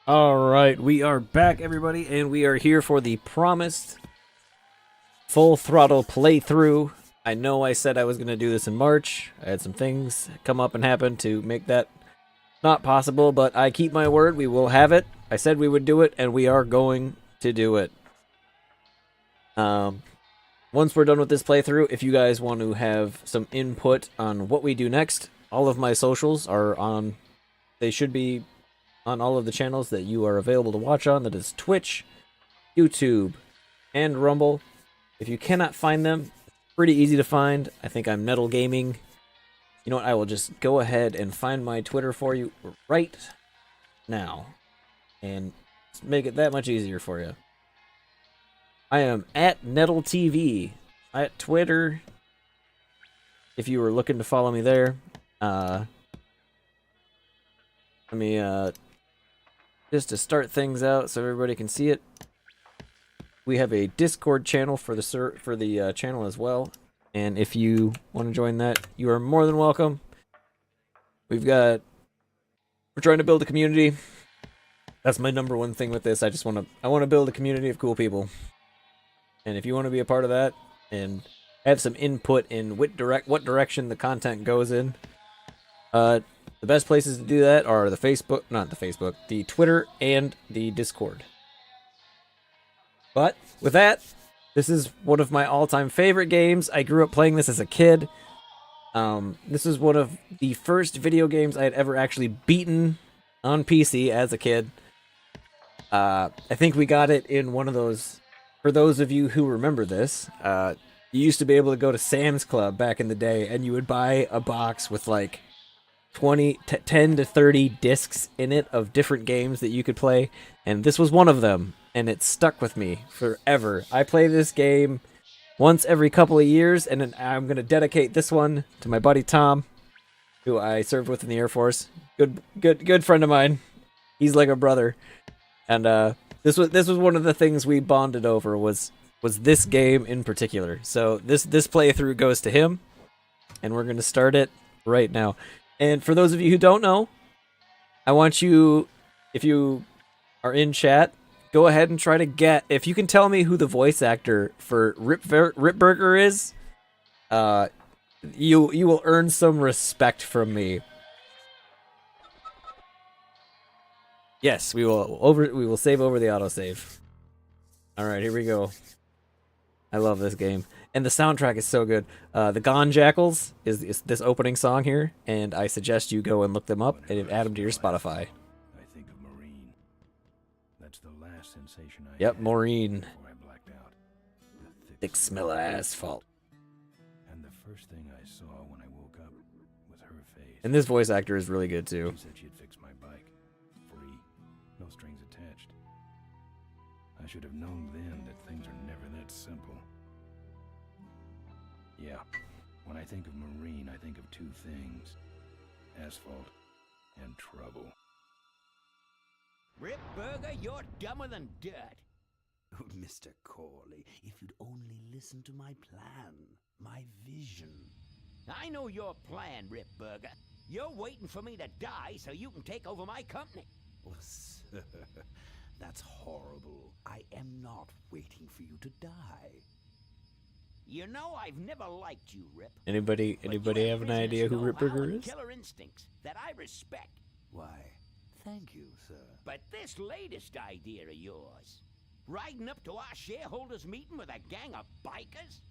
All right, we are back, everybody, and we are here for the promised full throttle playthrough. I know I said I was going to do this in March. I had some things come up and happen to make that not possible, but I keep my word. We will have it. I said we would do it, and we are going to do it. Once we're done with this playthrough, if you guys want to have some input on what we do next, all of my socials are on. They should be on all of the channels that you are available to watch on. That is Twitch, YouTube, and Rumble. If you cannot find them, pretty easy to find. I think I'm Nettle Gaming. You know what? I will just go ahead and find my Twitter for you right now, and make it that much easier for you. I am at Nettle TV at Twitter. If you were looking to follow me there, let me just to start things out so everybody can see it. We have a Discord channel for the channel as well, and if you want to join that, you are more than welcome. We're trying to build a community. That's my number one thing with this. I want to build a community of cool people. And if you want to be a part of that and have some input in what direction the content goes in, the best places to do that are the Twitter and the Discord. But with that, this is one of my all-time favorite games. I grew up playing this as a kid. This is one of the first video games I had ever actually beaten on PC as a kid. I think we got it in one of those. For those of you who remember this, you used to be able to go to Sam's Club back in the day, and you would buy a box with like 10 to 30 discs in it of different games that you could play, and this was one of them, and it stuck with me forever. I play this game once every couple of years, and I'm going to dedicate this one to my buddy Tom, who I served with in the Air Force. Good friend of mine. He's like a brother. And this was one of the things we bonded over was this game in particular. So this playthrough goes to him, and we're going to start it right now. And for those of you who don't know, I want you, if you are in chat, go ahead and try to get, if you can tell me who the voice actor for Ripburger is, you will earn some respect from me. Yes, we will save over the autosave. All right, here we go. I love this game, and the soundtrack is so good. The Gone Jackals is this opening song here, and I suggest you go and look them up and add them to your Spotify. I think of Maureen. That's the last sensation I Yep, had Maureen. before I blacked out. The Thick smell of asphalt. And the first thing I saw when I woke up was her face. And this voice actor is really good too. She said she'd fix my bike. Free. No strings attached. I should have known then that things are never that simple. Yeah. When I think of Maureen, I think of two things. Asphalt and trouble. Rip Burger, you're dumber than dirt. Oh, Mr. Corley, if you'd only listen to my plan, my vision. I know your plan, Rip Burger. You're waiting for me to die so you can take over my company. Oh, sir, that's horrible. I am not waiting for you to die. You know I've never liked you, Rip. Anybody But have you an idea who business know-how Ripburger and is? Killer instincts that I respect. Why, thank you, sir. But this latest idea of yours, riding up to our shareholders' meeting with a gang of bikers?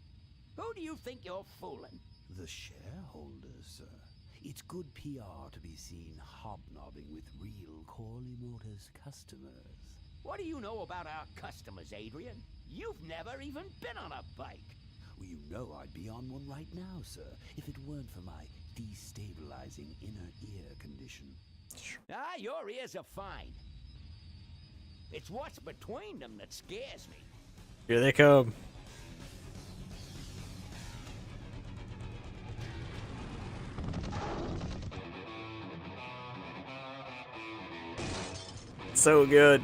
Who do you think you're fooling? The shareholders, sir. It's good PR to be seen hobnobbing with real Corley Motors customers. What do you know about our customers, Adrian? You've never even been on a bike. Well, you know I'd be on one right now, sir, if it weren't for my destabilizing inner ear condition. Ah, your ears are fine. It's what's between them that scares me. Here they come. So good.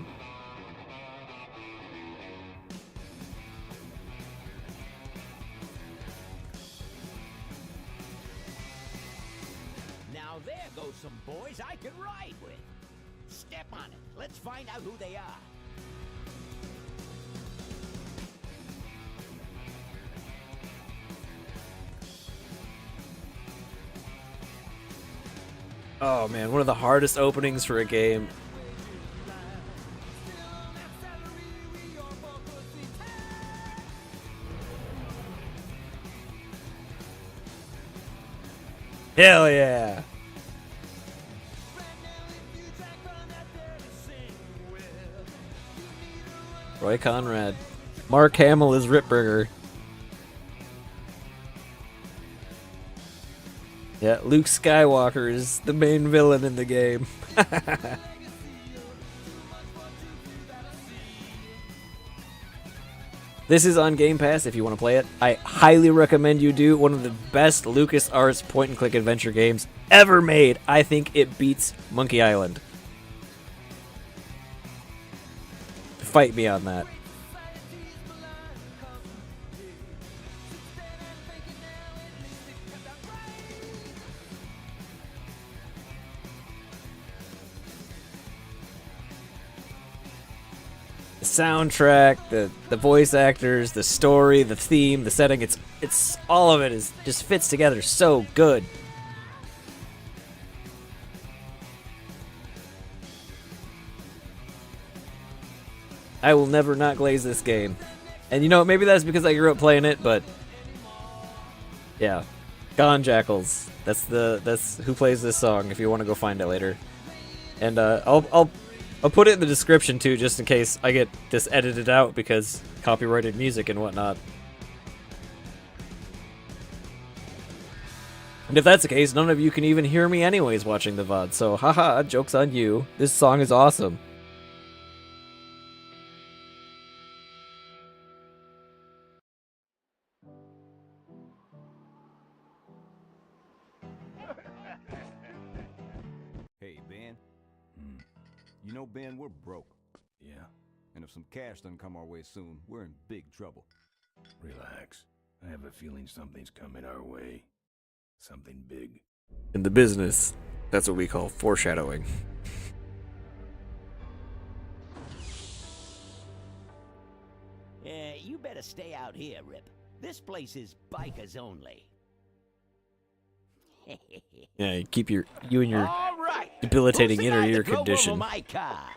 Now there goes some boys I could ride with. Step on it. Let's find out who they are. Oh man, one of the hardest openings for a game. Hell yeah! Roy Conrad. Mark Hamill is Ripburger. Yeah, Luke Skywalker is the main villain in the game. This is on Game Pass if you want to play it. I highly recommend you do. One of the best LucasArts point-and-click adventure games ever made. I think it beats Monkey Island. Fight me on that. Soundtrack, the voice actors, the story, the theme, the setting, it's all of it is just fits together so good. I will never not glaze this game. And you know, maybe that's because I grew up playing it, but yeah. Gone Jackals. That's who plays this song if you want to go find it later. And I'll put it in the description too, just in case I get this edited out because copyrighted music and whatnot. And if that's the case, none of you can even hear me anyways watching the VOD, so haha, joke's on you. This song is awesome. Hey, Ben. You know, Ben, we're broke. Yeah, And if some cash doesn't come our way soon, we're in big trouble. relax. I have a feeling something's coming our way. Something big. In the business, that's what we call foreshadowing. You better stay out here, Rip. This place is bikers only. Yeah, keep you and your All right. debilitating Who's the inner guy ear that drove over condition. my car?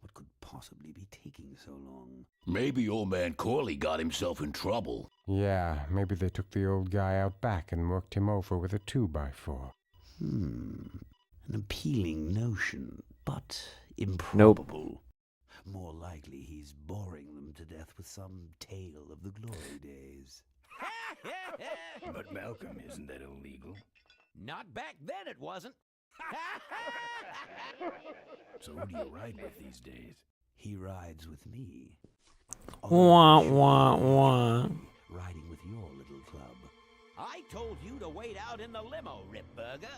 What could possibly be taking so long? Maybe old man Corley got himself in trouble. Yeah, maybe they took the old guy out back and worked him over with a 2x4. An appealing notion, but improbable. More likely he's boring them to death with some tale of the glory days. But Malcolm, isn't that illegal? Not back then, it wasn't. So who do you ride with these days? He rides with me. Wah, wah, wah. Riding with your little club. I told you to wait out in the limo, Rip Burger.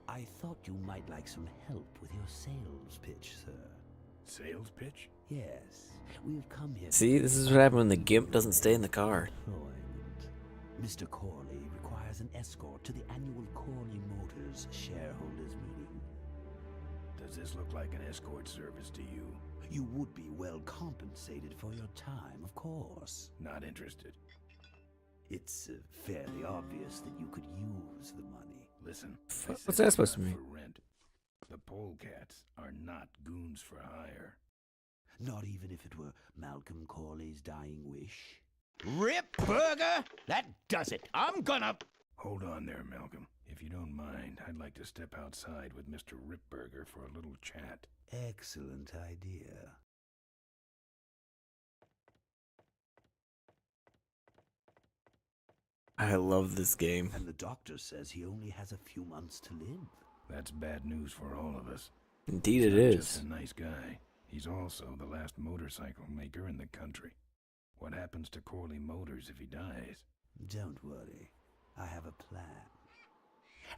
I thought you might like some help with your sales pitch, sir. Sales pitch? Yes, we've come here. See, this is what happens when the gimp doesn't stay in the car. Employment. Mr. Corley requires an escort to the annual Corley Motors shareholders meeting. Does this look like an escort service to you? You would be well compensated for your time, of course. Not interested. It's fairly obvious that you could use the money. Listen. What's that supposed to mean? For rent. The polecats are not goons for hire. Not even if it were Malcolm Corley's dying wish. Rip Burger? That does it. I'm gonna... Hold on there, Malcolm. If you don't mind, I'd like to step outside with Mr. Ripburger for a little chat. Excellent idea. I love this game. And the doctor says he only has a few months to live. That's bad news for all of us. Indeed He's it not is. just a nice guy. He's also the last motorcycle maker in the country. What happens to Corley Motors if he dies? Don't worry. I have a plan.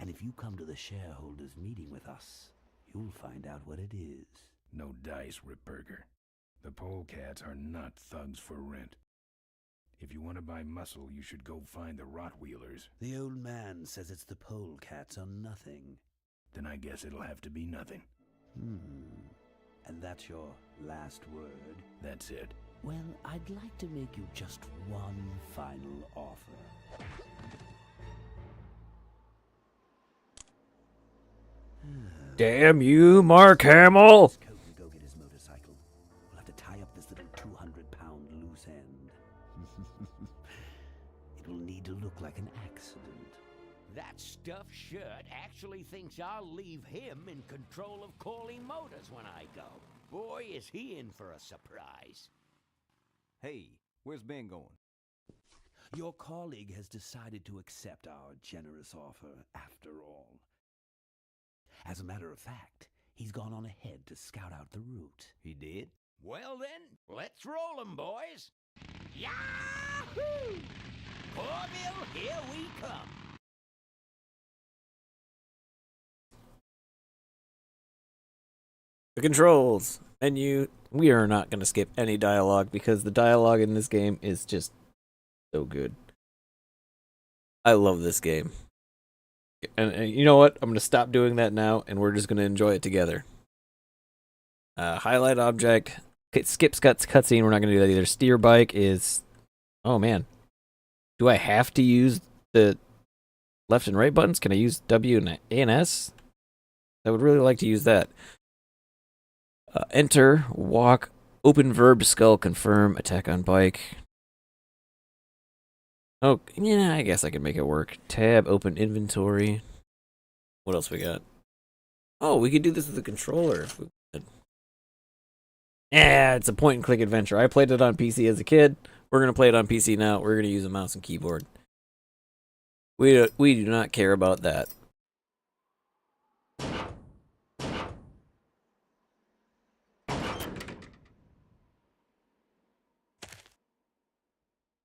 And if you come to the shareholders meeting with us, you'll find out what it is. No dice, Ripburger. The polecats are not thugs for rent. If you want to buy muscle, you should go find the Rottweilers. The old man says it's the polecats or nothing. Then I guess it'll have to be nothing. And that's your last word? That's it. Well, I'd like to make you just one final offer. Damn you, Mark Hamill! Coke and go get his motorcycle. We'll have to tie up this little 200-pound loose end. It will need to look like an accident. That stuffed shirt actually thinks I'll leave him in control of Corley Motors when I go. Boy, is he in for a surprise. Hey, where's Ben going? Your colleague has decided to accept our generous offer after all. As a matter of fact, he's gone on ahead to scout out the route. He did? Well then, let's roll 'em, boys. Yahoo! Corville, here we come. The controls menu. We are not going to skip any dialogue because the dialogue in this game is just so good. I love this game. And you know what? I'm going to stop doing that now, and we're just going to enjoy it together. Highlight object. It skips cutscene. We're not going to do that either. Steer bike is... Oh, man. Do I have to use the left and right buttons? Can I use W and A and S? I would really like to use that. Enter, walk, open verb, skull, confirm, attack on bike. Oh, yeah, I guess I can make it work. Tab, open inventory. What else we got? Oh, we could do this with the controller. If we could. Yeah, it's a point-and-click adventure. I played it on PC as a kid. We're going to play it on PC now. We're going to use a mouse and keyboard. We do not care about that.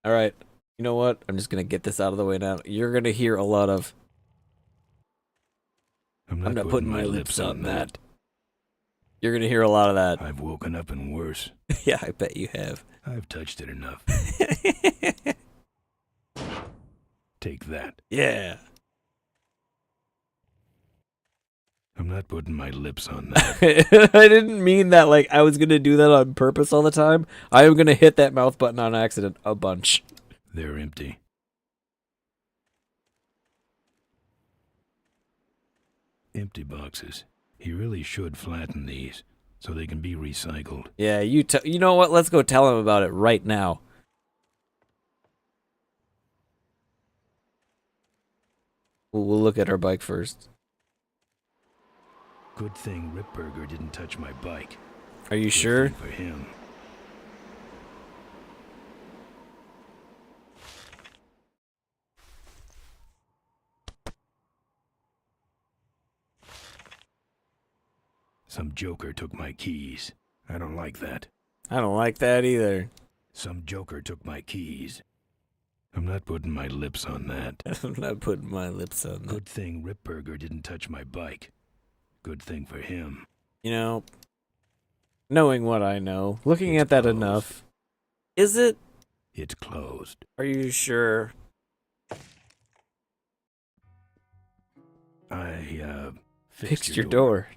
All right. You know what? I'm just going to get this out of the way now. You're going to hear a lot of... I'm not putting my lips on that. You're going to hear a lot of that. I've woken up and worse. Yeah, I bet you have. I've touched it enough. Take that. Yeah. I'm not putting my lips on that. I didn't mean that like I was going to do that on purpose all the time. I am going to hit that mouth button on accident a bunch. They're empty. Empty boxes. He really should flatten these so they can be recycled. Yeah, you know what? Let's go tell him about it right now. We'll look at our bike first. Good thing Ripburger didn't touch my bike. Are you Good sure? thing for him. Some joker took my keys. I don't like that. I don't like that either. Some joker took my keys. I'm not putting my lips on that. I'm not putting my lips on that. Good thing Ripburger didn't touch my bike. Good thing for him. You know, knowing what I know, looking It's at that closed. enough. Is it? It's closed. Are you sure? I, Fixed your door.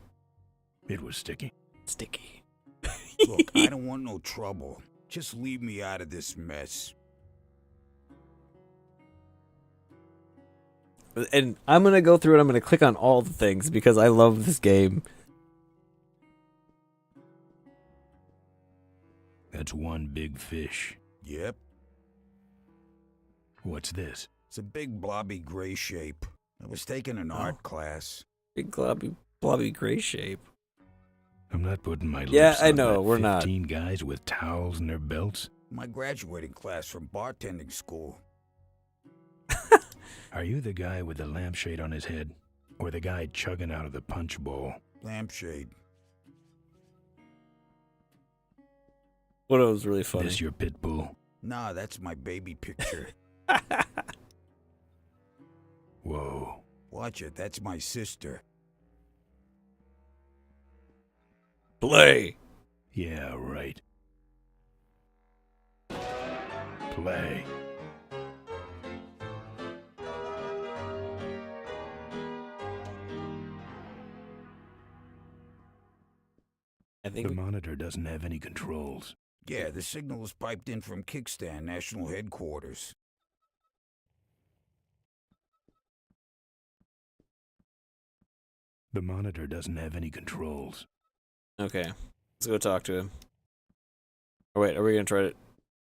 It was sticky. Sticky. Look, I don't want no trouble. Just leave me out of this mess. And I'm going to go through and I'm going to click on all the things because I love this game. That's one big fish. Yep, What's this? it's a big blobby gray shape. I was taking an art class. Big blobby gray shape. I'm not putting my Yeah, lips I on know, that we're not. 15 guys with towels in their belts. My graduating class from bartending school. Are you the guy with the lampshade on his head? Or the guy chugging out of the punch bowl? Lampshade. What was really funny. This your pit bull? Nah, that's my baby picture. Whoa. Watch it, that's my sister. Play. Yeah, right. Play. I think The monitor doesn't have any controls. Yeah, the signal is piped in from Kickstand National Headquarters. The monitor doesn't have any controls. Okay, let's go talk to him. Or wait, are we gonna try to?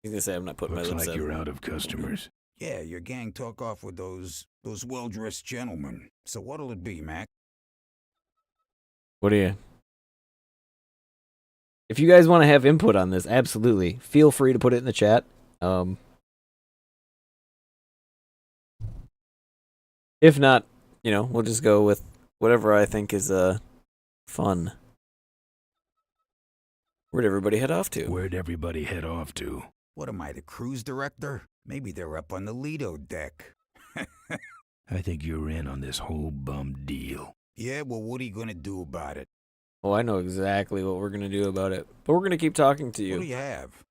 He's gonna say I'm not putting Looks my lips like up. you're out of customers. Yeah, your gang took off with those well-dressed gentlemen. So what'll it be, Mac? What do you? If you guys want to have input on this, absolutely feel free to put it in the chat. If not, we'll just go with whatever I think is fun. Where'd everybody head off to? Where'd everybody head off to? What am I, the cruise director? Maybe they're up on the Lido deck. I think you're in on this whole bum deal. Yeah, well, what are you gonna do about it? Oh, I know exactly what we're gonna do about it. But we're gonna keep talking to you. What do you have?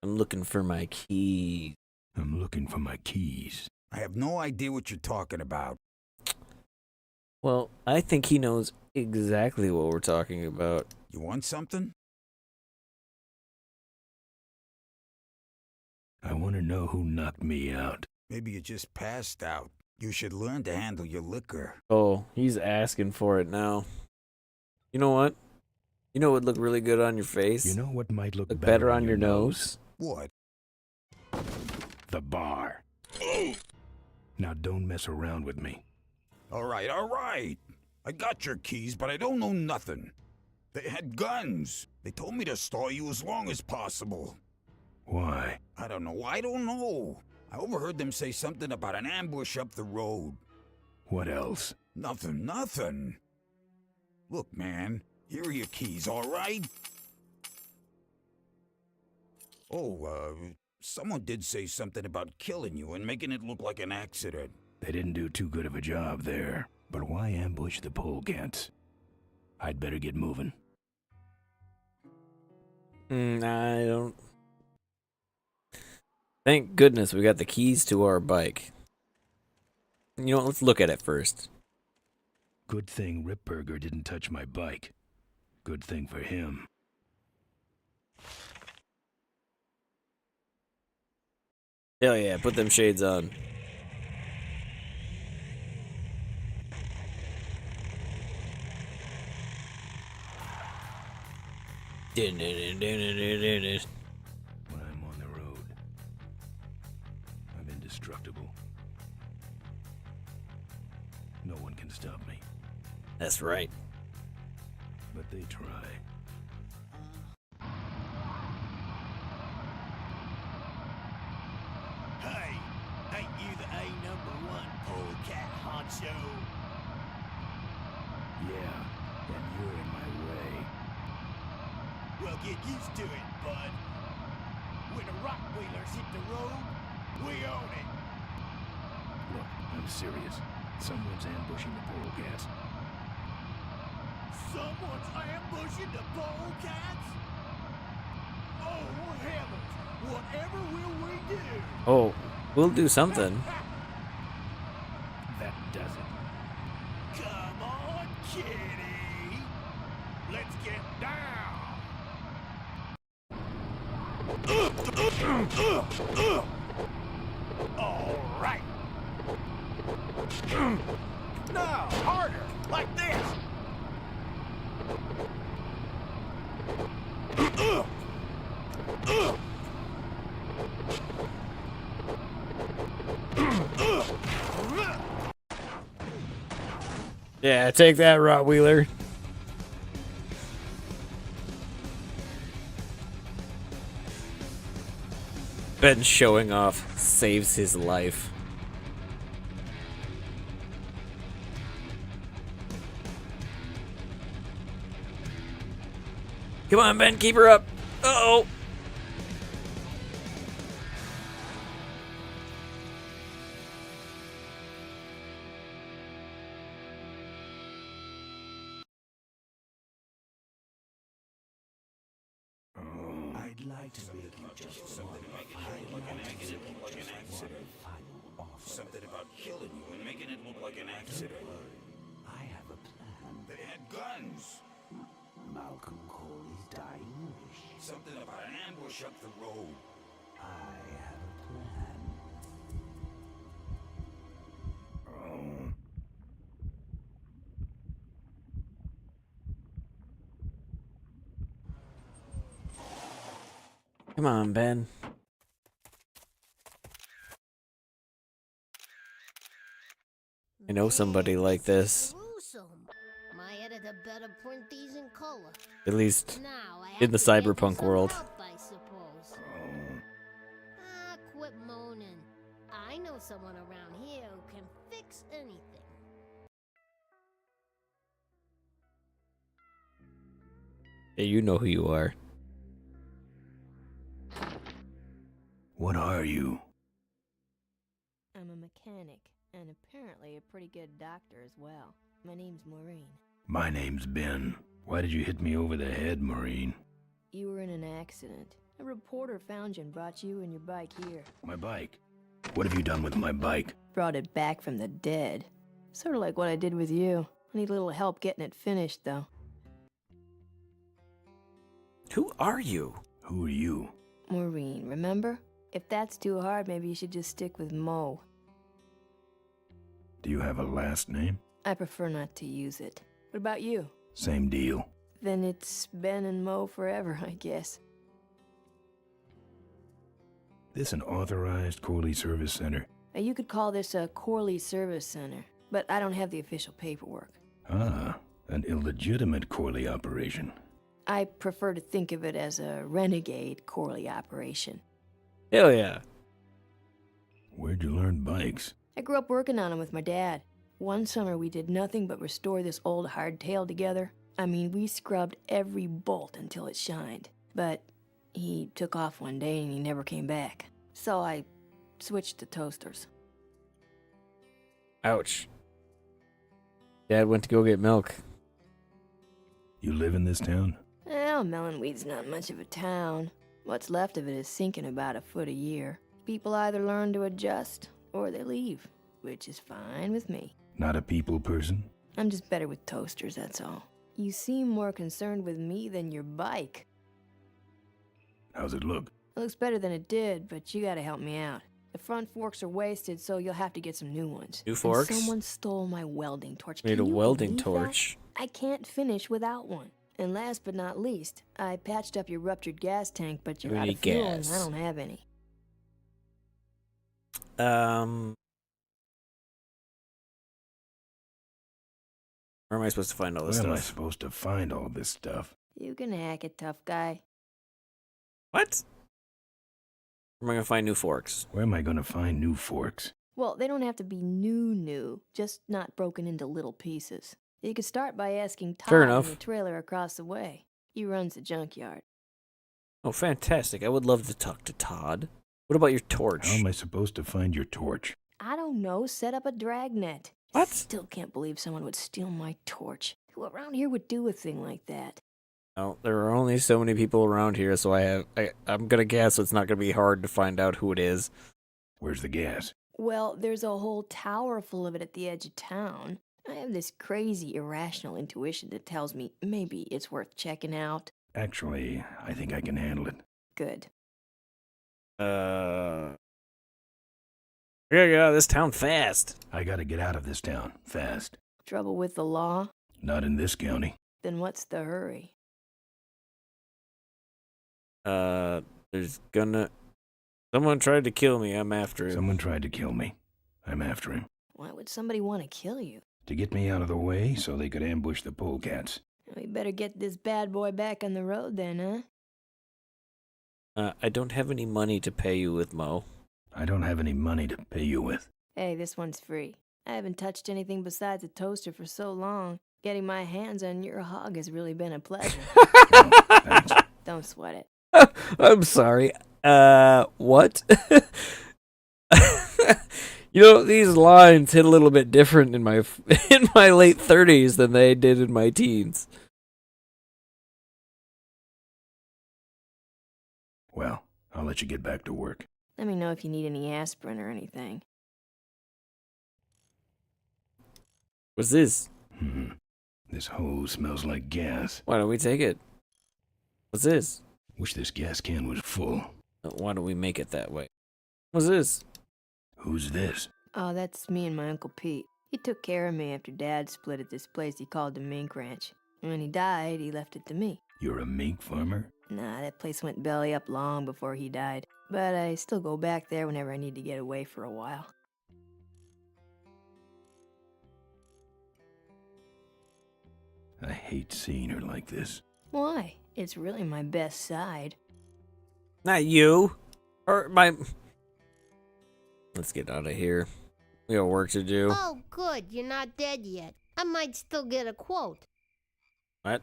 I'm looking for my keys. I'm looking for my keys. I have no idea what you're talking about. Well, I think he knows exactly what we're talking about. You want something? I want to know who knocked me out. Maybe you just passed out. You should learn to handle your liquor. Oh, he's asking for it now. You know what? You know what would look really good on your face? You know what might look better on your nose? What? The bar. Now don't mess around with me. All right. I got your keys, but I don't know nothing. They had guns. They told me to stall you as long as possible. Why? I don't know. I overheard them say something about an ambush up the road. What else? Nothing. Look, man, here are your keys, all right? Oh, someone did say something about killing you and making it look like an accident. They didn't do too good of a job there. But why ambush the polecats? I'd better get moving. I don't. Thank goodness we got the keys to our bike. You know what? Let's look at it first. Good thing Ripburger didn't touch my bike. Good thing for him. Hell yeah, put them shades on. When I'm on the road, I'm indestructible. No one can stop me, That's right. but they try. Hey, ain't you the A#1 polecat honcho? Yeah, and you're in my way. Well, get used to it, bud. When the rock wheelers hit the road, we own it. Look, I'm serious. Someone's ambushing the polecats. Someone's ambushing the polecats? Oh, heavens! Whatever will we do? Oh, we'll do something. That does it. Come on, kitty! Let's get down! All right! No, harder! Like this! Yeah, take that, Rottweiler. Ben showing off saves his life. Come on, Ben, keep her up. Uh-oh. Oh, I'd like try to make you just one final offer. Something about killing you and making it look like an accident. I have a plan. They had guns. Malcolm Corley's dying wish. Something about an ambush up the road. I have a plan. Oh. Come on, Ben. I know somebody like this. Gruesome. My editor better print these in color. At least Now I in have the to get cyberpunk some world. help, I suppose. Quit moaning. I know someone around here who can fix anything. Hey, you know who you are. What are you? I'm a mechanic, and apparently a pretty good doctor as well. My name's Maureen. My name's Ben. Why did you hit me over the head, Maureen? You were in an accident. A reporter found you and brought you and your bike here. My bike? What have you done with my bike? Brought it back from the dead. Sort of like what I did with you. I need a little help getting it finished, though. Who are you? Who are you? Maureen, remember? If that's too hard, maybe you should just stick with Mo. Do you have a last name? I prefer not to use it. What about you? Same deal. Then it's Ben and Mo forever, I guess. This an authorized Corley Service Center? You could call this a Corley Service Center, but I don't have the official paperwork. Ah, an illegitimate Corley operation. I prefer to think of it as a renegade Corley operation. Hell yeah. Where'd you learn bikes? I grew up working on them with my dad. One summer we did nothing but restore this old hardtail together. I mean, we scrubbed every bolt until it shined. But he took off one day and he never came back. So I switched to toasters. Ouch. Dad went to go get milk. You live in this town? Well, Melonweed's not much of a town. What's left of it is sinking about a foot a year. People either learn to adjust or they leave, which is fine with me. Not a people person? I'm just better with toasters, that's all. You seem more concerned with me than your bike. How's it look? It looks better than it did, but you gotta help me out. The front forks are wasted, so you'll have to get some new ones. New forks? And someone stole my welding torch. Made a Can you welding believe torch. that? I can't finish without one. And last but not least, I patched up your ruptured gas tank, but you're We out need of fuel gas. and I don't have any. Where am I supposed to find all this Where am I stuff? supposed to find all this stuff? You can hack it, tough guy. What? Where am I gonna find new forks? Where am I gonna find new forks? Well, they don't have to be new, just not broken into little pieces. You could start by asking Todd Fair in enough. the trailer across the way. He runs the junkyard. Oh, fantastic. I would love to talk to Todd. What about your torch? How am I supposed to find your torch? I don't know, set up a dragnet. What? Still can't believe someone would steal my torch. Who around here would do a thing like that? Oh, there are only so many people around here, so I'm gonna guess it's not gonna be hard to find out who it is. Where's the gas? Well, there's a whole tower full of it at the edge of town. I have this crazy, irrational intuition that tells me maybe it's worth checking out. Actually, I think I can handle it. Good. We gotta get out of this town fast. I gotta get out of this town, fast. Trouble with the law? Not in this county. Then what's the hurry? There's gonna... Someone tried to kill me. I'm after him. Someone tried to kill me. I'm after him. Why would somebody want to kill you? To get me out of the way so they could ambush the polecats. We better get this bad boy back on the road then, huh? I don't have any money to pay you with, Mo. I don't have any money to pay you with. Hey, this one's free. I haven't touched anything besides a toaster for so long. Getting my hands on your hog has really been a pleasure. Thanks. Don't sweat it. I'm sorry. What? You know, these lines hit a little bit different in my late 30s than they did in my teens. Well, I'll let you get back to work. Let me know if you need any aspirin or anything. What's this? This hose smells like gas. Why don't we take it? What's this? Wish this gas can was full. Why don't we make it that way? What's this? Who's this? Oh, that's me and my Uncle Pete. He took care of me after Dad split at this place he called the Mink Ranch. And when he died, he left it to me. You're a mink farmer? Nah, that place went belly up long before he died. But I still go back there whenever I need to get away for a while. I hate seeing her like this. Why? It's really my best side. Not you. Or my... Let's get out of here. We got work to do. Oh, good. You're not dead yet. I might still get a quote. What?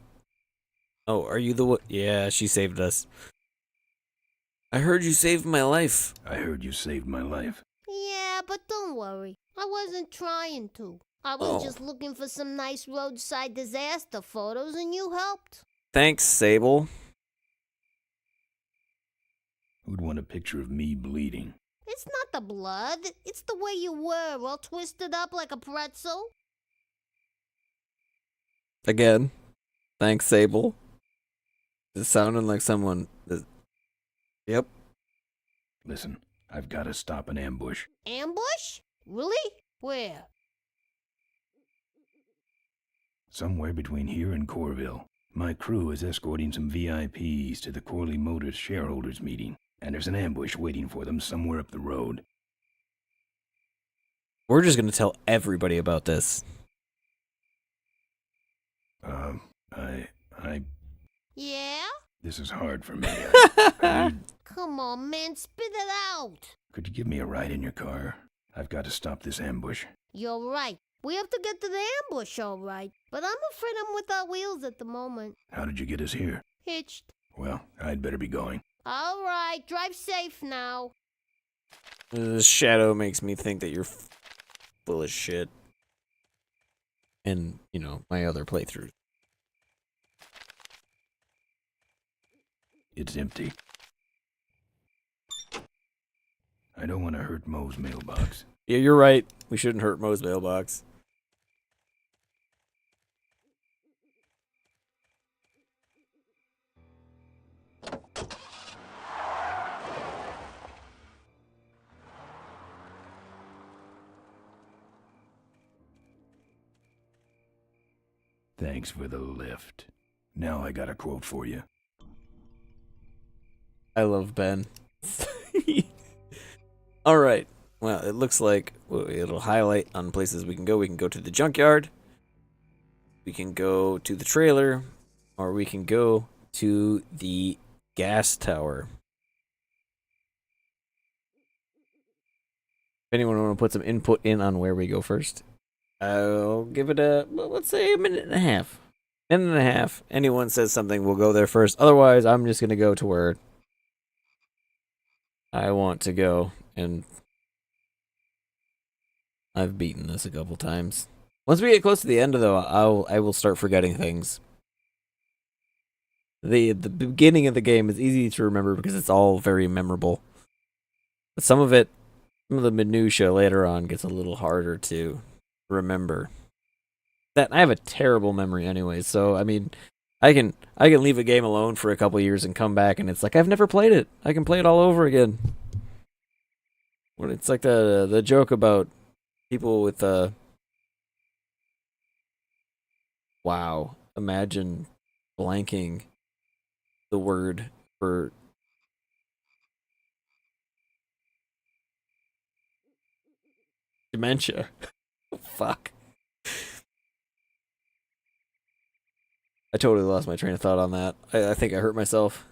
Oh, are you the one? Yeah, she saved us. I heard you saved my life. I heard you saved my life. Yeah, but don't worry. I wasn't trying to. I was just looking for some nice roadside disaster photos, and you helped. Thanks, Sable. Who'd want a picture of me bleeding? It's not the blood. It's the way you were, all twisted up like a pretzel. Again. Thanks, Sable. It sounded like someone... Yep. Listen, I've got to stop an ambush. Ambush? Really? Where? Somewhere between here and Corville. My crew is escorting some VIPs to the Corley Motors shareholders meeting, and there's an ambush waiting for them somewhere up the road. We're just gonna tell everybody about this. Yeah? This is hard for me. I need... Come on, man, spit it out. Could you give me a ride in your car? I've got to stop this ambush. You're right. We have to get to the ambush, all right. But I'm afraid I'm without wheels at the moment. How did you get us here? Hitched. Well, I'd better be going. All right, drive safe now. The shadow makes me think that you're full of shit. And, you know, my other playthroughs. It's empty. I don't want to hurt Moe's mailbox. Yeah, you're right. We shouldn't hurt Moe's mailbox. Thanks for the lift. Now I got a quote for you. I love Ben. All right. Well, it looks like it'll highlight on places we can go. We can go to the junkyard. We can go to the trailer. Or we can go to the gas tower. If anyone want to put some input in on where we go first, I'll give it let's say a minute and a half. Minute and a half. Anyone says something, we'll go there first. Otherwise, I'm just going to go to where I want to go, and I've beaten this a couple times. Once we get close to the end, though, I will start forgetting things. The beginning of the game is easy to remember because it's all very memorable. But some of the minutia later on gets a little harder to remember. That I have a terrible memory anyway, so I mean, I can leave a game alone for a couple years and come back and it's like I've never played it. I can play it all over again. When it's like the joke about people with wow, imagine blanking the word for dementia. Fuck. I totally lost my train of thought on that. I think I hurt myself.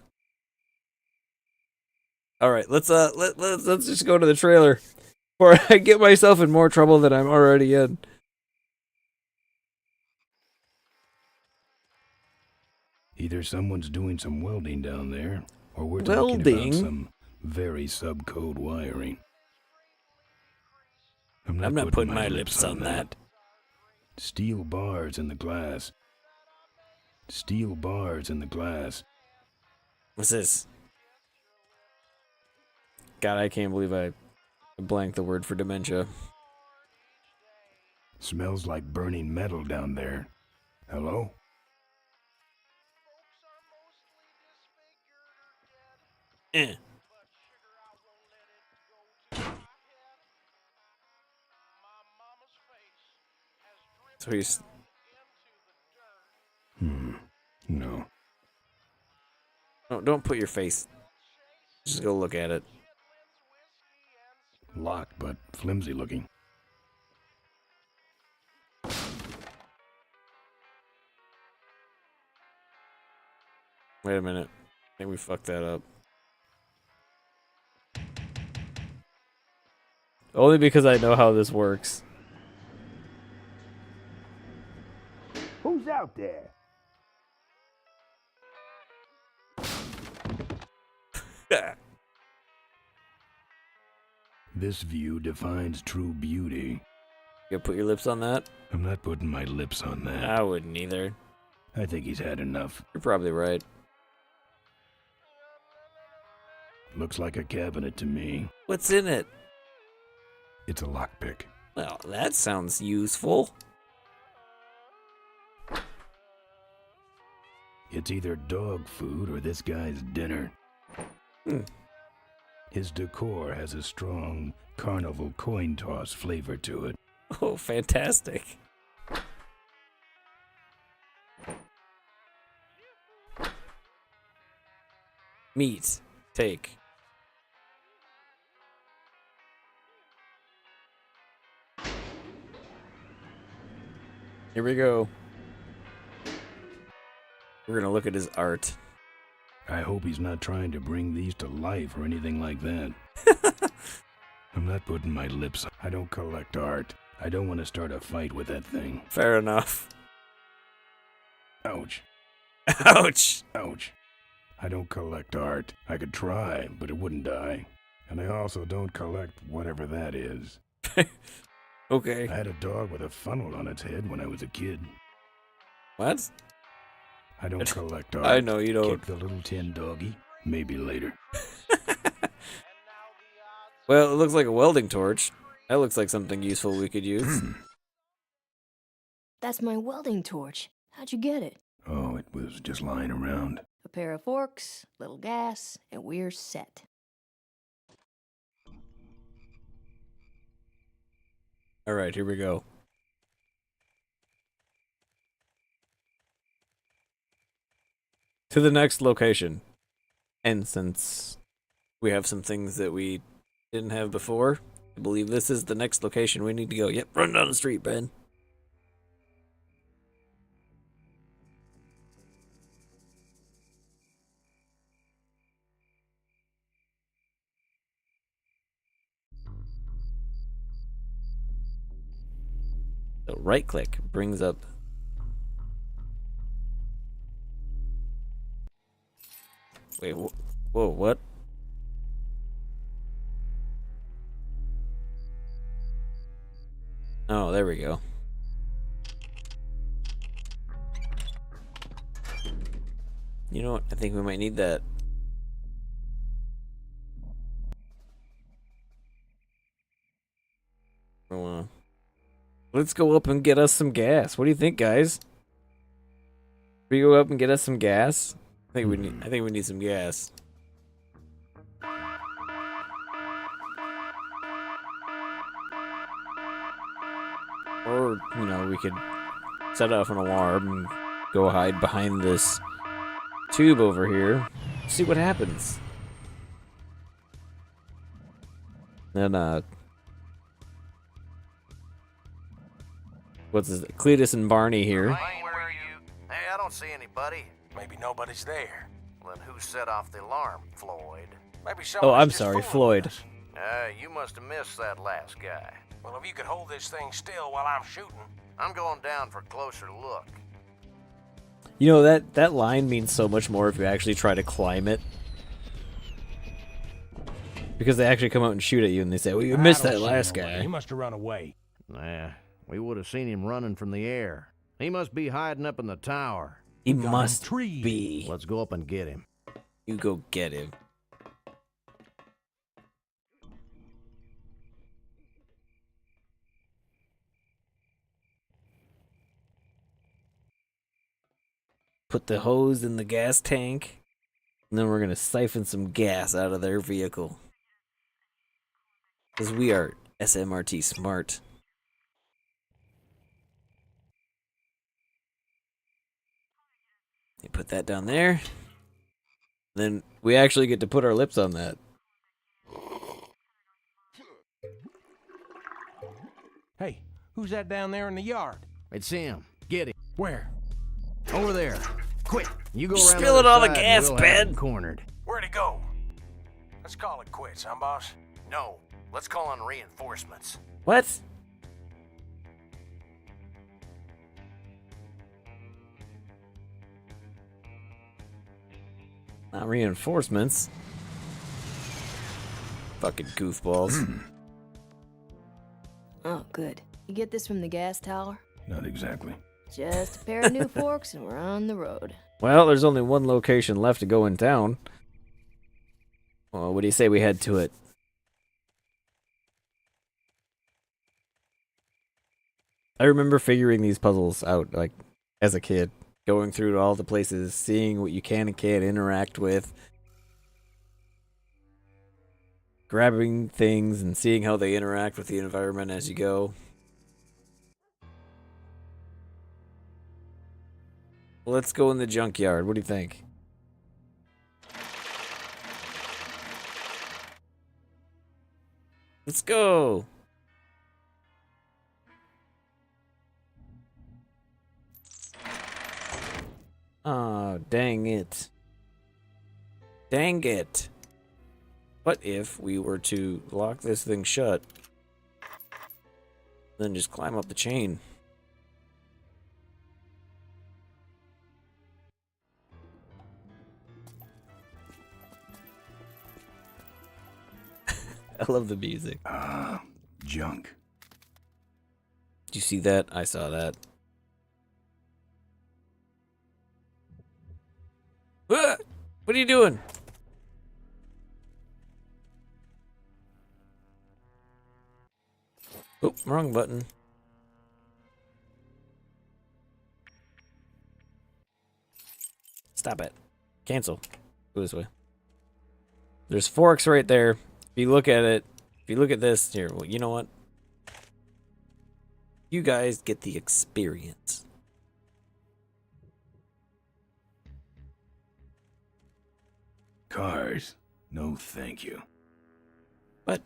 All right, let's just go to the trailer before I get myself in more trouble than I'm already in. Either someone's doing some welding down there, or we're talking about some very subcode wiring. I'm not putting my lips on that. Steel bars in the glass. Steel bars in the glass. What's this? God, I can't believe I blanked the word for dementia. Smells like burning metal down there. Hello? Eh. So he's... No. No, don't put your face. Just go look at it. Locked, but flimsy looking. Wait a minute. I think we fucked that up. Only because I know how this works. Who's out there? This view defines true beauty. You gonna put your lips on that? I'm not putting my lips on that. I wouldn't either. I think he's had enough. You're probably right. Looks like a cabinet to me. What's in it? It's a lockpick. Well, that sounds useful. It's either dog food or this guy's dinner. His decor has a strong carnival coin toss flavor to it. Oh, fantastic. Meat. Take. Here we go. We're gonna look at his art. I hope he's not trying to bring these to life or anything like that. I'm not putting my lips on. I don't collect art. I don't want to start a fight with that thing. Fair enough. Ouch. Ouch! Ouch. I don't collect art. I could try, but it wouldn't die. And I also don't collect whatever that is. Okay. I had a dog with a funnel on its head when I was a kid. What? I don't collect art. I know you don't. Kick the little tin doggy. Maybe later. Well, it looks like a welding torch. That looks like something useful we could use. That's my welding torch. How'd you get it? Oh, it was just lying around. A pair of forks, little gas, and we're set. All right, here we go. To the next location. And since we have some things that we didn't have before, I believe this is the next location we need to go. Yep, run down the street, Ben. So right click brings up. Wait, whoa, what? Oh, there we go. You know what? I think we might need that. Let's go up and get us some gas. What do you think, guys? We go up and get us some gas? I think we need some gas. Or, you know, we could set off an alarm and go hide behind this tube over here. See what happens. Then, what's this? Cletus and Barney here. Lane, where are you? Hey, I don't see anybody. Maybe nobody's there. Well, then who set off the alarm, Floyd? Maybe Oh, I'm sorry, Floyd. You must have missed that last guy. Well, if you could hold this thing still while I'm shooting. I'm going down for a closer look. You know, that line means so much more if you actually try to climb it. Because they actually come out and shoot at you and they say, well, you missed that last guy. He must have run away. Nah, we would have seen him running from the air. He must be hiding up in the tower. He must be. Let's go up and get him. You go get him. put the hose in the gas tank, and then we're going to siphon some gas out of their vehicle. Because we are SMRT smart. You put that down there. Then we actually get to put our lips on that. Hey, who's that down there in the yard? It's him. Get him. Where? Over there. Quick, you go You're around spilling the all the other side gas, and we'll have Ben. him cornered. Where'd he go? Let's call it quits, huh, boss? No, let's call on reinforcements. What? Not reinforcements. Fucking goofballs. Oh, good. You get this from the gas tower? Not exactly. Just a pair of new forks and we're on the road. Well, there's only one location left to go in town. Well, what do you say we head to it? I remember figuring these puzzles out, like, as a kid. Going through all the places, seeing what you can and can't interact with. Grabbing things and seeing how they interact with the environment as you go. Let's go in the junkyard. What do you think? Let's go. Oh, dang it. Dang it. What if we were to lock this thing shut, then just climb up the chain? I love the music. Junk. Did you see that? I saw that. What are you doing? Oh, wrong button. Stop it. Cancel. Go this way. There's forks right there. If you look at it, if you look at this, here, well, you know what? You guys get the experience. Cars. No, thank you. What?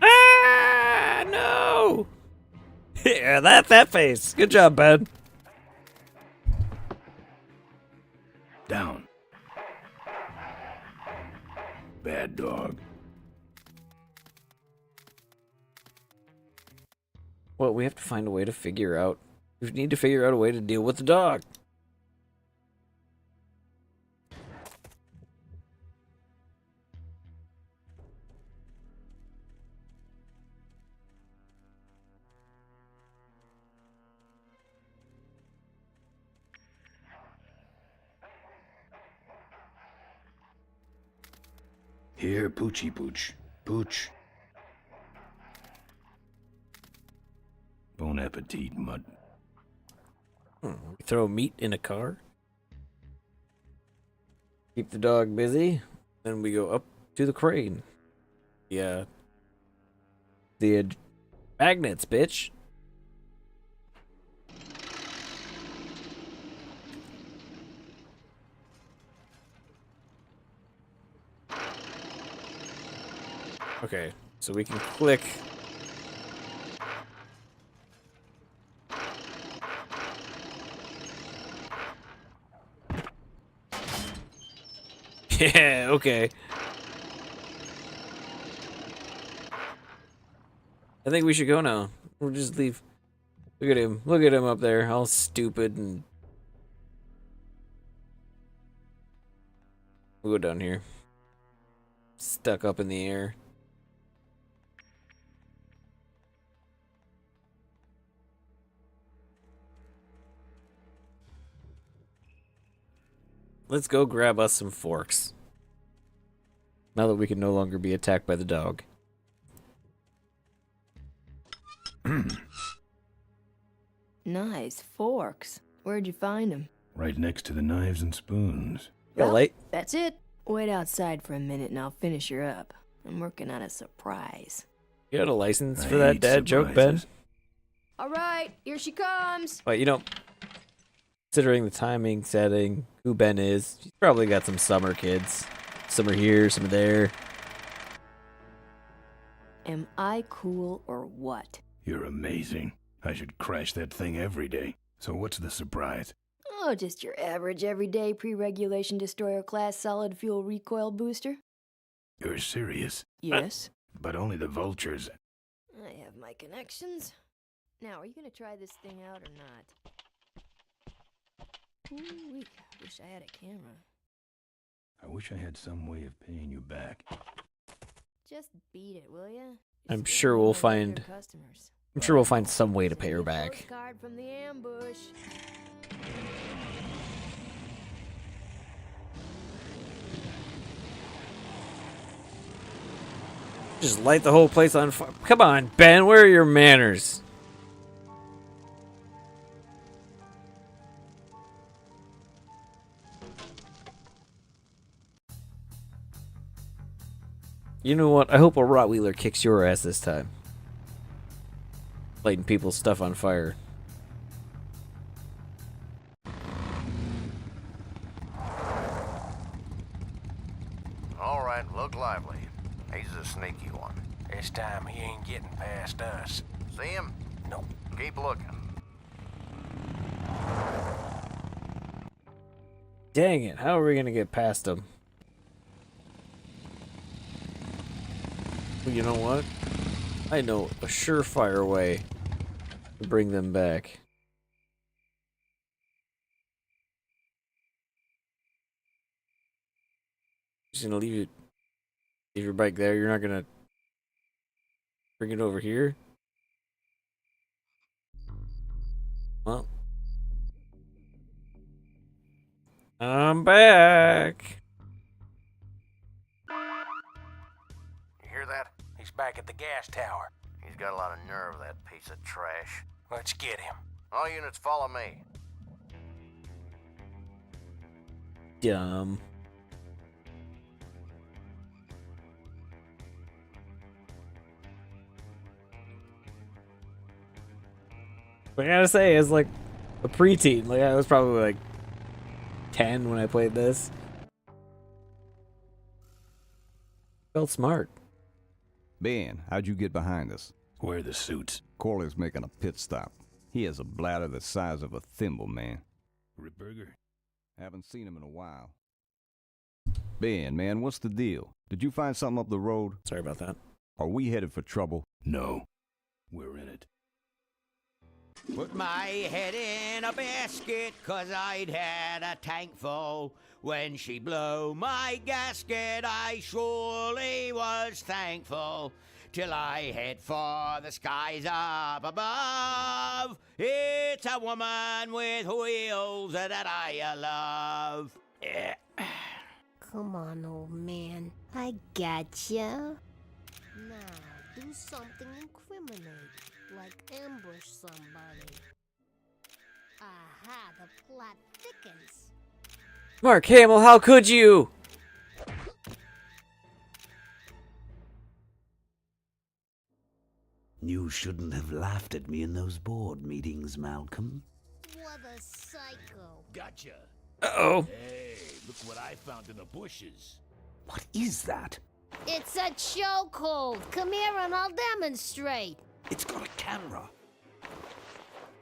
Ah, no! Yeah, that face. Good job, bud. Down. Bad dog. Well, we have to find a way to figure out. We need to figure out a way to deal with the dog. Here, Poochie Pooch. Pooch. Bon appetit, mud. Throw meat in a car. Keep the dog busy. Then we go up to the crane. Yeah. The magnets, bitch. Okay, so we can click. Yeah, okay. I think we should go now. We'll just leave. Look at him. Look at him up there, all stupid and... We'll go down here. Stuck up in the air. Let's go grab us some forks. Now that we can no longer be attacked by the dog. Nice forks. Where'd you find them? Right next to the knives and spoons. Got light? That's it. Wait outside for a minute and I'll finish her up. I'm working on a surprise. You got a license for that dad joke, Ben? All right, here she comes. But you know, considering the timing, setting, who Ben is, he's probably got some summer kids. Some are here, some are there. Am I cool or what? You're amazing. I should crash that thing every day. So what's the surprise? Oh, just your average everyday pre-regulation destroyer class solid fuel recoil booster. You're serious? Yes. But only the vultures. I have my connections. Now, are you gonna try this thing out or not? Ooh, wish I had a camera. I wish I had some way of paying you back. Just beat it, will ya? I'm sure we'll find some way to pay her back. Postcard from the ambush. Just light the whole place on fire. Come on, Ben, where are your manners? You know what? I hope a Rottweiler kicks your ass this time. Lighting people's stuff on fire. All right, look lively. He's a sneaky one. This time he ain't getting past us. See him? Nope. Keep looking. Dang it, how are we gonna get past him? Well, you know what? I know a surefire way to bring them back. Just gonna leave your bike there. You're not gonna bring it over here? Well, I'm back. You hear that? He's back at the gas tower. He's got a lot of nerve, that piece of trash. Let's get him. All units follow me. Dumb. But I gotta say, as like a preteen, like I was probably like 10 when I played this. Felt smart. Ben, how'd you get behind us? Where are the suits? Corley's making a pit stop. He has a bladder the size of a thimble, man. Ripburger? Haven't seen him in a while. Ben, man, what's the deal? Did you find something up the road? Sorry about that. Are we headed for trouble? No. We're in it. Put my head in a basket, 'cause I'd had a tank full. When she blew my gasket, I surely was thankful. Till I head for the skies up above. It's a woman with wheels that I love. Come on, old man. I gotcha. Now, do something incriminating, like ambush somebody. Aha, the plot thickens. Mark Hamill, how could you? You shouldn't have laughed at me in those board meetings, Malcolm. What a psycho. Gotcha. Uh-oh. Hey, look what I found in the bushes. What is that? It's a chokehold. Come here and I'll demonstrate. It's got a camera.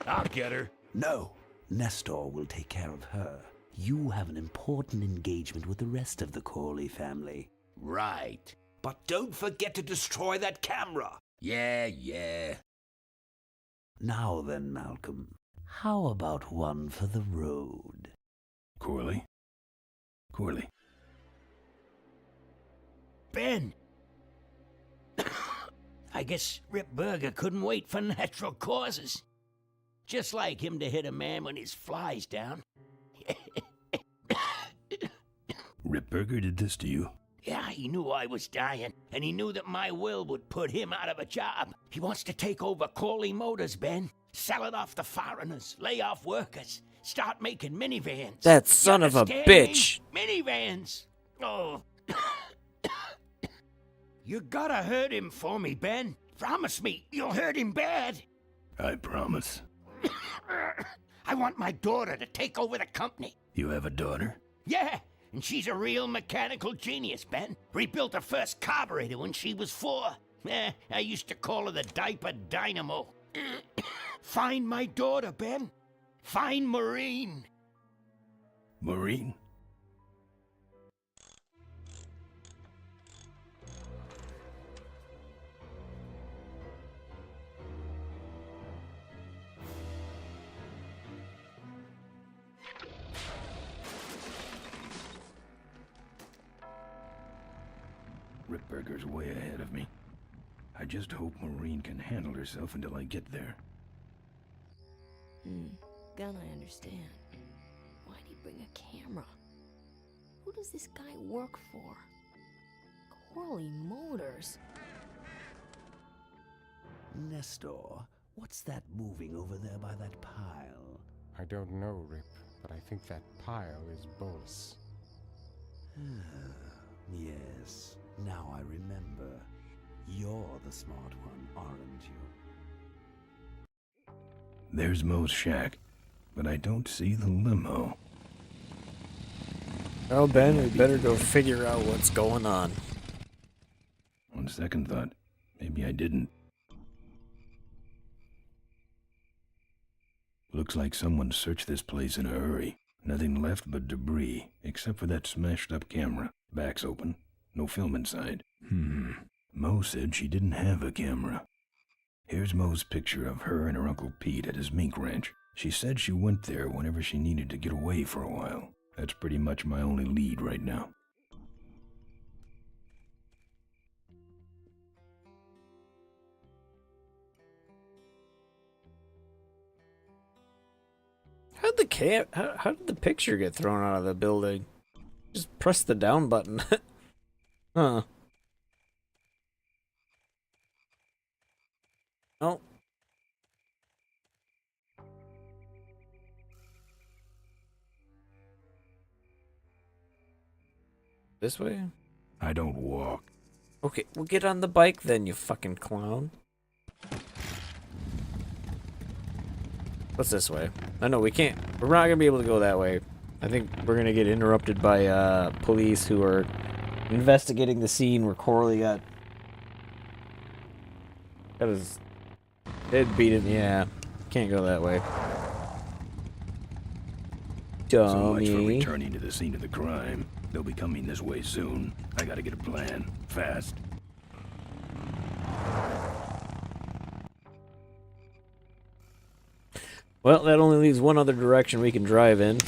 I'll get her. No, Nestor will take care of her. You have an important engagement with the rest of the Corley family. Right. But don't forget to destroy that camera. Yeah. Now then, Malcolm, how about one for the road? Corley? Ben! I guess Rip Burger couldn't wait for natural causes. Just like him to hit a man when his fly's down. Ripburger did this to you? Yeah, he knew I was dying, and he knew that my will would put him out of a job. He wants to take over Corley Motors, Ben. Sell it off to foreigners, lay off workers, start making minivans. That son of a bitch. Minivans. Oh. You gotta hurt him for me, Ben. Promise me you'll hurt him bad. I promise. I want my daughter to take over the company. You have a daughter? Yeah, and she's a real mechanical genius, Ben. Rebuilt her first carburetor when she was 4. I used to call her the diaper dynamo. Find my daughter, Ben. Find Maureen. Maureen? Ripburger's way ahead of me. I just hope Maureen can handle herself until I get there. Gun, I understand. Why'd he bring a camera? Who does this guy work for? Corley Motors. Nestor, what's that moving over there by that pile? I don't know, Rip, but I think that pile is Bolus. Yes, now I remember. You're the smart one, aren't you? There's Mo's shack, but I don't see the limo. Oh, Ben, we better go figure out what's going on. On second thought, maybe I didn't. Looks like someone searched this place in a hurry. Nothing left but debris, except for that smashed-up camera. Back's open. No film inside. Mo said she didn't have a camera. Here's Mo's picture of her and her Uncle Pete at his mink ranch. She said she went there whenever she needed to get away for a while. That's pretty much my only lead right now. How did the picture get thrown out of the building? Just press the down button. Huh. Oh. This way? I don't walk. Okay, we'll get on the bike then, you fucking clown. What's this way? Oh, no, we can't. We're not gonna be able to go that way. I think we're gonna get interrupted by police who are investigating the scene where Corley got his head beaten. Yeah, can't go that way. So much for Dummy. returning to the scene of the crime. They'll be coming this way soon. I gotta get a plan. Fast. Well, that only leaves one other direction we can drive in.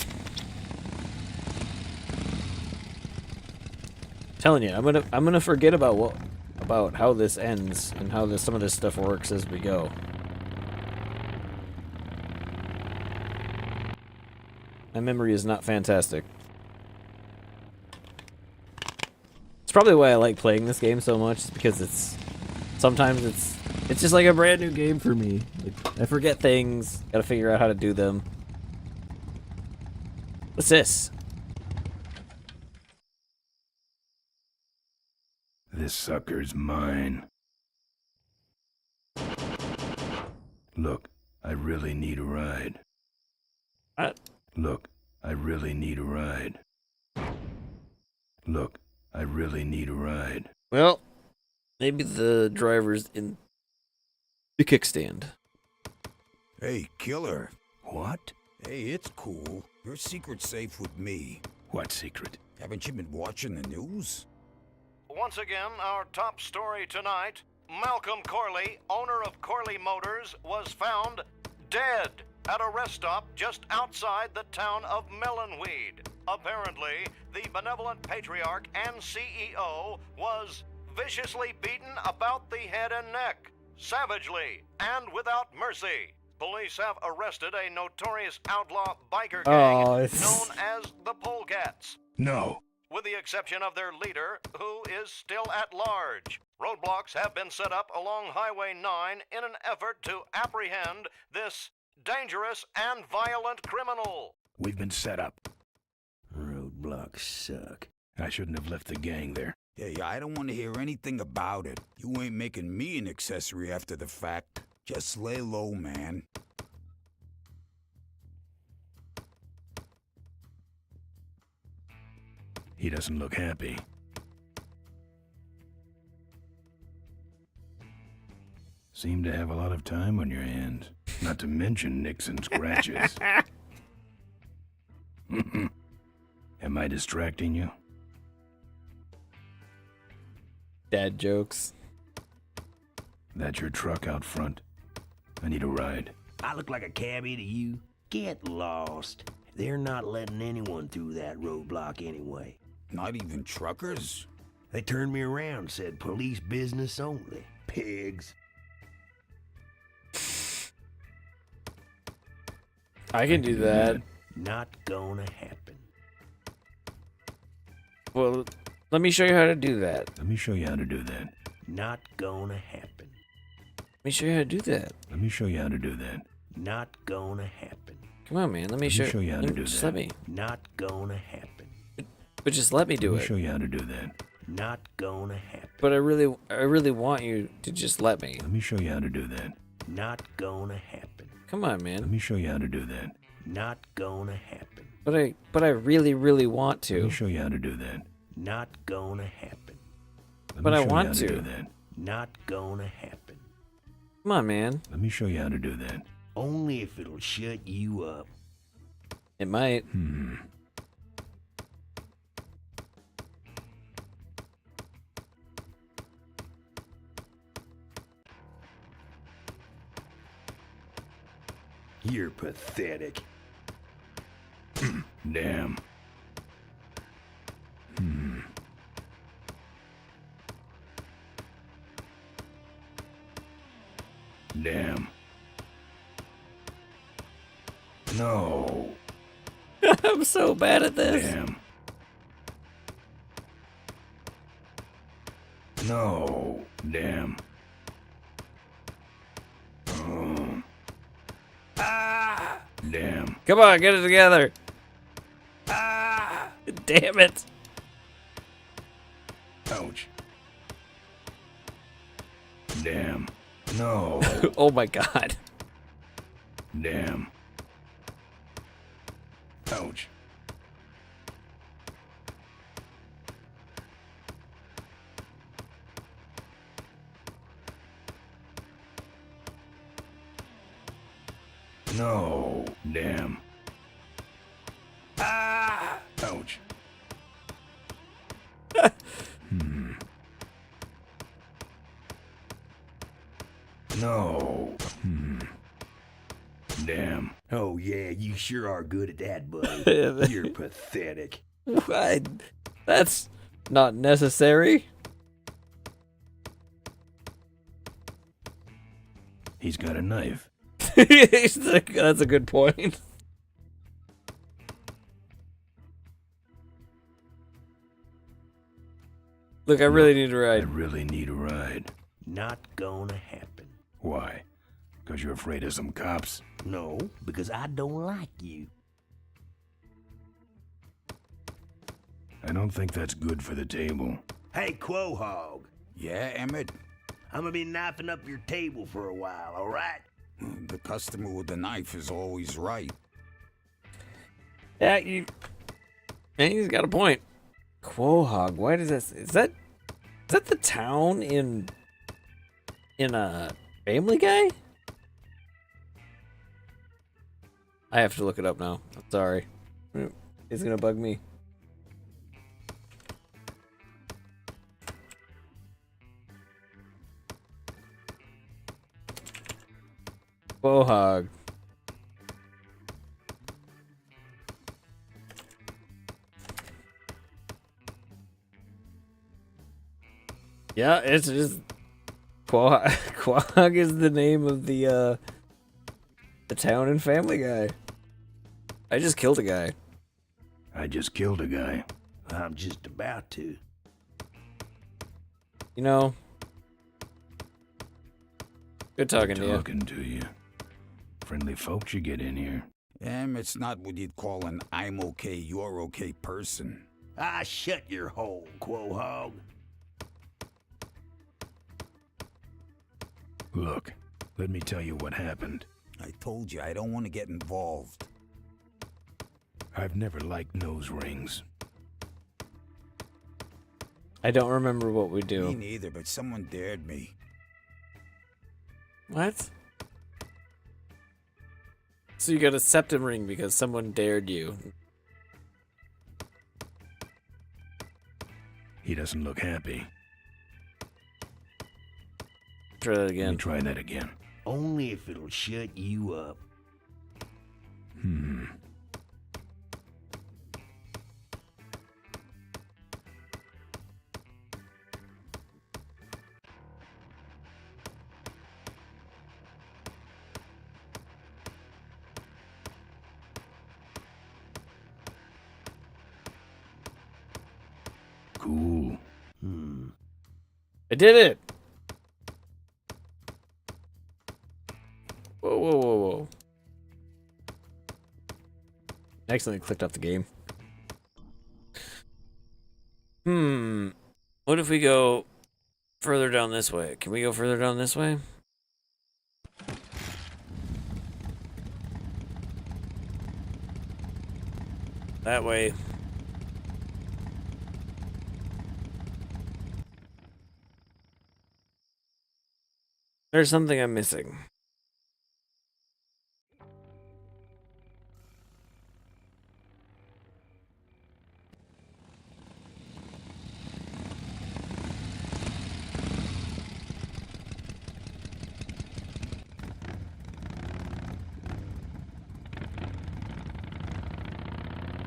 Telling you, I'm gonna forget about how this ends and how some of this stuff works as we go. My memory is not fantastic. It's probably why I like playing this game so much, because sometimes it's just like a brand new game for me. Like, I forget things, gotta figure out how to do them. What's this? This sucker's mine. Look, I really need a ride. What? Look, I really need a ride. Look, I really need a ride. Well, maybe the driver's in the kickstand. Hey, killer. What? Hey, it's cool. Your secret's safe with me. What secret? Haven't you been watching the news? Once again, our top story tonight, Malcolm Corley, owner of Corley Motors, was found dead at a rest stop just outside the town of Melonweed. Apparently, the benevolent patriarch and CEO was viciously beaten about the head and neck, savagely and without mercy. Police have arrested a notorious outlaw biker gang known as the Polecats. No. with the exception of their leader, who is still at large. Roadblocks have been set up along Highway 9 in an effort to apprehend this dangerous and violent criminal. We've been set up. Roadblocks suck. I shouldn't have left the gang there. Yeah, I don't want to hear anything about it. You ain't making me an accessory after the fact. Just lay low, man. He doesn't look happy. Seem to have a lot of time on your hands. Not to mention nicks and scratches. Am I distracting you? Dad jokes. That your truck out front? I need a ride. I look like a cabbie to you? Get lost. They're not letting anyone through that roadblock anyway. Not even truckers? They turned me around, said police business only. Pigs. I can do that. Not gonna happen. Well, let me show you how to do that. Let me show you how to do that. Not gonna happen. Let me show you how to do that. Let me show you how to do that. Not gonna happen. Come on, man. Let me show you how to do just that. let me. Not gonna happen. But just let me do Let me it. show you how to do that. Not gonna happen. But I really want you to just let me. Let me show you how to do that. Not gonna happen. Come on, Let man. me show you how to do that. Not gonna happen. But I really want Let me to. show you how to do that. Not gonna happen. Let But me I show you want how to. do that. Not gonna happen. Come on, man. Let me show you how to do that. Only if it'll shut you up. It might. You're pathetic. Damn. Damn. No. I'm so bad at this. Damn. No. Damn. Oh. Ah. Damn. Come on, get it together. Damn it. Ouch. Damn. No. Oh my god. Damn. Ouch. No. Damn. Ah. Ouch. No. Damn. Oh yeah, you sure are good at that, buddy. You're pathetic. What? That's not necessary. He's got a knife. That's a good point. Look, I really need a I ride. really need a ride. Not gonna happen. Why? 'Cause you're afraid of some cops? No, because I don't like you. I don't think that's good for the table. Hey, Quahog. Yeah, Emmett? I'm gonna be knifing up your table for a while, alright? The customer with the knife is always right. Yeah, he's got a point. Quahog, why does that? Is that the town in a Family Guy? I have to look it up now. I'm sorry. It's gonna bug me. Quahog. Yeah, it's just Quahog is the name of the town in Family Guy. I just killed a guy. I just killed a guy. I'm just about to. You know, good talking to you. Talking to you. Friendly folks you get in here. It's not what you'd call an I'm okay, you're okay person. Ah, shut your hole, Quahog. Look, let me tell you what happened. I told you I don't want to get involved. I've never liked nose rings. I don't remember what we Me do. neither, but someone dared me. What? So you got a septum ring because someone dared you. He doesn't look happy. Try that Let me again. try that again. Only if it'll shut you up. Cool. I did it! Whoa, whoa, whoa, whoa. Accidentally clicked off the game. What if we go further down this way? Can we go further down this way? That way. There's something I'm missing.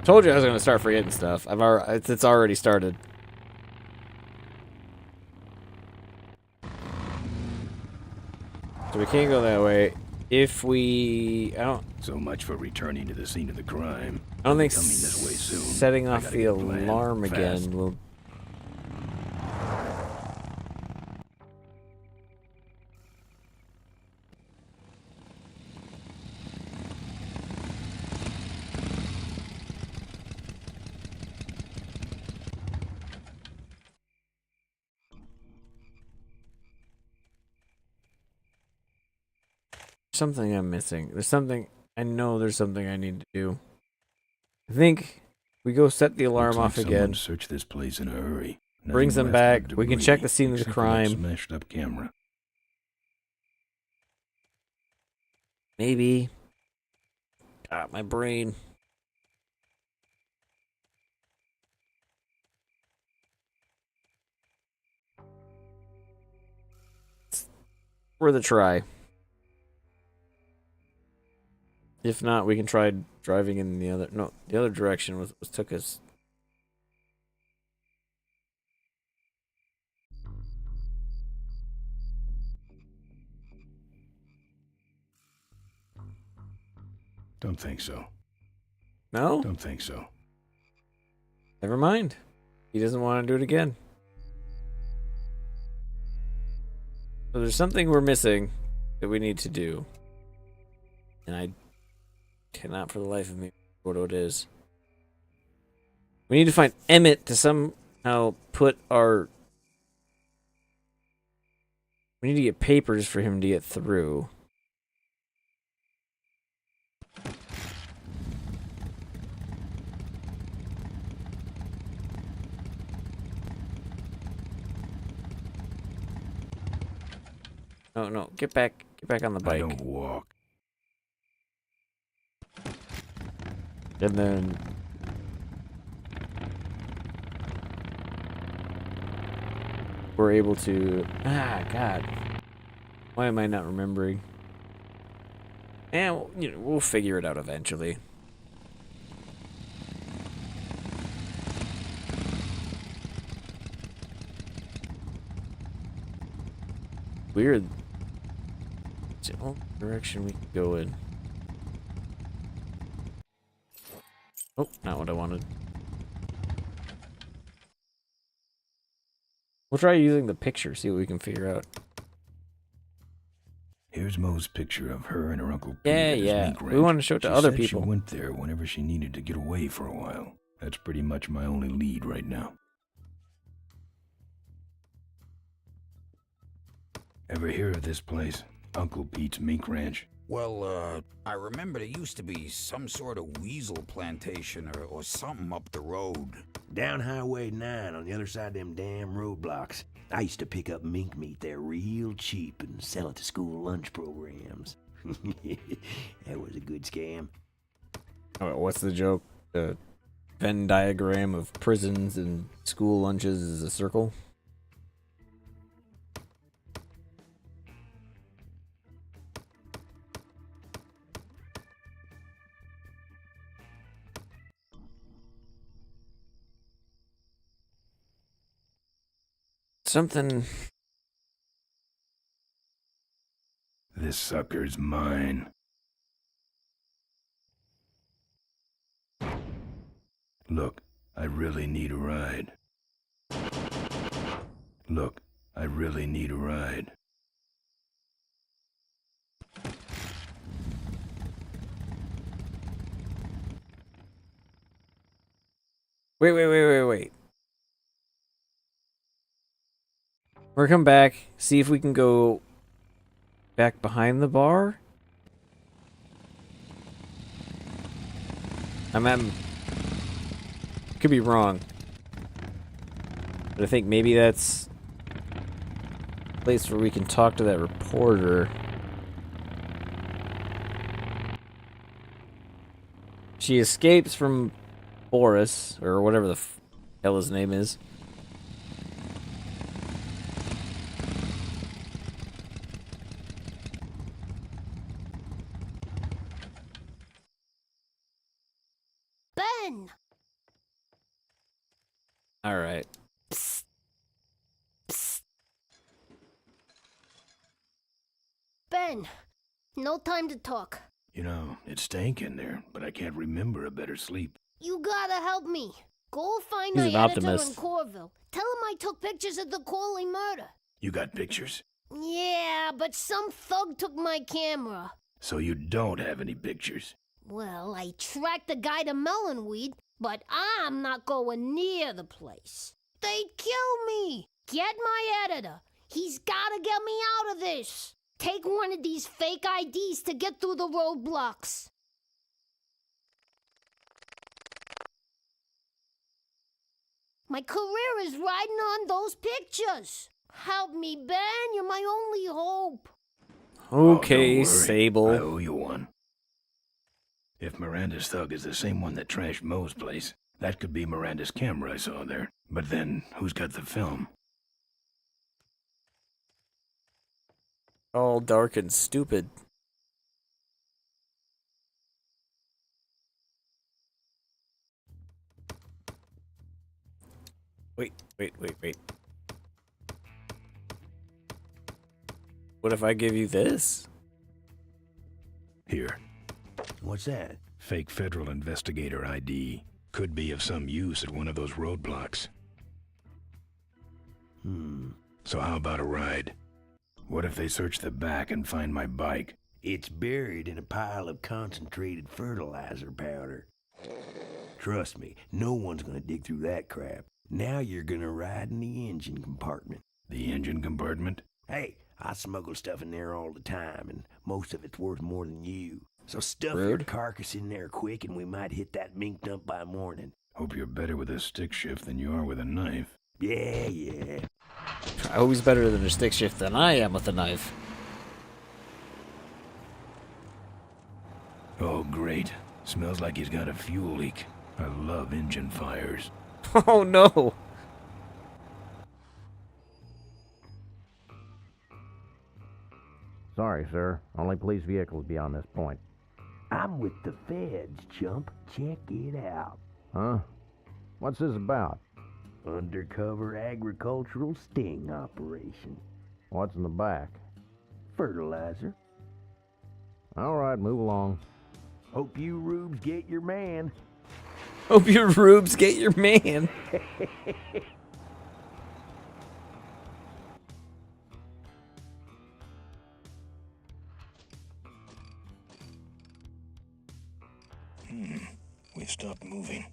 Told you I was gonna start forgetting stuff. It's already started. So we can't go that way. If we, So much for returning to the scene of the crime. I don't think Coming this way soon. setting I off gotta the get planned alarm fast. again will. Something I'm missing. There's something I know. There's something I need to do. I think we go set the alarm Looks like off someone again. searched this place in a hurry. Brings Nothing them left back. but We can debris, check the scene of the except for that crime. Smashed up camera. Maybe. God, my brain. It's worth a try. If not, we can try driving in the other. No, the other direction was took us. Don't think so. No? Don't think so. Never mind. He doesn't want to do it again. So there's something we're missing that we need to do. And I cannot for the life of me remember what it is. We need to find Emmett to somehow put our... We need to get papers for him to get through. No, no, get back on the bike. I don't walk. And then we're able to... God. Why am I not remembering? And, you know, we'll figure it out eventually. Weird. It's the only direction we can go in. Oh, not what I wanted. We'll try using the picture, see what we can figure out. Here's Mo's picture of her and her Uncle Pete Yeah, at his yeah. mink We ranch. want to show it to She other said people. She went there whenever she needed to get away for a while. That's pretty much my only lead right now. Ever hear of this place? Uncle Pete's mink ranch? Well, I remember there used to be some sort of weasel plantation or something up the road. Down Highway 9 on the other side of them damn roadblocks. I used to pick up mink meat there real cheap and sell it to school lunch programs. That was a good scam. Oh, what's the joke? The Venn diagram of prisons and school lunches is a circle? Something. This sucker's mine. Look, I really need a ride. Look, I really need a ride. Wait. We're come back, see if we can go back behind the bar. I'm could be wrong, but I think maybe that's a place where we can talk to that reporter. She escapes from Boris, or whatever the hell his name is. Ben! All right. Psst. Psst. Ben, no time to talk. You know, it stank in there, but I can't remember a better sleep. You gotta help me. Go find He's my an editor optimist. in Corville. Tell him I took pictures of the Corley murder. You got pictures? Yeah, but some thug took my camera. So you don't have any pictures? Well, I tracked the guy to Melonweed, but I'm not going near the place. They'd kill me. Get my editor. He's gotta get me out of this. Take one of these fake IDs to get through the roadblocks. My career is riding on those pictures. Help me, Ben. You're my only hope. Okay, Oh, don't worry. Sable. I owe you one. If Miranda's thug is the same one that trashed Mo's place, that could be Miranda's camera I saw there. But then, who's got the film? All dark and stupid. Wait. What if I give you this? Here. What's that? Fake federal investigator ID. Could be of some use at one of those roadblocks. So how about a ride? What if they search the back and find my bike? It's buried in a pile of concentrated fertilizer powder. Trust me, no one's gonna dig through that crap. Now you're gonna ride in the engine compartment. The engine compartment? Hey, I smuggle stuff in there all the time, and most of it's worth more than you. So stuff your Rude. carcass in there quick, and we might hit that mink dump by morning. Hope you're better with a stick shift than you are with a knife. Yeah. Always better than a stick shift than I am with a knife. Oh, great. Smells like he's got a fuel leak. I love engine fires. Oh no! Sorry, sir. Only police vehicles beyond this point. I'm with the feds, chump. Check it out. Huh? What's this about? Undercover agricultural sting operation. What's in the back? Fertilizer. All right, move along. Hope you rubes get your man. Hope your rubes get your man. We stopped moving.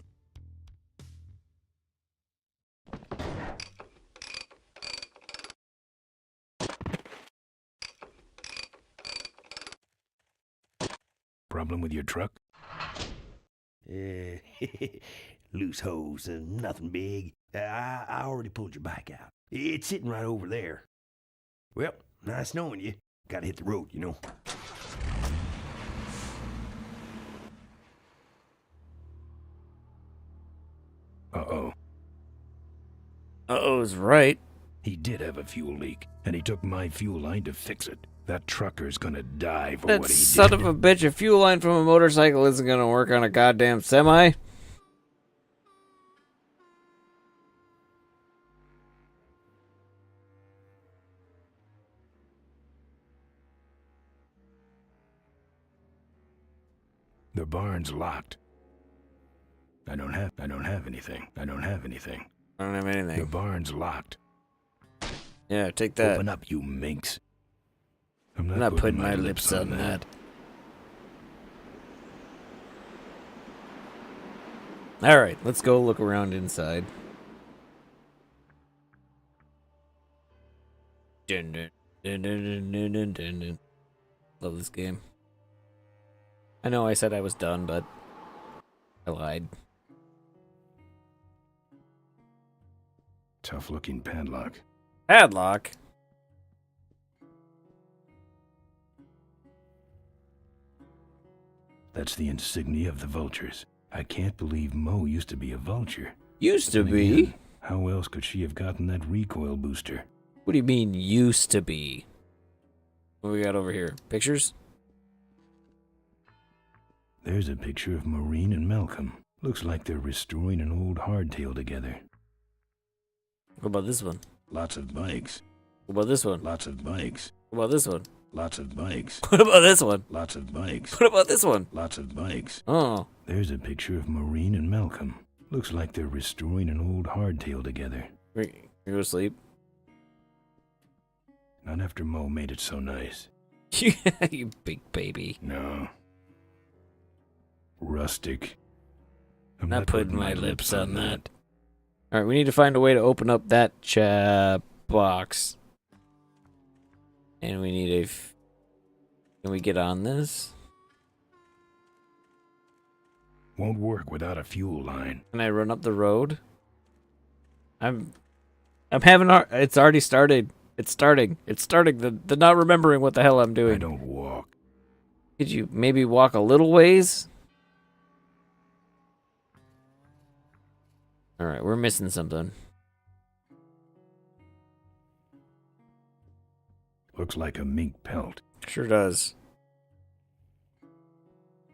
Problem with your truck? Loose hose, nothing big. I already pulled your bike out. It's sitting right over there. Well, nice knowing you. Gotta hit the road, you know. Uh-oh. Uh-oh's right. He did have a fuel leak, and he took my fuel line to fix it. That trucker's gonna die for That what he son did. of a bitch, a fuel line from a motorcycle isn't gonna work on a goddamn semi. The barn's locked. I don't have anything. I don't have anything. I don't have anything. The barn's locked. Yeah, take that. Open up, you minx. I'm not putting my lips on that. Alright, let's go look around inside. Dun, dun, dun, dun, dun, dun, dun, dun. Love this game. I know I said I was done, but I lied. Tough-looking padlock. Padlock? That's the insignia of the vultures. I can't believe Mo used to be a vulture. Used to Then be? again, how else could she have gotten that recoil booster? What do you mean, used to be? What we got over here? Pictures? There's a picture of Maureen and Malcolm. Looks like they're restoring an old hardtail together. What about this one? Lots of bikes. What about this one? Lots of bikes. What about this one? Lots of bikes. What about this one? Lots of bikes. What about this one? Lots of bikes. Oh. There's a picture of Maureen and Malcolm. Looks like they're restoring an old hardtail together. You go to sleep? Not after Mo made it so nice. You big baby. No. Rustic. I'm not putting my lips on that. Alright, we need to find a way to open up that box. And we need can we get on this? Won't work without a fuel line. Can I run up the road? I'm having it's already started. It's starting. It's starting. The not remembering what the hell I'm doing. I don't walk. Could you maybe walk a little ways? Alright, we're missing something. Looks like a mink pelt. Sure does.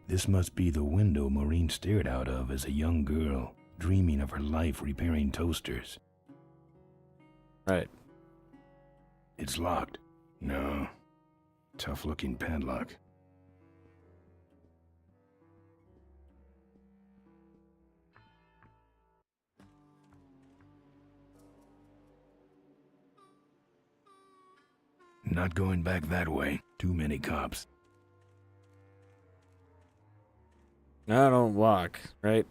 This must be the window Maureen stared out of as a young girl, dreaming of her life repairing toasters. Right. It's locked. No. Tough-looking padlock. Not going back that way. Too many cops. No, don't walk, right?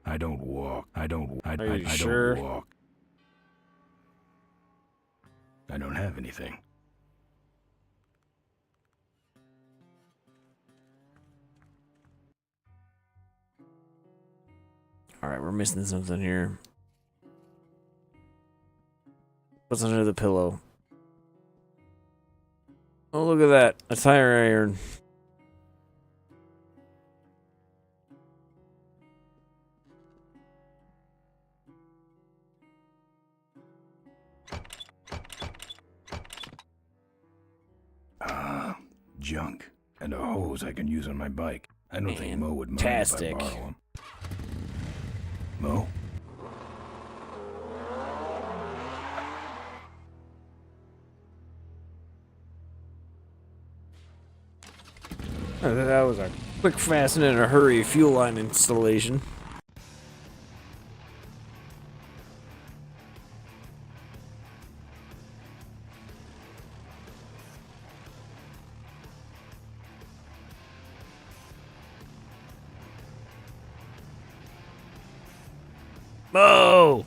I don't walk. I don't sure? walk. I don't have anything. Alright, we're missing something here. What's under the pillow? Oh, look at that. A tire iron. Ah, junk. And a hose I can use on my bike. I don't think Mo would mind if I Fantastic. borrow him. Mo? That was a quick, fast, and in a hurry fuel line installation. Mo!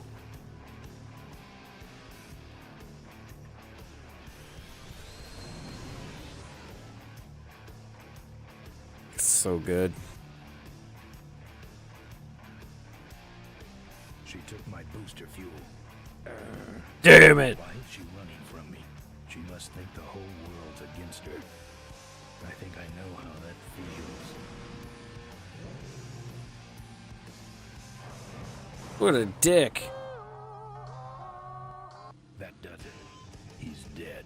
So good. She took my booster fuel. Damn it! Why is she running from me? She must think the whole world's against her. I think I know how that feels. What a dick. That does it. He's dead.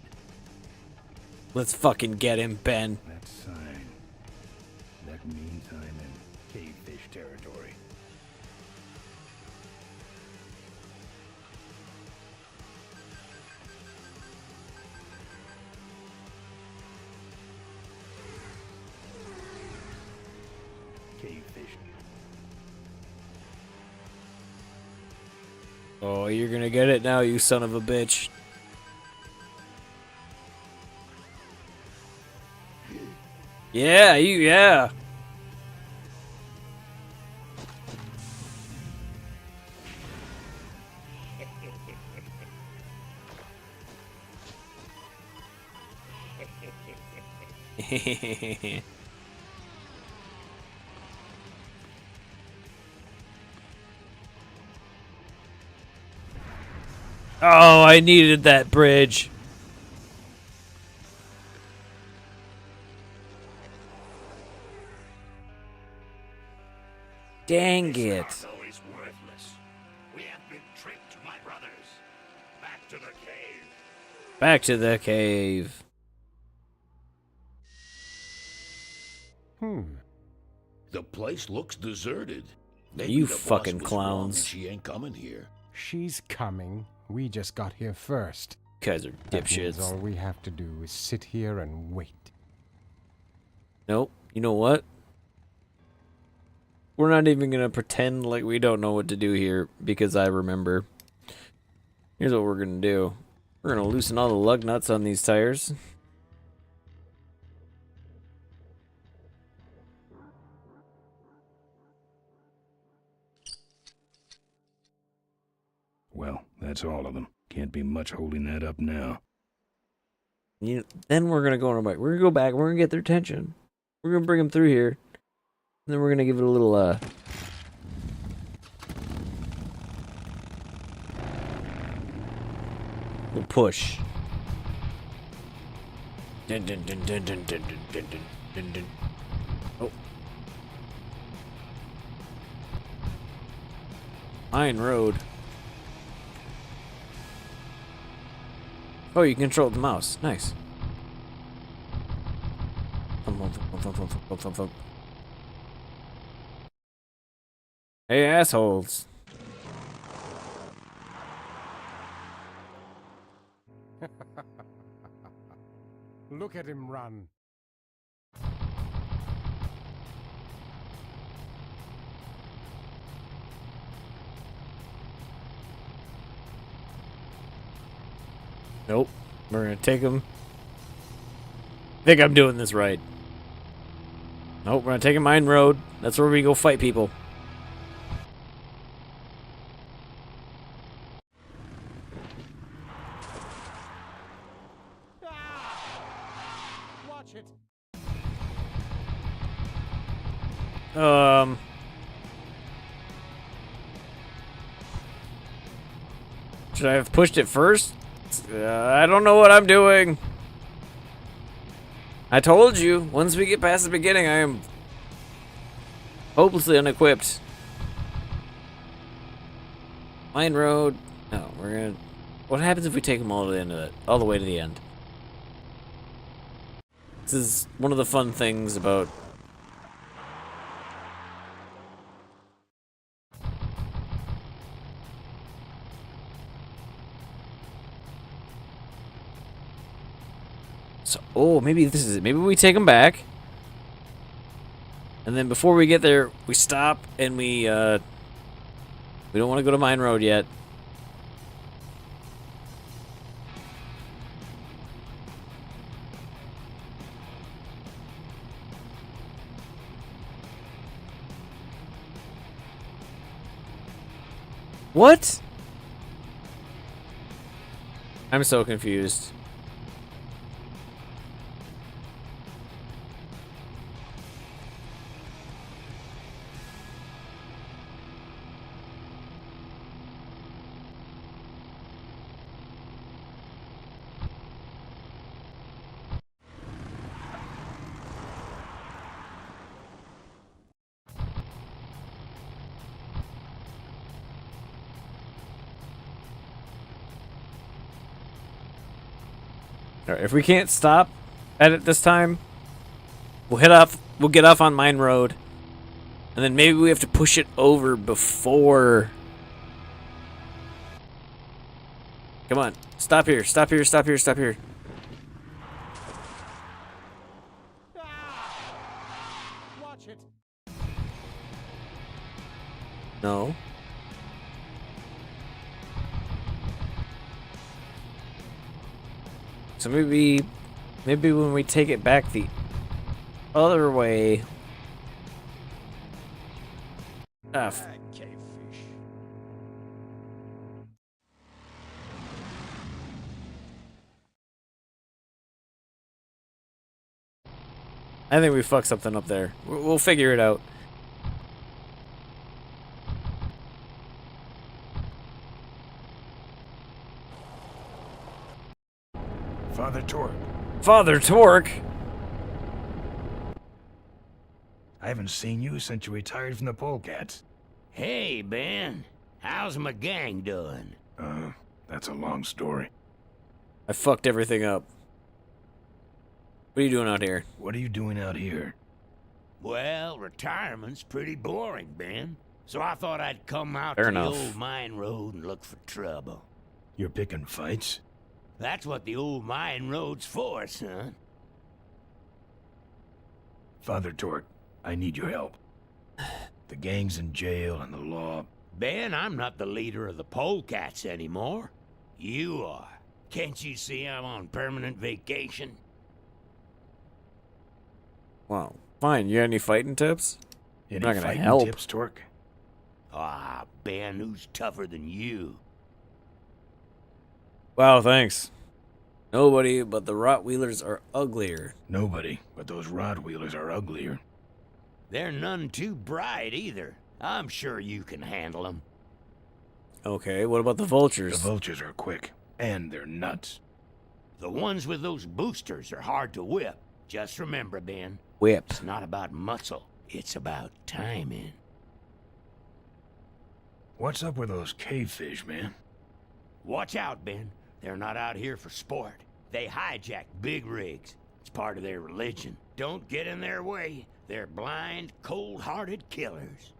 Let's fucking get him, Ben. That sign. That means I'm in cavefish territory. Cavefish. Oh, you're gonna get it now, you son of a bitch. Yeah, yeah. Oh, I needed that bridge. Dang it. Throttle is worthless. We have been tricked, my brothers. Back to the cave. Back to the cave. The place looks deserted. You the boss fucking was clowns. wrong and she ain't coming here. She's coming. We just got here first. Guys are That means dipshits. all we have to do is sit here and wait. Nope. You know what? We're not even gonna pretend like we don't know what to do here because I remember. Here's what we're gonna do. We're gonna loosen all the lug nuts on these tires. Well, that's all of them. Can't be much holding that up now. Then we're gonna go on our bike. We're gonna go back. We're gonna get their attention. We're gonna bring them through here, and then we're gonna give it a little little push. Dun, dun, dun, dun, dun, dun, dun, dun, dun, dun. Oh, Iron Road. Oh, you can control the mouse. Nice. Hey, assholes. Look at him run. Nope. We're gonna take him. I think I'm doing this right. Nope, we're gonna take a mine road. That's where we go fight people. Watch it. Should I have pushed it first? I don't know what I'm doing. I told you, once we get past the beginning, I am hopelessly unequipped. Mine road. No, we're gonna. What happens if we take them all to the end of it? All the way to the end. This is one of the fun things about. So, oh, maybe this is it. Maybe we take them back. And then before we get there, we stop and we don't want to go to Mine Road yet. What? I'm so confused. Alright, if we can't stop edit this time, we'll head off. We'll get off on Mine Road, and then maybe we have to push it over before. Come on, stop here! Stop here! Stop here! Stop here! Watch it. No. So maybe when we take it back the other way. I think we fucked something up there. We'll figure it out. Father Torque. Father Torque? I haven't seen you since you retired from the Polecats. Hey, Ben. How's my gang doing? That's a long story. I fucked everything up. What are you doing out here? What are you doing out here? Well, retirement's pretty boring, Ben. So I thought I'd come out Fair to enough. the old mine road and look for trouble. You're picking fights? That's what the old mine road's for, son. Father Torque, I need your help. The gang's in jail and the law. Ben, I'm not the leader of the Polecats anymore. You are. Can't you see I'm on permanent vacation? Wow. Fine. You got any fighting tips? Any I'm not gonna fighting help. tips, Torque? Ah, Ben, who's tougher than you? Wow, thanks. Nobody but the Rottweilers are uglier. Nobody, but those Rottweilers are uglier. They're none too bright either. I'm sure you can handle them. Okay, what about the vultures? The vultures are quick, and they're nuts. The ones with those boosters are hard to whip. Just remember, Ben, Whip. it's not about muscle. It's about timing. What's up with those cavefish, man? Watch out, Ben. They're not out here for sport. They hijack big rigs. It's part of their religion. Don't get in their way. They're blind, cold-hearted killers.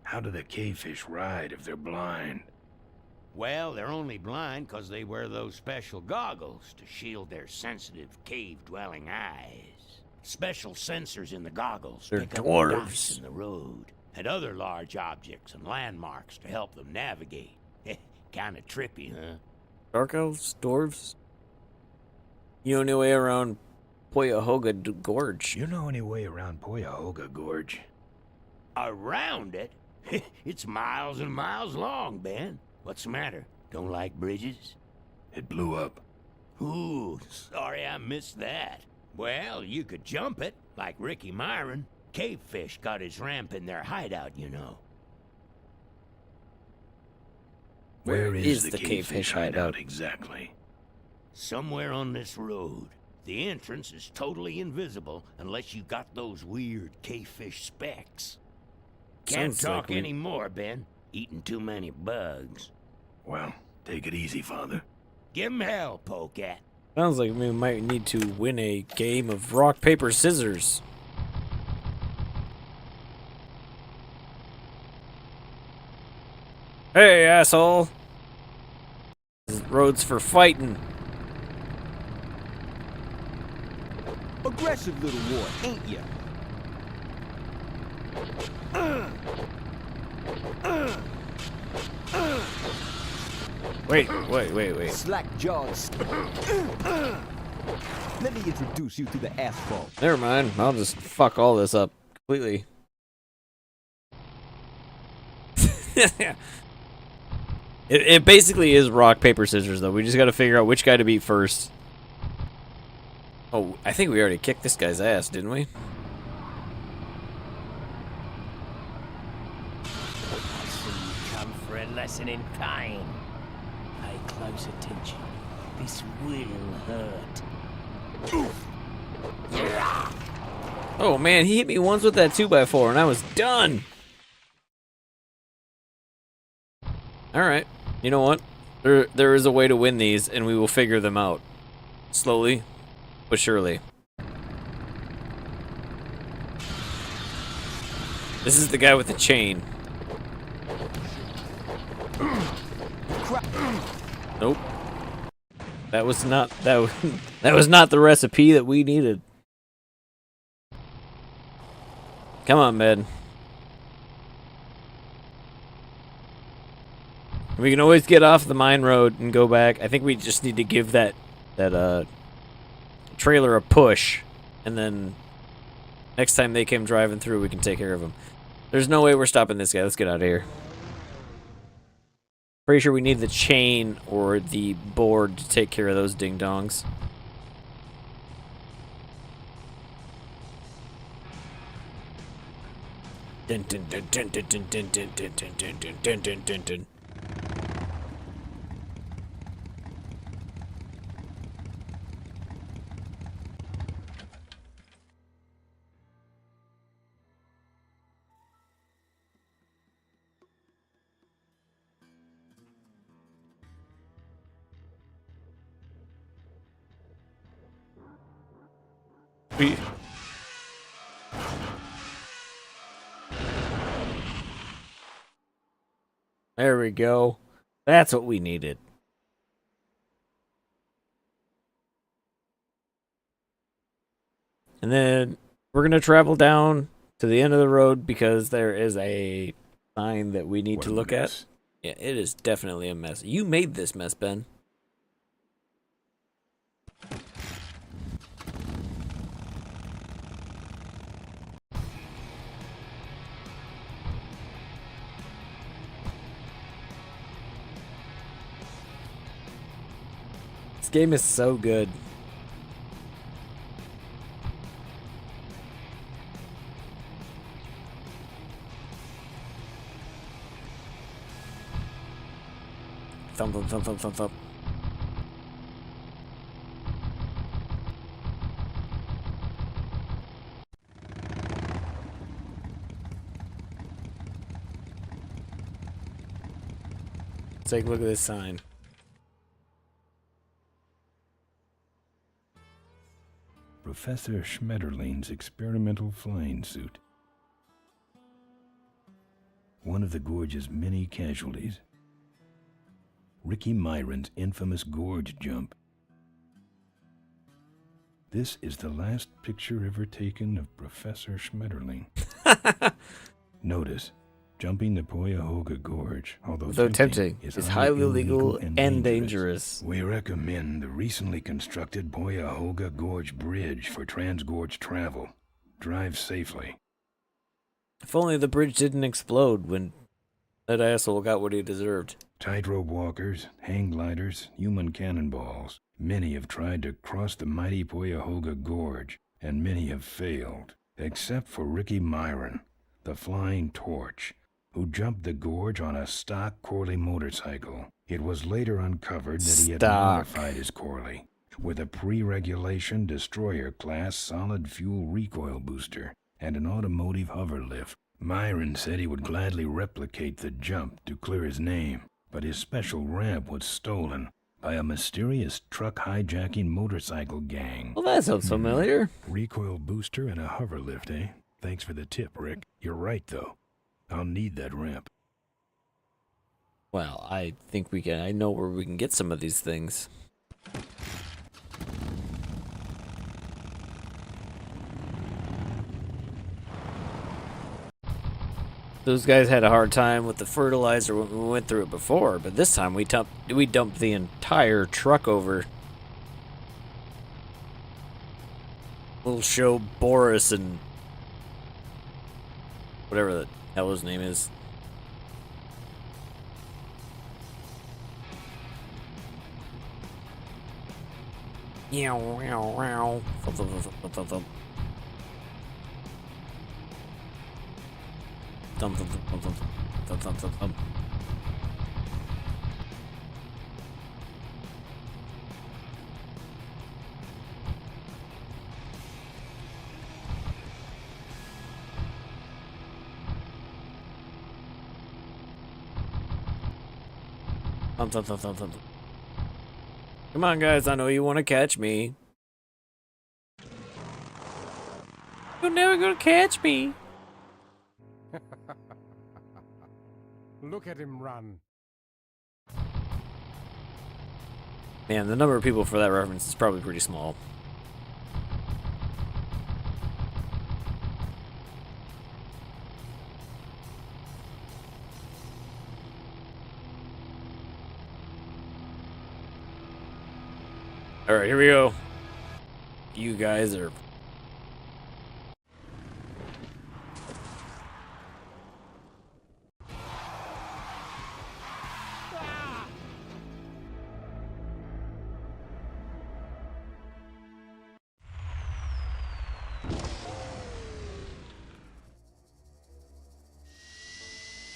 How do the cavefish ride if they're blind? Well, they're only blind 'cause they wear those special goggles to shield their sensitive, cave-dwelling eyes. Special sensors in the goggles They're pick up dwarves. dots in the road and other large objects and landmarks to help them navigate. Kinda trippy, huh? Dark elves? Dwarves? You know any way around Cuyahoga Gorge? You know any way around Cuyahoga Gorge? Around it? It's miles and miles long, Ben. What's the matter? Don't like bridges? It blew up. Ooh, sorry I missed that. Well, you could jump it, like Ricky Myron. Cavefish got his ramp in their hideout, you know. Where is the cavefish cavefish hideout exactly? Somewhere on this road. The entrance is totally invisible unless you got those weird cavefish specs. Can't Sounds talk like we- anymore, Ben. Eating too many bugs. Well, take it easy, Father. Give 'em hell, Polecat. Sounds like we might need to win a game of rock, paper, scissors. Hey, asshole! This road's for fighting. Aggressive little wart, ain't ya? Wait. Slack jaws. Let me introduce you to the asphalt. Never mind. I'll just fuck all this up completely. It basically is rock, paper, scissors, though. We just got to figure out which guy to beat first. Oh, I think we already kicked this guy's ass, didn't we? I see you come for a lesson in pain. Pay close attention. This will hurt. Oh man, he hit me once with that 2x4 and I was done. Alright, you know what? There is a way to win these and we will figure them out. Slowly, but surely. This is the guy with the chain. Nope. That was not that was not the recipe that we needed. Come on, man. We can always get off the mine road and go back. I think we just need to give that trailer a push, and then next time they come driving through, we can take care of them. There's no way we're stopping this guy. Let's get out of here. Pretty sure we need the chain or the board to take care of those ding-dongs. Dun dun dun dun dun dun dun dun dun dun dun dun dun dun dun. There we go. That's what we needed. And then we're going to travel down to the end of the road because there is a sign that we need to look at. Yeah, it is definitely a mess. You made this mess, Ben. This game is so good. Thump, thump, thump, thump, thump, thump. Let's take a look at this sign. Professor Schmetterling's experimental flying suit. One of the gorge's many casualties. Ricky Myron's infamous gorge jump. This is the last picture ever taken of Professor Schmetterling. Notice, jumping the Cuyahoga Gorge, although tempting, is highly illegal and dangerous. We recommend the recently constructed Cuyahoga Gorge Bridge for transgorge travel. Drive safely. If only the bridge didn't explode when that asshole got what he deserved. Tightrope walkers, hang gliders, human cannonballs. Many have tried to cross the mighty Cuyahoga Gorge, and many have failed, except for Ricky Myron, the Flying Torch, who jumped the gorge on a stock Corley motorcycle. It was later uncovered that he had modified his Corley with a pre-regulation destroyer-class solid-fuel recoil booster and an automotive hover lift. Myron said he would gladly replicate the jump to clear his name, but his special ramp was stolen by a mysterious truck hijacking motorcycle gang. Well, that sounds familiar. Recoil booster and a hover lift, eh? Thanks for the tip, Rick. You're right, though. I'll need that ramp. Well, I think we can. I know where we can get some of these things. Those guys had a hard time with the fertilizer when we went through it before, but this time we dumped the entire truck over. We'll show Boris and whatever the hell his name is. Meow, meow, meow. Thump, thump, thump, thump, thump, thump. Thump, thump, thump, thump, thump, thump, thump, thump, thump. Thump, thump, thump, thump, thump. Come on, guys. I know you want to catch me. You're never gonna catch me. Look at him run. Man, the number of people for that reference is probably pretty small. Alright, here we go. You guys are...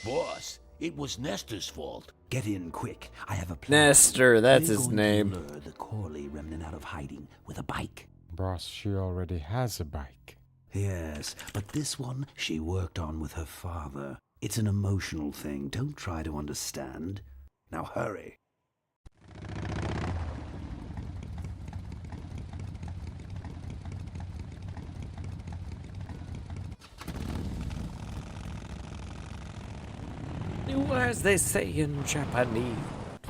Boss, it was Nestor's fault. Get in quick. I have a plan. Nestor, that's We're his going name. to lure the Corley remnant out of hiding with a bike. Boss, she already has a bike. Yes, but this one she worked on with her father. It's an emotional thing. Don't try to understand. Now hurry. As they say in Japanese,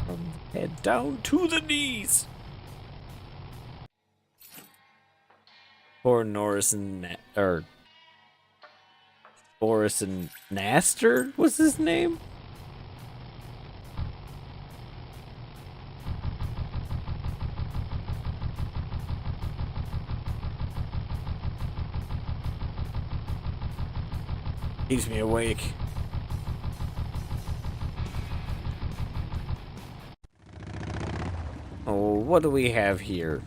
from the head down to the knees. Poor Norris and Boris and Naster was his name. Keeps me awake. Oh, what do we have here?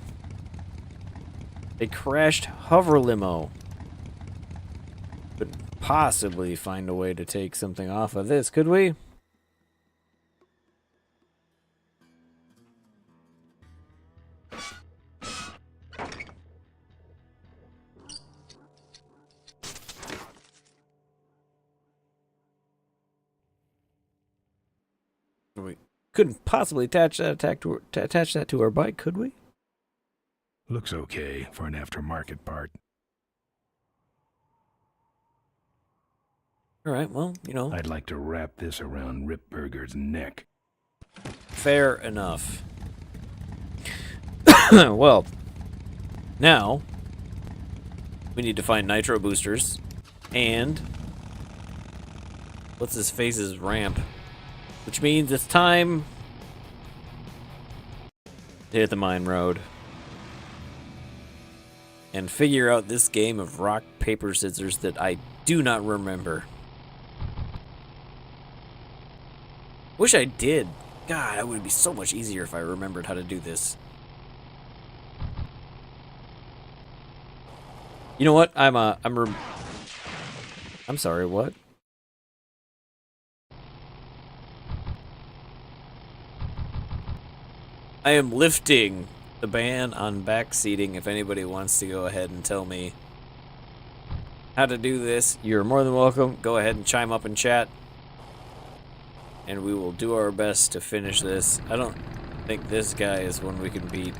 A crashed hover limo. Couldn't possibly find a way to take something off of this, could we? We couldn't possibly attach that to our bike, could we? Looks okay for an aftermarket part. All right, well, you know. I'd like to wrap this around Rip Burger's neck. Fair enough. Well, now we need to find nitro boosters and what's his face's ramp, which means it's time to hit the mine road and figure out this game of rock, paper, scissors that I do not remember. Wish I did. God, it would be so much easier if I remembered how to do this. You know what? I'm sorry, what? I am lifting the ban on backseating. If anybody wants to go ahead and tell me how to do this, you're more than welcome. Go ahead and chime up in chat. And we will do our best to finish this. I don't think this guy is one we can beat.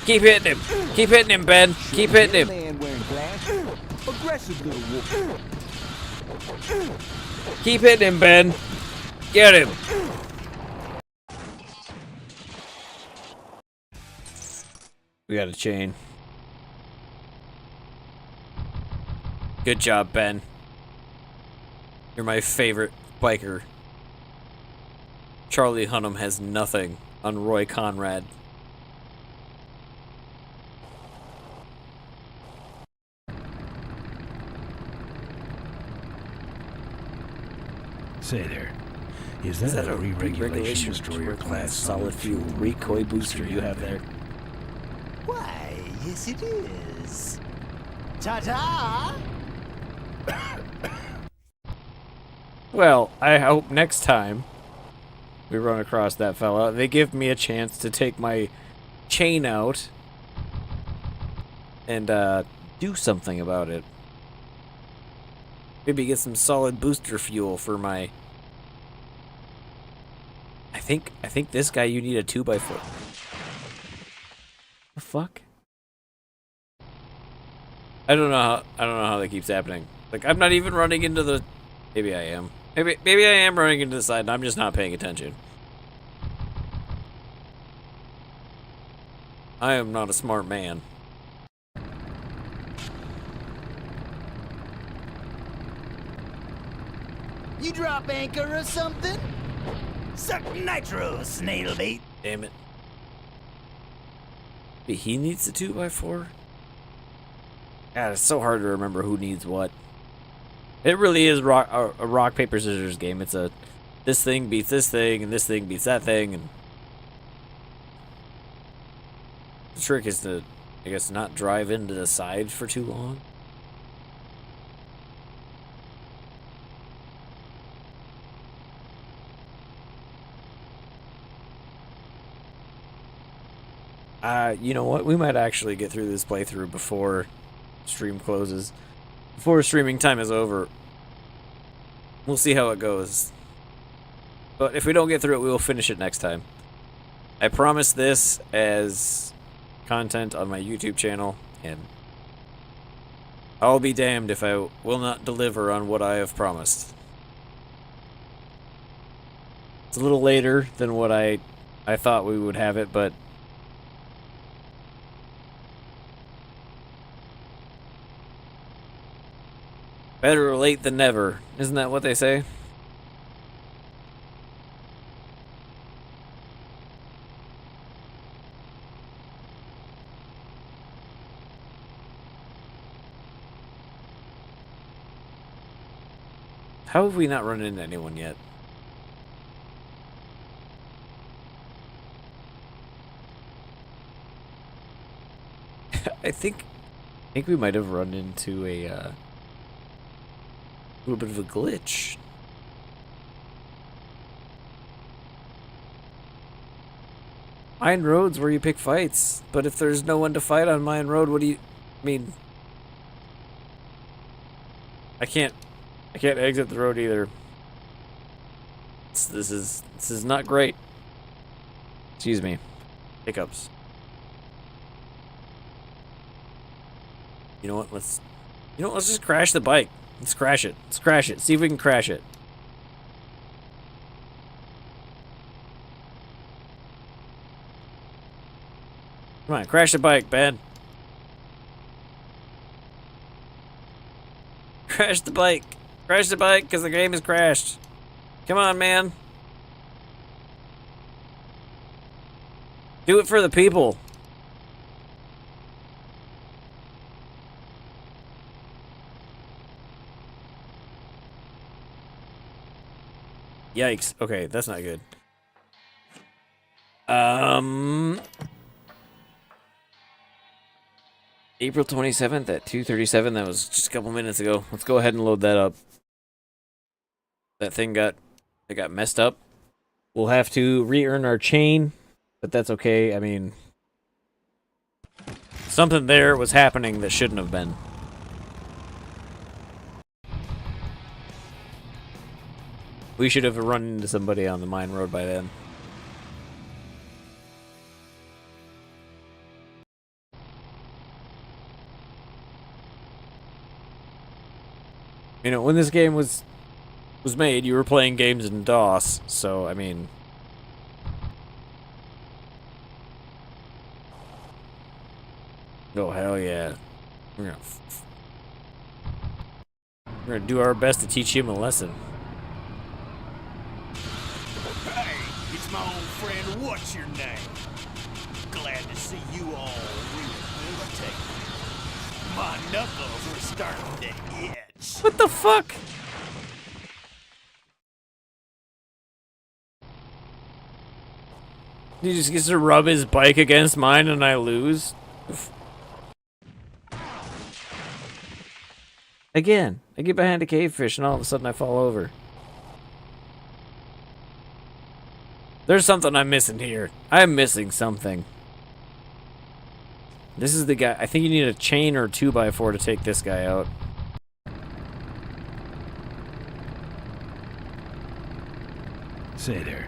Keep hitting him. Keep hitting him, Ben. Keep hitting him. Man wearing glass. Aggressive little wolf. Keep hitting him, Ben. Get him. We got a chain. Good job, Ben. You're my favorite biker. Charlie Hunnam has nothing on Roy Conrad. Say there, Is Is that, that a a re-regulation destroyer class solid fuel recoil booster you have there? Why, yes it is. Ta-ta! Well, I hope next time we run across that fella, they give me a chance to take my chain out and do something about it. Maybe get some solid booster fuel for my... I think this guy you need a 2x4. The fuck? I don't know how that keeps happening. Like, I'm not even running into the... Maybe I am. Maybe I am running into the side and I'm just not paying attention. I am not a smart man. You drop anchor or something? Suck nitro, snail bait. Damn it. Maybe he needs the 2x4? God, it's so hard to remember who needs what. It really is a rock, paper, scissors game. It's a this thing beats this thing, and this thing beats that thing, and the trick is to, I guess, not drive into the side for too long. You know what? We might actually get through this playthrough before stream closes. Before streaming time is over. We'll see how it goes. But if we don't get through it, we will finish it next time. I promise this as content on my YouTube channel, and I'll be damned if I will not deliver on what I have promised. It's a little later than what I thought we would have it, but better late than never. Isn't that what they say? How have we not run into anyone yet? I think we might have run into a little bit of a glitch. Mine Road's where you pick fights, but if there's no one to fight on Mine Road, what do you mean? I can't exit the road either. This is not great. Excuse me. Hiccups. You know what? Let's just crash the bike. Let's crash it. Let's crash it. See if we can crash it. Come on, crash the bike, Ben. Crash the bike. Crash the bike because the game has crashed. Come on, man. Do it for the people. Yikes. Okay, that's not good. April 27th at 2:37. That was just a couple minutes ago. Let's go ahead and load that up. That thing got messed up. We'll have to re-earn our chain, but that's okay. I mean, something there was happening that shouldn't have been. We should have run into somebody on the mine road by then. You know, when this game was made, you were playing games in DOS, so, I mean... Oh, hell yeah. We're gonna do our best to teach him a lesson. Hey, it's my old friend, what's your name? Glad to see you all rehabilitated. My knuckles are starting to itch. What the fuck? He just gets to rub his bike against mine and I lose. Oof. Again, I get behind a cavefish and all of a sudden I fall over. There's something I'm missing here. I'm missing something. This is the guy. I think you need a chain or 2x4 to take this guy out. Say there.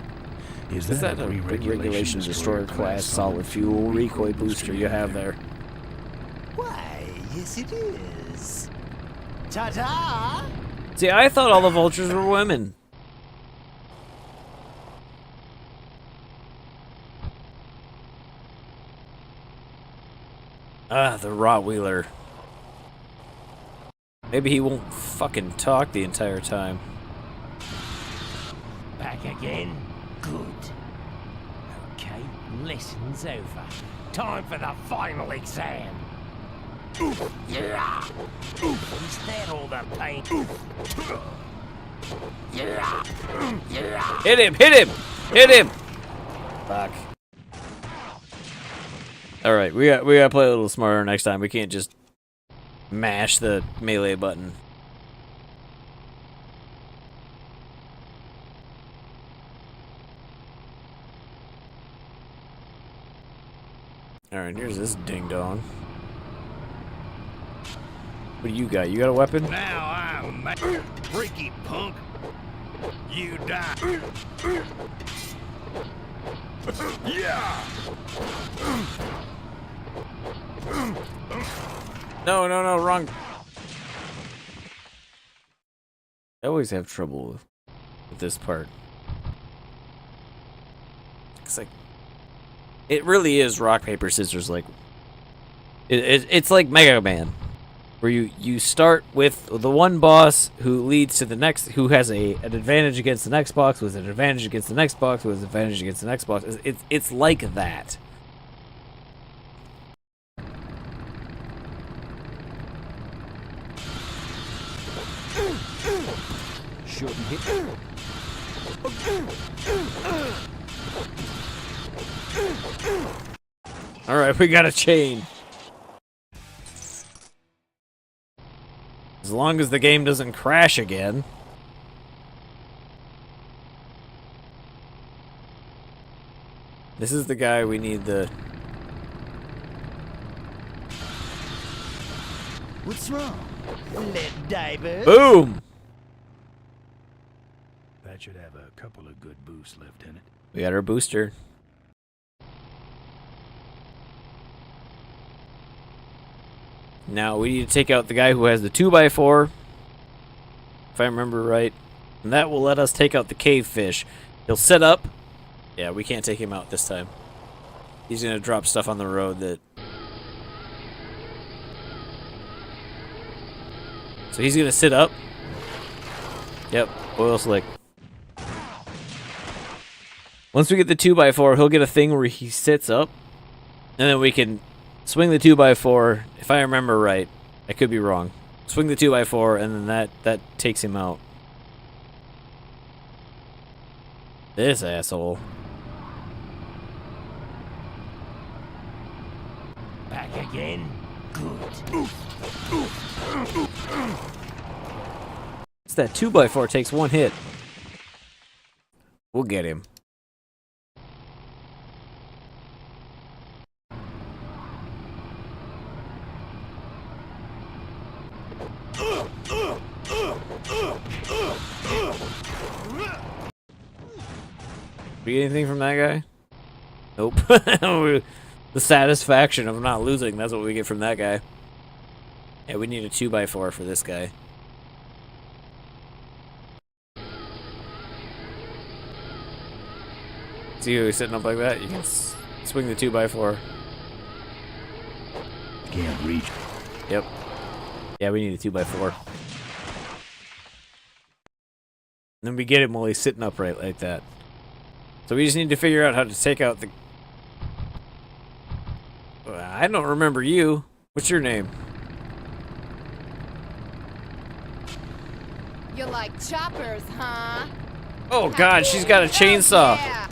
Is that a regulation destroyer class solid fuel recoil booster you have there? Why, yes it is. Ta-ta! See, I thought all the vultures were women. Ah, the Rottweiler. Maybe he won't fucking talk the entire time. Back again? Good. Okay, lesson's over. Time for the final exam. Yeah. Is that all the pain? Yeah. Hit him! Hit him! Hit him! Fuck. All right, we gotta play a little smarter next time. We can't just mash the melee button. All right, here's this ding dong. What do you got? You got a weapon? Now I'm mad. Freaky punk. You die. Yeah. No, no, no, wrong. I always have trouble with this part. It's like, it really is rock, paper, scissors. Like, it's like Mega Man, where you start with the one boss who leads to the next, who has an advantage against the next boss, who has an advantage against the next boss, who has an advantage against the next boss. It's like that. Shouldn't hit. All right, we got a chain. As long as the game doesn't crash again. This is the guy we need the... What's wrong? Let divers. Boom! That should have a couple of good boosts left in it. We got our booster. Now we need to take out the guy who has the 2x4, if I remember right, and that will let us take out the cave fish. He'll set up. Yeah, we can't take him out this time. He's gonna drop stuff on the road that... So he's gonna sit up. Yep, oil slick. Once we get the 2x4, he'll get a thing where he sits up, and then we can swing the 2x4, if I remember right. I could be wrong. Swing the 2x4, and then that takes him out. This asshole. Back again? Good. It's that 2x4 takes one hit. We'll get him. We get anything from that guy? Nope. The satisfaction of not losing, that's what we get from that guy. Yeah, we need a 2x4 for this guy. See how he's sitting up like that? You can swing the 2x4. Can't reach. Yep. Yeah, we need a 2x4. Then we get him while he's sitting upright like that. So we just need to figure out how to take out the... I don't remember you. What's your name? You like choppers, huh? Oh god, she's got a chainsaw. Yeah.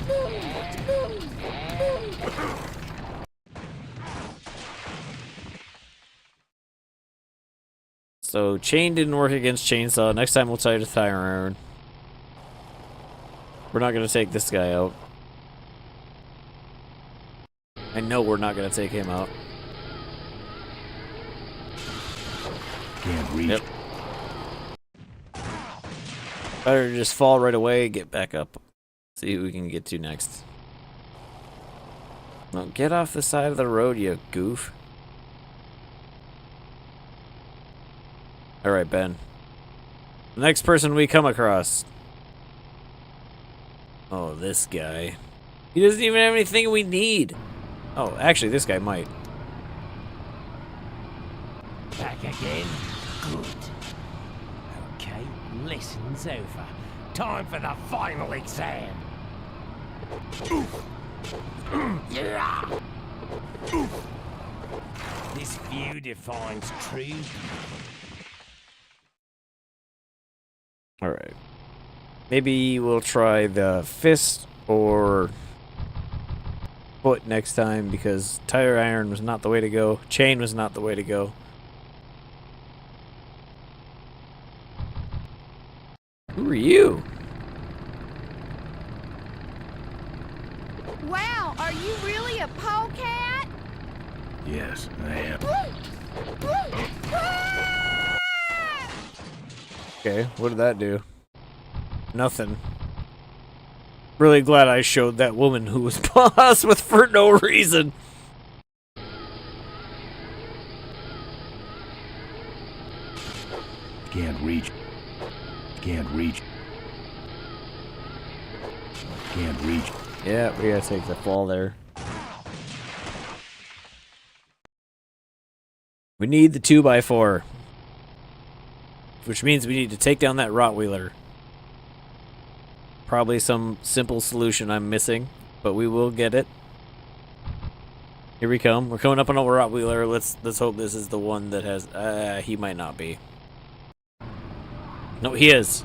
So chain didn't work against chainsaw. Next time we'll try to tire iron. We're not gonna take this guy out. I know we're not gonna take him out. Can't reach. Yep. Better just fall right away, get back up. See who we can get to next. No, get off the side of the road, you goof. Alright, Ben. The next person we come across. Oh, this guy. He doesn't even have anything we need. Oh, actually, this guy might. Back again? Good. Okay, lesson's over. Time for the final exam. This view defines truth. Alright. Maybe we'll try the fist or foot next time because tire iron was not the way to go. Chain was not the way to go. Who are you? Wow, are you really a polecat? Yes, I am. Okay, what did that do? Nothing. Really glad I showed that woman who was boss with for no reason. Can't reach. Can't reach. Can't reach. Yeah, we gotta take the fall there. We need the 2x4. Which means we need to take down that Rottweiler. Probably some simple solution I'm missing, but we will get it. Here we come. We're coming up on a Rottweiler. Let's hope this is the one that has... he might not be. No, he is.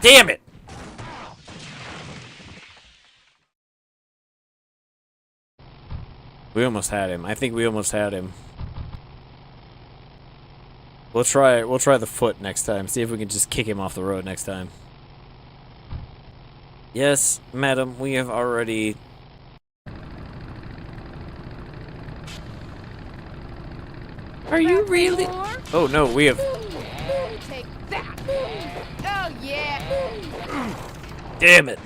Damn it! We almost had him. I think we almost had him. We'll try the foot next time. See if we can just kick him off the road next time. Yes, madam, we have already... Are you really? Oh no, we have... Take that! Oh yeah! Damn it!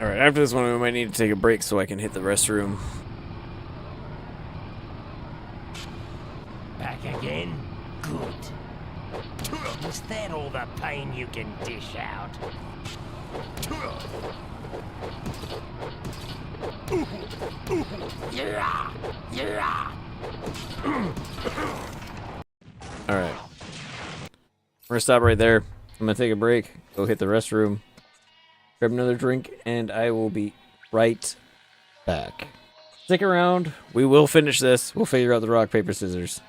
Alright, after this one we might need to take a break so I can hit the restroom. Back again? Good. Is that all the pain you can dish out? Alright. We're gonna stop right there. I'm gonna take a break, go hit the restroom, grab another drink, and I will be right back. Stick around. We will finish this. We'll figure out the rock, paper, scissors.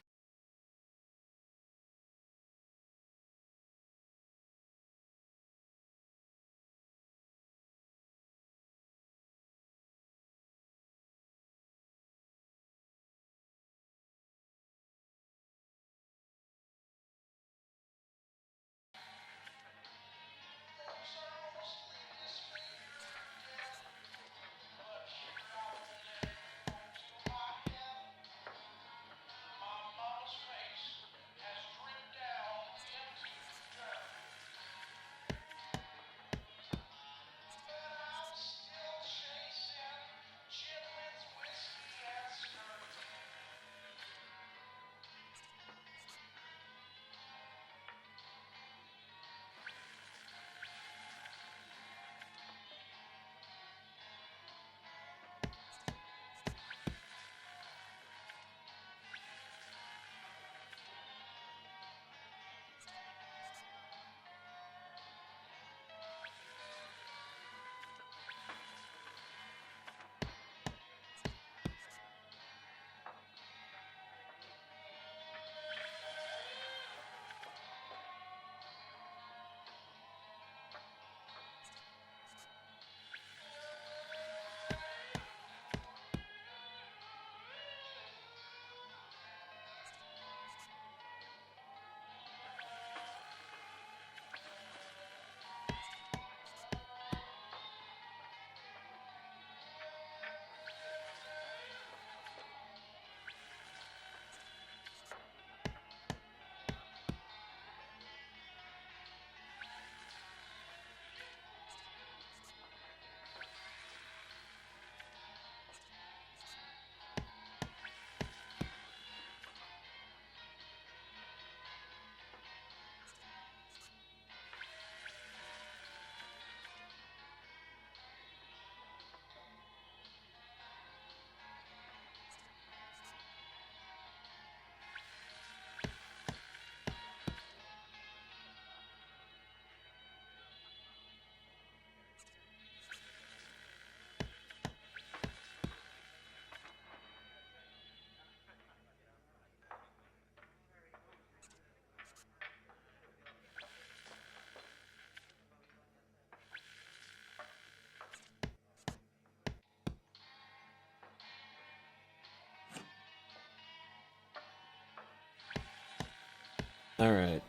Alright.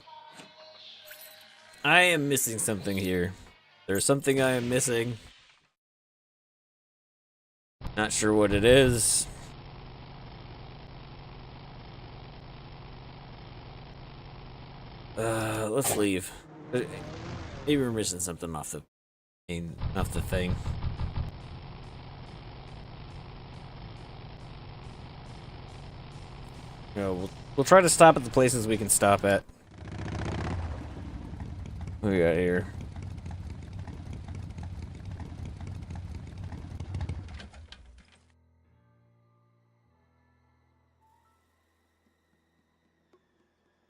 I am missing something here. There's something I am missing. Not sure what it is. Let's leave. Maybe we're missing something off the thing. No, we'll try to stop at the places we can stop at. What we got here?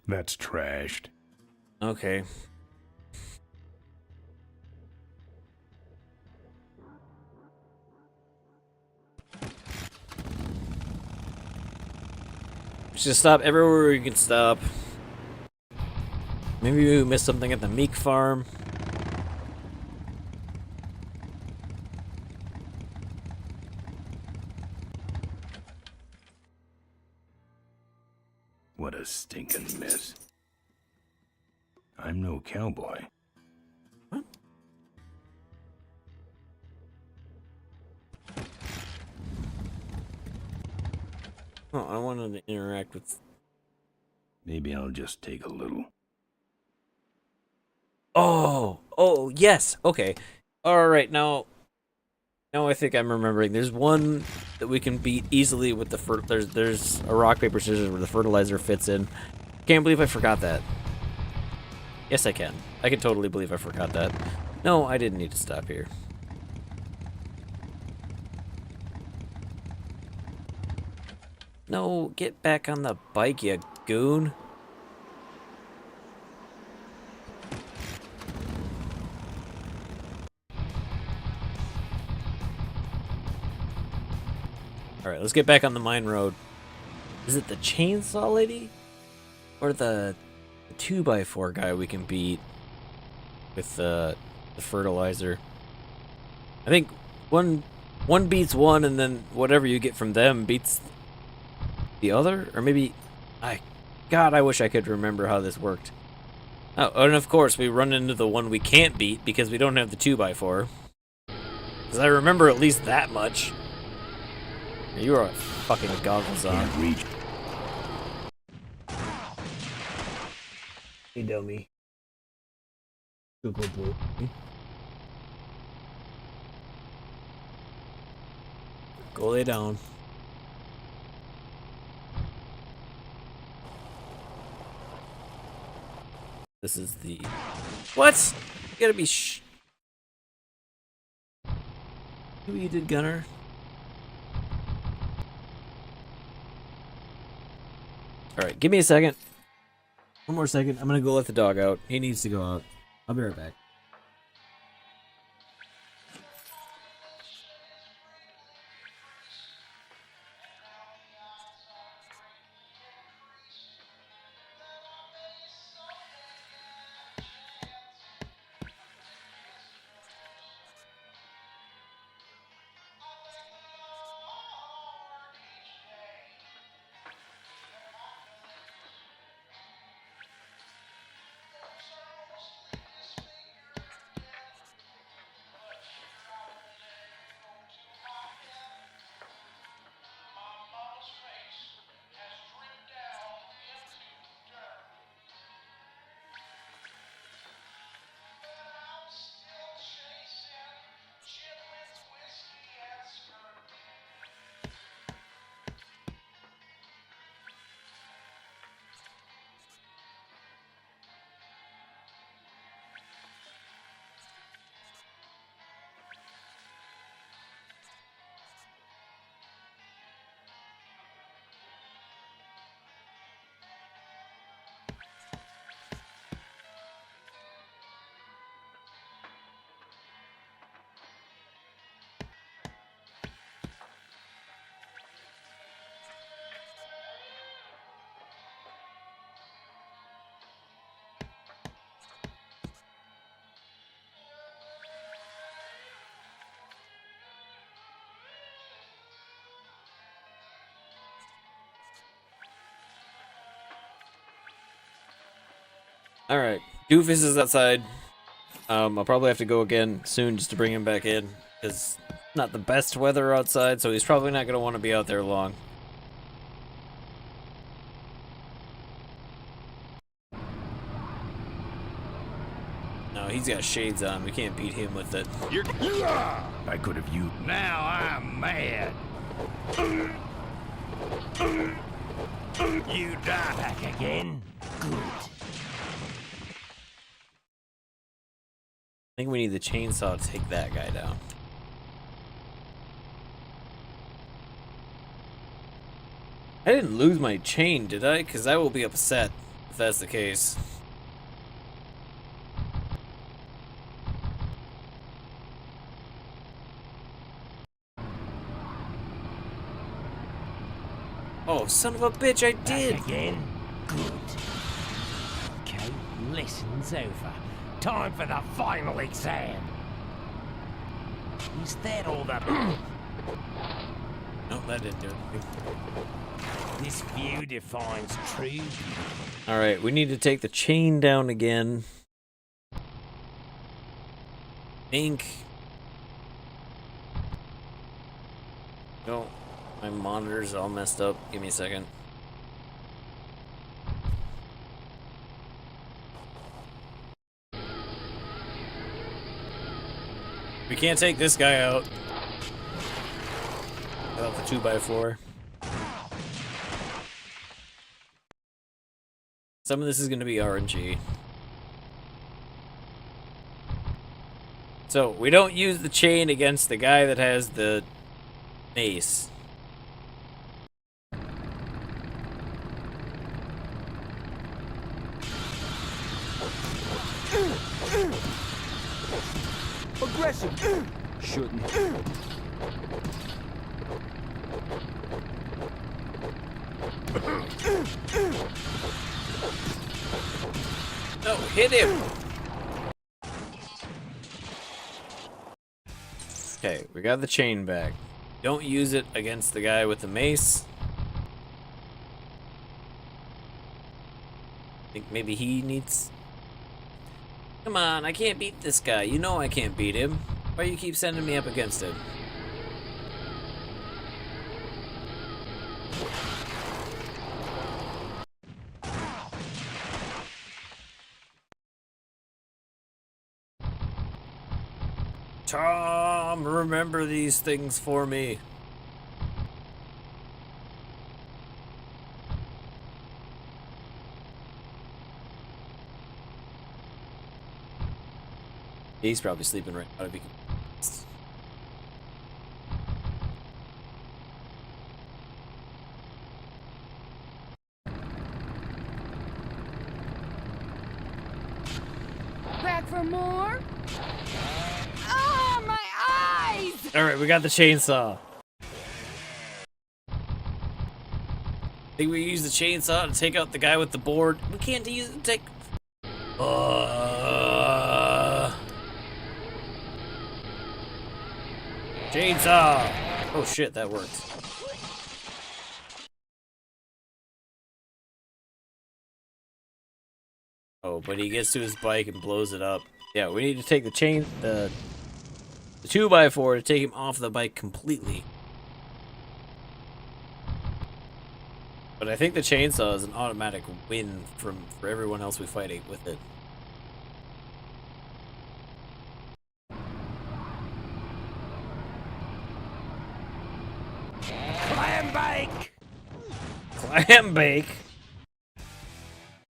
That's trashed. Okay. Just stop everywhere we can stop. Maybe we missed something at the Meek farm. What a stinking mess. I'm no cowboy. What? Oh, I wanted to interact with... Maybe I'll just take a little. Oh, yes. Okay. All right, now I think I'm remembering. There's one that we can beat easily with the there's a rock paper scissors where the fertilizer fits in. Can't believe I forgot that. Yes, I can. I can totally believe I forgot that. No, I didn't need to stop here. No, get back on the bike, you goon. Alright, let's get back on the mine road. Is it the chainsaw lady? Or the 2x4 guy we can beat with the fertilizer? I think one beats one, and then whatever you get from them beats the other? Or maybe... God, I wish I could remember how this worked. Oh, and of course, we run into the one we can't beat because we don't have the 2x4. Because I remember at least that much. You are fucking goggles on. Hey, dummy. Go. Go lay down. This is the... What? You gotta be Who you did, Gunner? Alright, give me a second. One more second. I'm gonna go let the dog out. He needs to go out. I'll be right back. Alright, Doofus is outside. I'll probably have to go again soon just to bring him back in, because it's not the best weather outside, so he's probably not going to want to be out there long. No, he's got shades on. We can't beat him with it. I could have used. Now I'm mad. You die. Back again? Good. I think we need the chainsaw to take that guy down. I didn't lose my chain, did I? Because I will be upset if that's the case. Oh, son of a bitch, I did! Back again? Good. Okay, lesson's over. Time for the final exam. Is that all the... No, that didn't do it. This view defines true. Alright, we need to take the chain down again. Think. No, my monitor's all messed up. Give me a second. We can't take this guy out. Without the 2x4. Some of this is going to be RNG. So, we don't use the chain against the guy that has the mace. Aggressive. Shouldn't. No, hit him! Okay, we got the chain back. Don't use it against the guy with the mace. I think maybe he needs... Come on, I can't beat this guy. You know I can't beat him. Why you keep sending me up against him? Tom, remember these things for me. He's probably sleeping right now. Back for more? Ah, my eyes! All right, we got the chainsaw. Think we use the chainsaw to take out the guy with the board? We can't use it to take. Chainsaw! Oh shit, that worked. Oh, but he gets to his bike and blows it up. Yeah, we need to take the 2x4 to take him off the bike completely. But I think the chainsaw is an automatic win for everyone else we fight with it. Clam bake! Clam bake!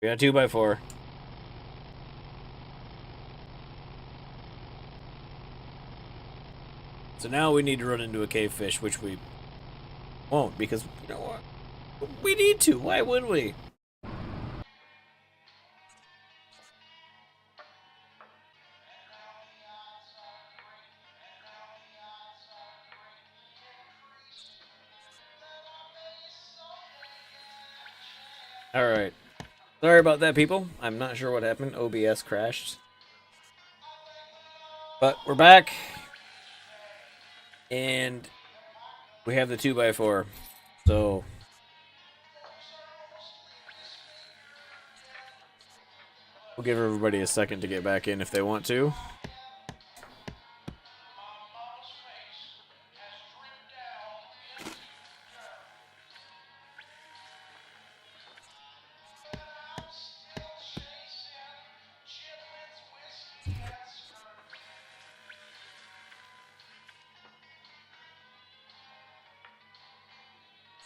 We got a 2x4. So now we need to run into a cave fish, which we won't, because, you know what? We need to. Why would we? Alright. Sorry about that, people. I'm not sure what happened. OBS crashed. But we're back. And we have the 2x4. So We'll give everybody a second to get back in if they want to.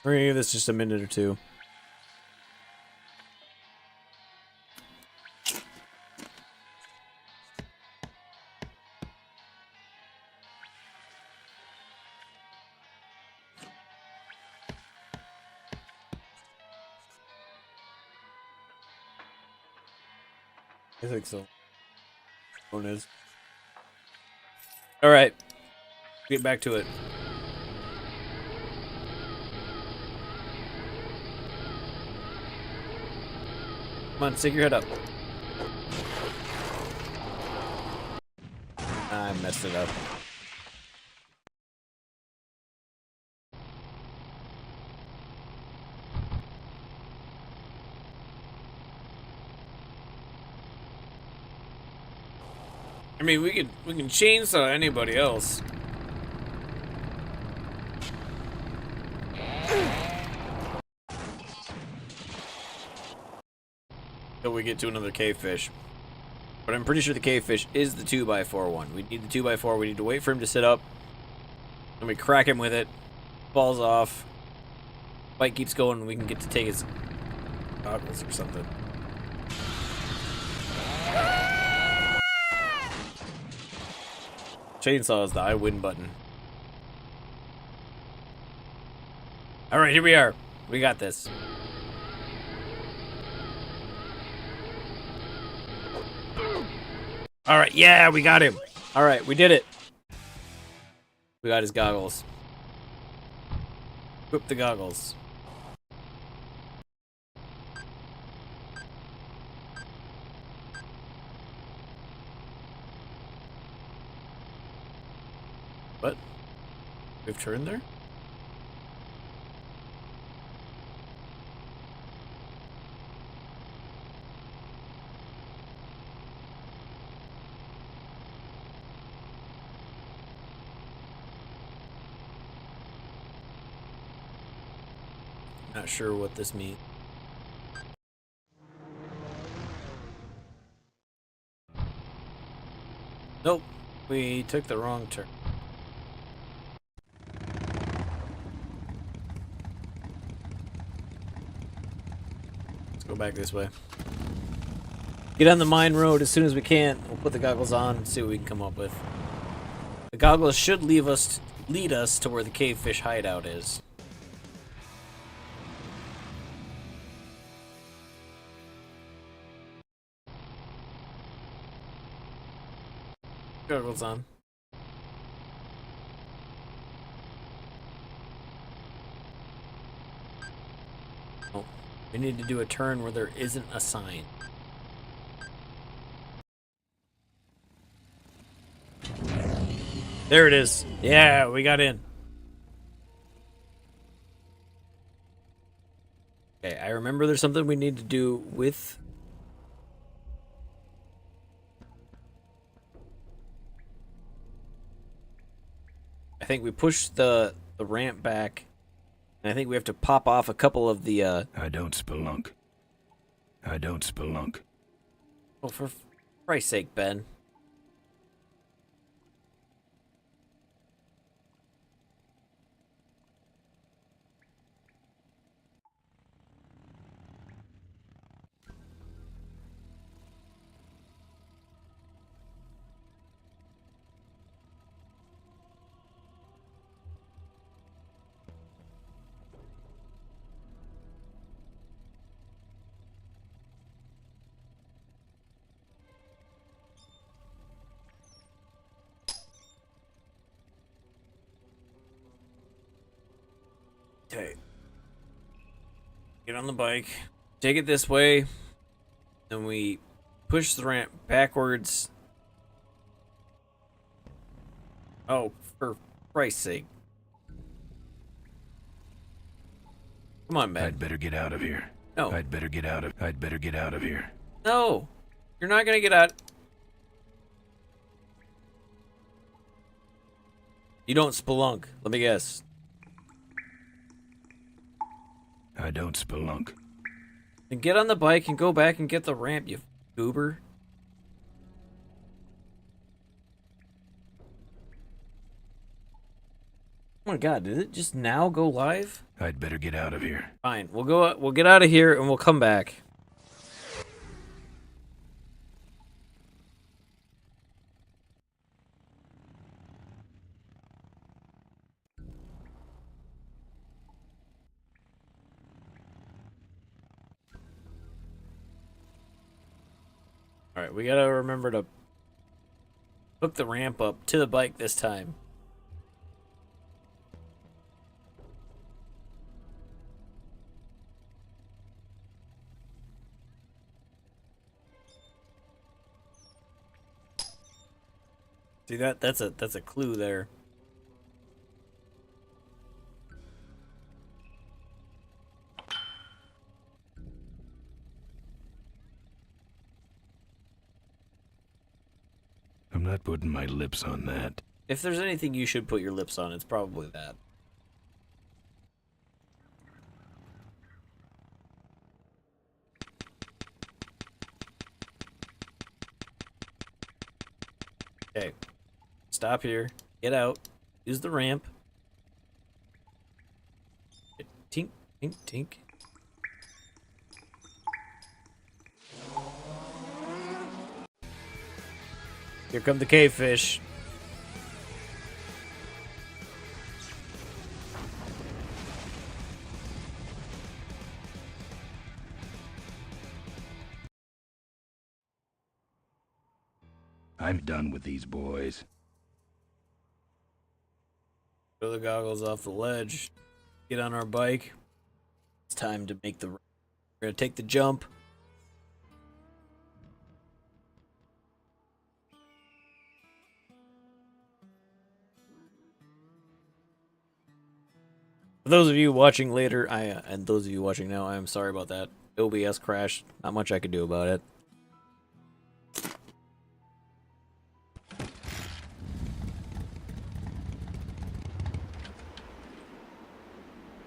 We're gonna give this just a minute or two. I think so. Phone is. All right, get back to it. Come on, stick your head up. I messed it up. I mean, we can chainsaw anybody else. Till we get to another cavefish. But I'm pretty sure the cavefish is the 2x4 one. We need the 2x4. We need to wait for him to sit up. And we crack him with it. Falls off. Fight keeps going and we can get to take his goggles or something. Chainsaw is the I win button. Alright, here we are. We got this. Alright, yeah, we got him. Alright, we did it. We got his goggles. Equip the goggles. What? We've turned there? Not sure what this means. Nope, we took the wrong turn. Let's go back this way. Get on the mine road as soon as we can. We'll put the goggles on and see what we can come up with. The goggles should lead us to where the cavefish hideout is. Goggles on. Oh, we need to do a turn where there isn't a sign. There it is. Yeah, we got in. Okay, I remember there's something we need to do with... I think we push the ramp back, and I think we have to pop off a couple of the, I don't spelunk. I don't spelunk. Oh, for Christ's sake, Ben. Okay. Get on the bike. Take it this way. Then we push the ramp backwards. Oh, for Christ's sake. Come on, man. I'd better get out of here. No. I'd better get out of here. No. You're not gonna get out. You don't spelunk. Let me guess. I don't spelunk. Then get on the bike and go back and get the ramp, you goober. Oh my god, did it just now go live? I'd better get out of here. Fine, we'll get out of here and we'll come back. Alright, we gotta remember to hook the ramp up to the bike this time. See that's a clue there. I'm not putting my lips on that. If there's anything you should put your lips on, it's probably that. Okay. Stop here. Get out. Use the ramp. Tink, tink, tink. Here come the cave fish. I'm done with these boys. Throw the goggles off the ledge. Get on our bike. It's time to make the... We're gonna take the jump. For those of you watching later, and those of you watching now, I am sorry about that. OBS crashed. Not much I could do about it.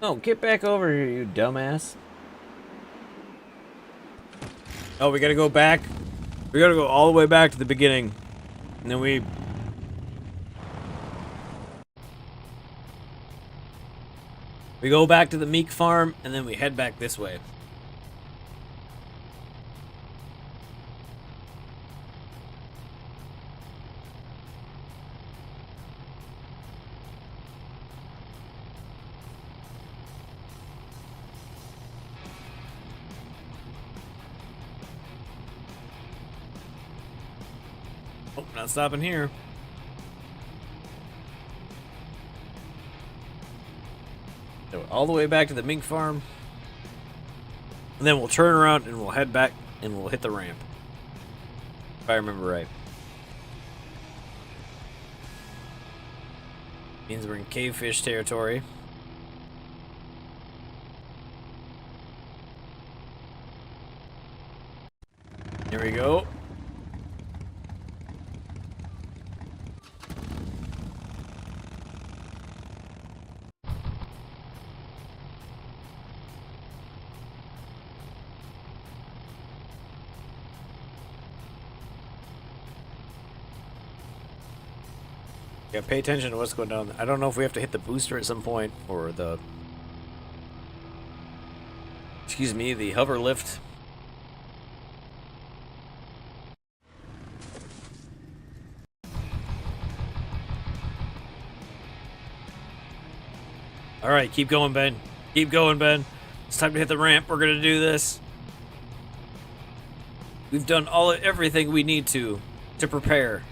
Oh, get back over here, you dumbass. Oh, we gotta go back. We gotta go all the way back to the beginning. And then we go back to the Meek farm, and then we head back this way. Oh, not stopping here. So all the way back to the mink farm. And then we'll turn around and we'll head back and we'll hit the ramp. If I remember right. Means we're in cavefish territory. Here we go. Yeah, pay attention to what's going on. I don't know if we have to hit the booster at some point, or the... Excuse me, the hover lift. Alright, keep going, Ben. Keep going, Ben. It's time to hit the ramp. We're gonna do this. We've done everything we need to prepare.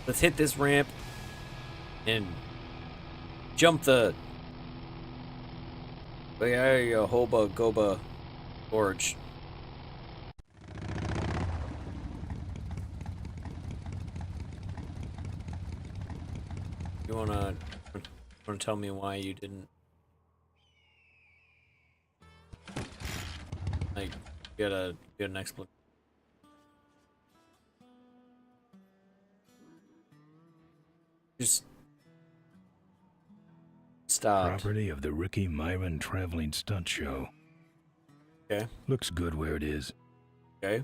Let's hit this ramp and jump the Hoba Goba Gorge. You wanna tell me why you didn't? Like, get an explanation. Just stop. Property of the Ricky Myron Traveling Stunt Show. Okay. Looks good where it is. Okay.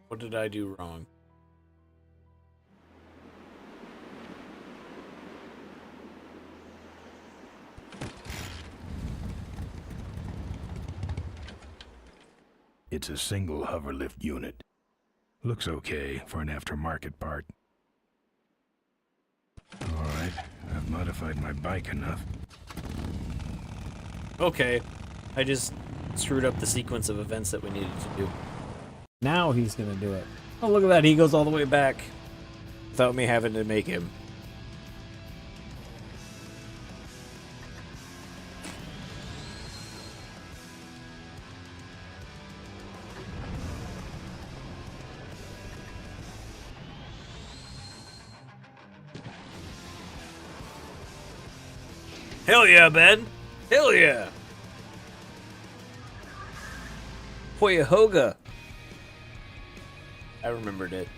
What did I do wrong? It's a single hoverlift unit. Looks okay for an aftermarket part. Alright, I've modified my bike enough. Okay. I just screwed up the sequence of events that we needed to do. Now he's gonna do it. Oh, look at that. He goes all the way back without me having to make him. Hell yeah, Ben! Hell yeah! Cuyahoga. I remembered it.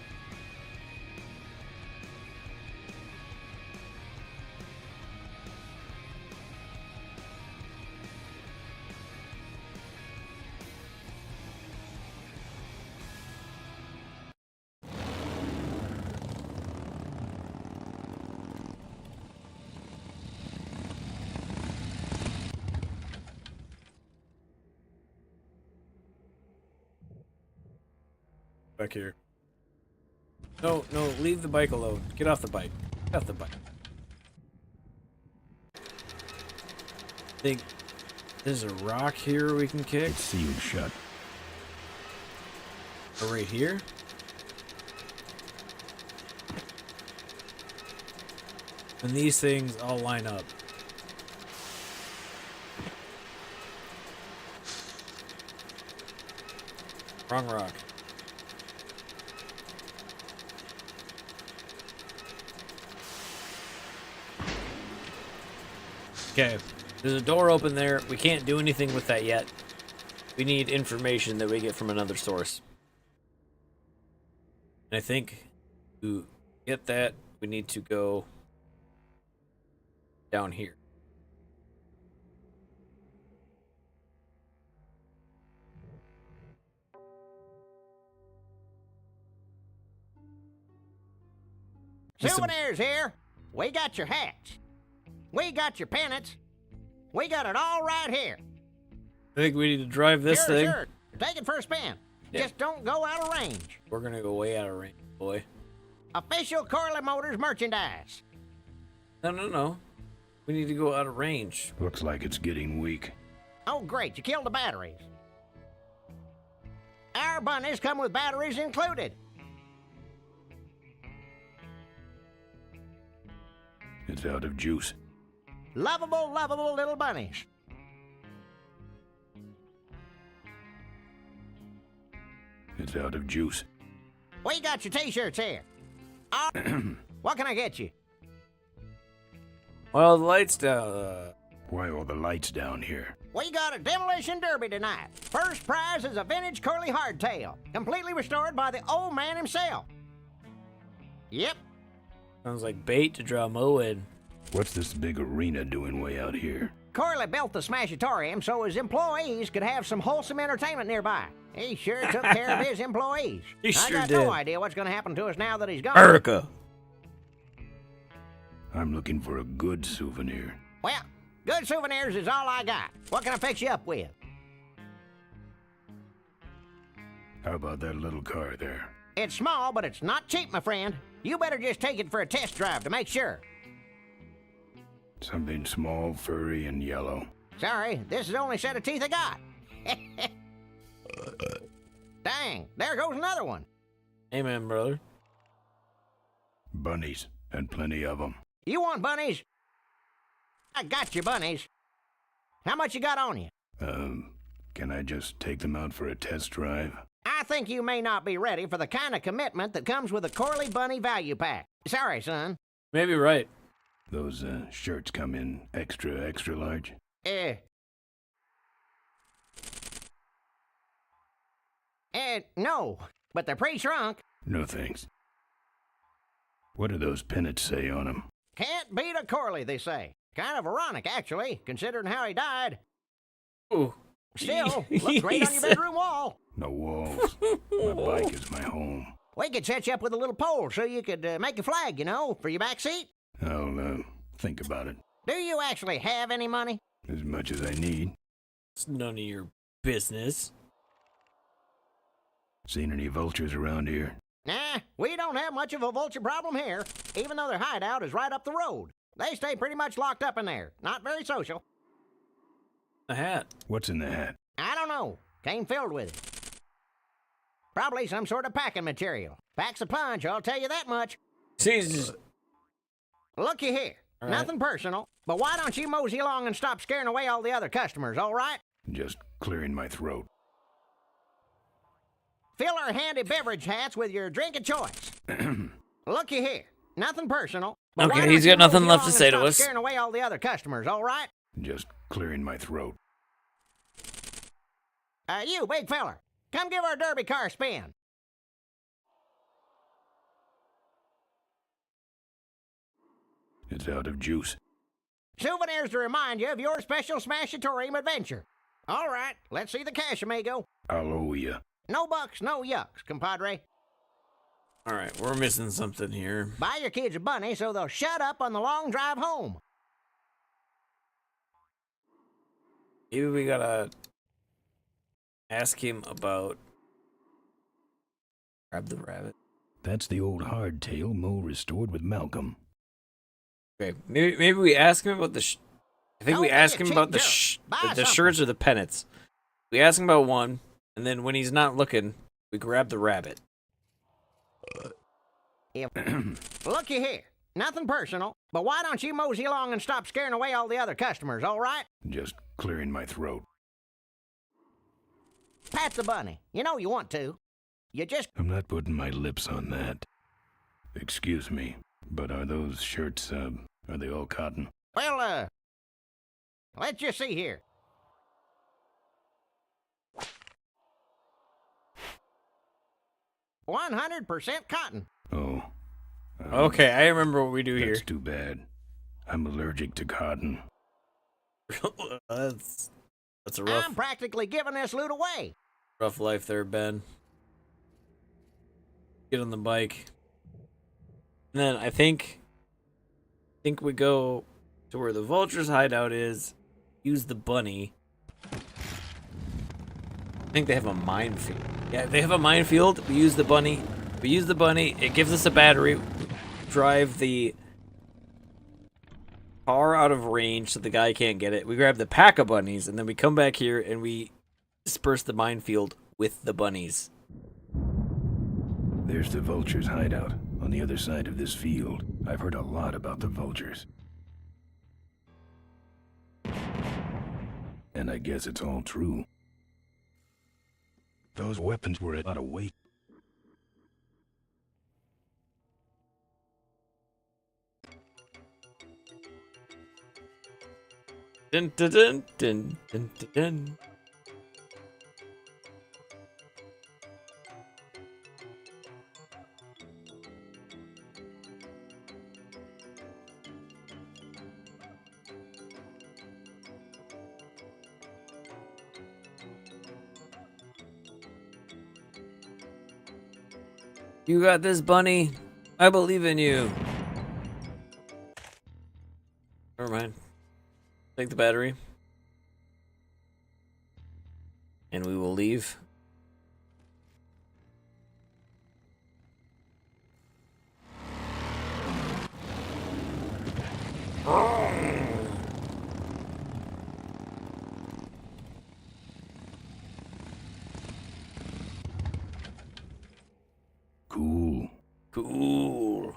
Back here. No, leave the bike alone. Get off the bike. Get off the bike. Think there's a rock here we can kick? It's sealed shut. Or right here? And these things all line up. Wrong rock. Okay, there's a door open there. We can't do anything with that yet. We need information that we get from another source. And I think to get that, we need to go down here. Souvenirs here. We got your hats. We got your pennants. We got it all right here. I think we need to drive this Sure, thing. Sure. Take it for a spin. Yeah. Just don't go out of range. We're gonna go way out of range, boy. Official Corley Motors merchandise. No. We need to go out of range. Looks like it's getting weak. Oh, great. You killed the batteries. Our bunnies come with batteries included. It's out of juice. Lovable, lovable little bunnies. It's out of juice. We got your t-shirts here. What can I get you? Well, the lights down. Why all the lights down here? We got a demolition derby tonight. First prize is a vintage curly hardtail, completely restored by the old man himself. Yep. Sounds like bait to draw Mo in. What's this big arena doing way out here? Corley built the Smashatorium so his employees could have some wholesome entertainment nearby. He sure took care of his employees. He sure I got did. no idea what's going to happen to us now that he's gone. America. I'm looking for a good souvenir. Well, good souvenirs is all I got. What can I fix you up with? How about that little car there? It's small, but it's not cheap, my friend. You better just take it for a test drive to make sure. Something small, furry, and yellow. Sorry, this is the only set of teeth I got. Dang, there goes another one. Amen, brother. Bunnies, and plenty of them. You want bunnies? I got your bunnies. How much you got on you? Can I just take them out for a test drive? I think you may not be ready for the kind of commitment that comes with a Corley Bunny value pack. Sorry, son. Maybe right. Those shirts come in extra large? No, but they're pre-shrunk. No thanks. What do those pennants say on them? Can't beat a Corley, they say. Kind of ironic, actually, considering how he died. Ooh. Still, looks great on your bedroom wall. No walls. My bike is my home. We could set you up with a little pole so you could make a flag, for your back seat. I'll think about it. Do you actually have any money? As much as I need. It's none of your business. Seen any vultures around here? Nah, we don't have much of a vulture problem here, even though their hideout is right up the road. They stay pretty much locked up in there. Not very social. A hat. What's in the hat? I don't know. Came filled with it. Probably some sort of packing material. Packs a punch, I'll tell you that much. Jesus. Looky here. All Nothing personal, but why don't you mosey along and stop scaring away all the other customers, all right? Just clearing my throat. Fill our handy beverage hats with your drink of choice. Looky here. Nothing personal. but why Okay, don't he's you got nothing mosey left along to say and to stop us. scaring away all the other customers, all right? Just clearing my throat. You, big feller. Come give our derby car a spin. It's out of juice. Souvenirs to remind you of your special Smashatorium adventure. All right, let's see the cash, amigo. I'll owe ya. No bucks, no yucks, compadre. All right, we're missing something here. Buy your kids a bunny so they'll shut up on the long drive home. Maybe we gotta ask him about grab the rabbit. That's the old hardtail Mo restored with Malcolm. Okay, maybe we ask him about the. I think we Don't ask be a him about the cheap jerk. Buy the something. shirts or the pennants. We ask him about one, and then when he's not looking, we grab the rabbit. Looky here. Nothing personal, but why don't you mosey along and stop scaring away all the other customers, all right? Just clearing my throat. Pat the bunny. You know you want to. You just... I'm not putting my lips on that. Excuse me, but are those shirts, are they all cotton? Well, let's just see here. "100% cotton." Oh. Okay, I remember what we do That's here. too bad. I'm allergic to cotton. that's a I'm rough practically giving this loot away. life there, Ben. Get on the bike. And then I think we go to where the vulture's hideout is, use the bunny. I think they have a minefield. Yeah, they have a minefield. We use the bunny. It gives us a battery. Drive the car out of range so the guy can't get it. We grab the pack of bunnies, and then we come back here and we disperse the minefield with the bunnies. There's the vulture's hideout on the other side of this field. I've heard a lot about the vultures. And I guess it's all true. Those weapons were a lot of weight. Dun dun dun dun dun dun dun. You got this, bunny. I believe in you. Never mind. Take the battery. And we will leave. Cool. Cool.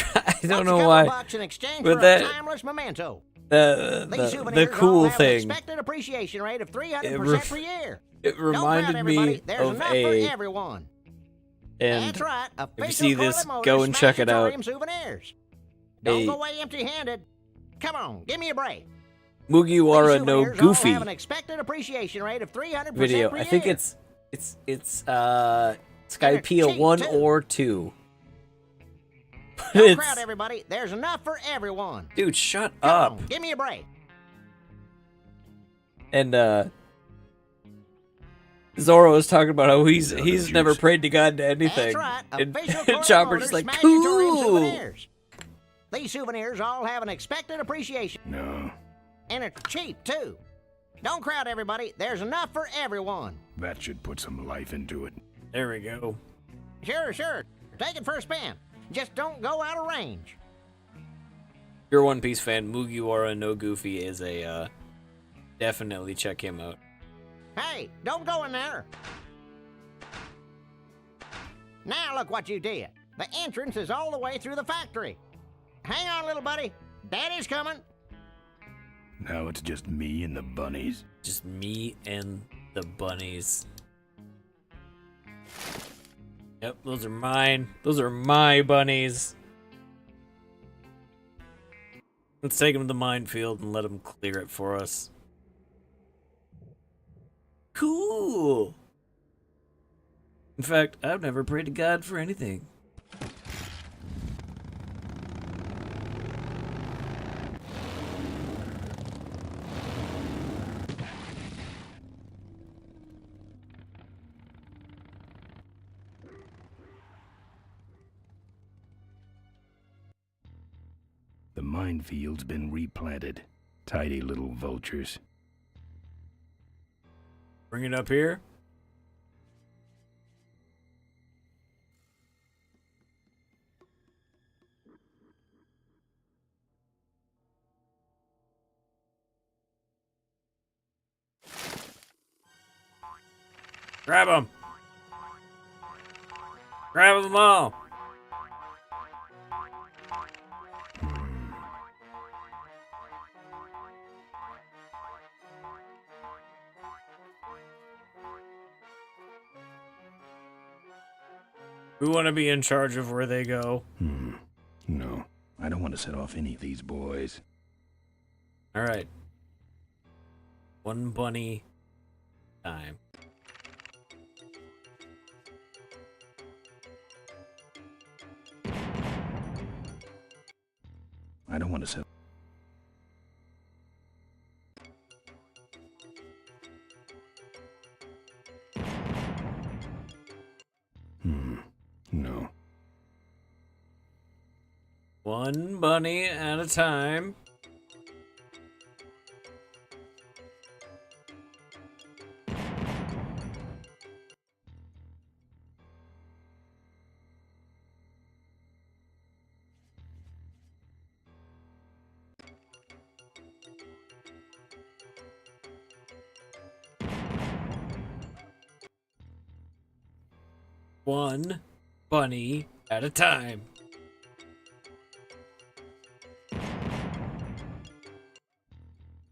I don't know why, $bucks in exchange but for that a timeless memento. the These the souvenirs cool all have an thing. expected appreciation rate of 300% ref- per year. It Don't fret, reminded everybody. me There's of enough for a. everyone. And That's right. if you Official see this, Corley go Motors and check it out. Smashatorium souvenirs. Don't A- go away empty-handed. Come on, give me a break. Mugiwara These no souvenirs all Goofy have an expected appreciation rate of 300% video. per I think year. it's Skypea cheap, 1 too. or 2. Don't crowd everybody. There's enough for everyone. Dude, shut Come up. on, give me a break. And Zoro was talking about how he's never prayed to God to anything. That's right. And Official Corey Chopper's Motors just like, Smashatorium cool. souvenirs. These souvenirs all have an expected appreciation. No, And are cheap, too. Don't crowd everybody. There's enough for everyone. that should put some life into it. There we go. Sure. Take it for a spin. Just don't go out of range. If you're a One Piece fan, Mugiwara no Goofy is a definitely check him out. Hey, don't go in there. Now look what you did. The entrance is all the way through the factory. Hang on, little buddy. Daddy's coming. Now it's just me and the bunnies. Just me and the bunnies. Yep, those are mine. Those are my bunnies. Let's take them to the minefield and let them clear it for us. Cool. In fact, I've never prayed to God for anything. The minefield's been replanted. Tidy little vultures. Bring it up here. Grab them. Grab them all. We want to be in charge of where they go. No, I don't want to set off any of these boys. All right. One bunny time. I don't want to set... No. One bunny at a time. One bunny at a time.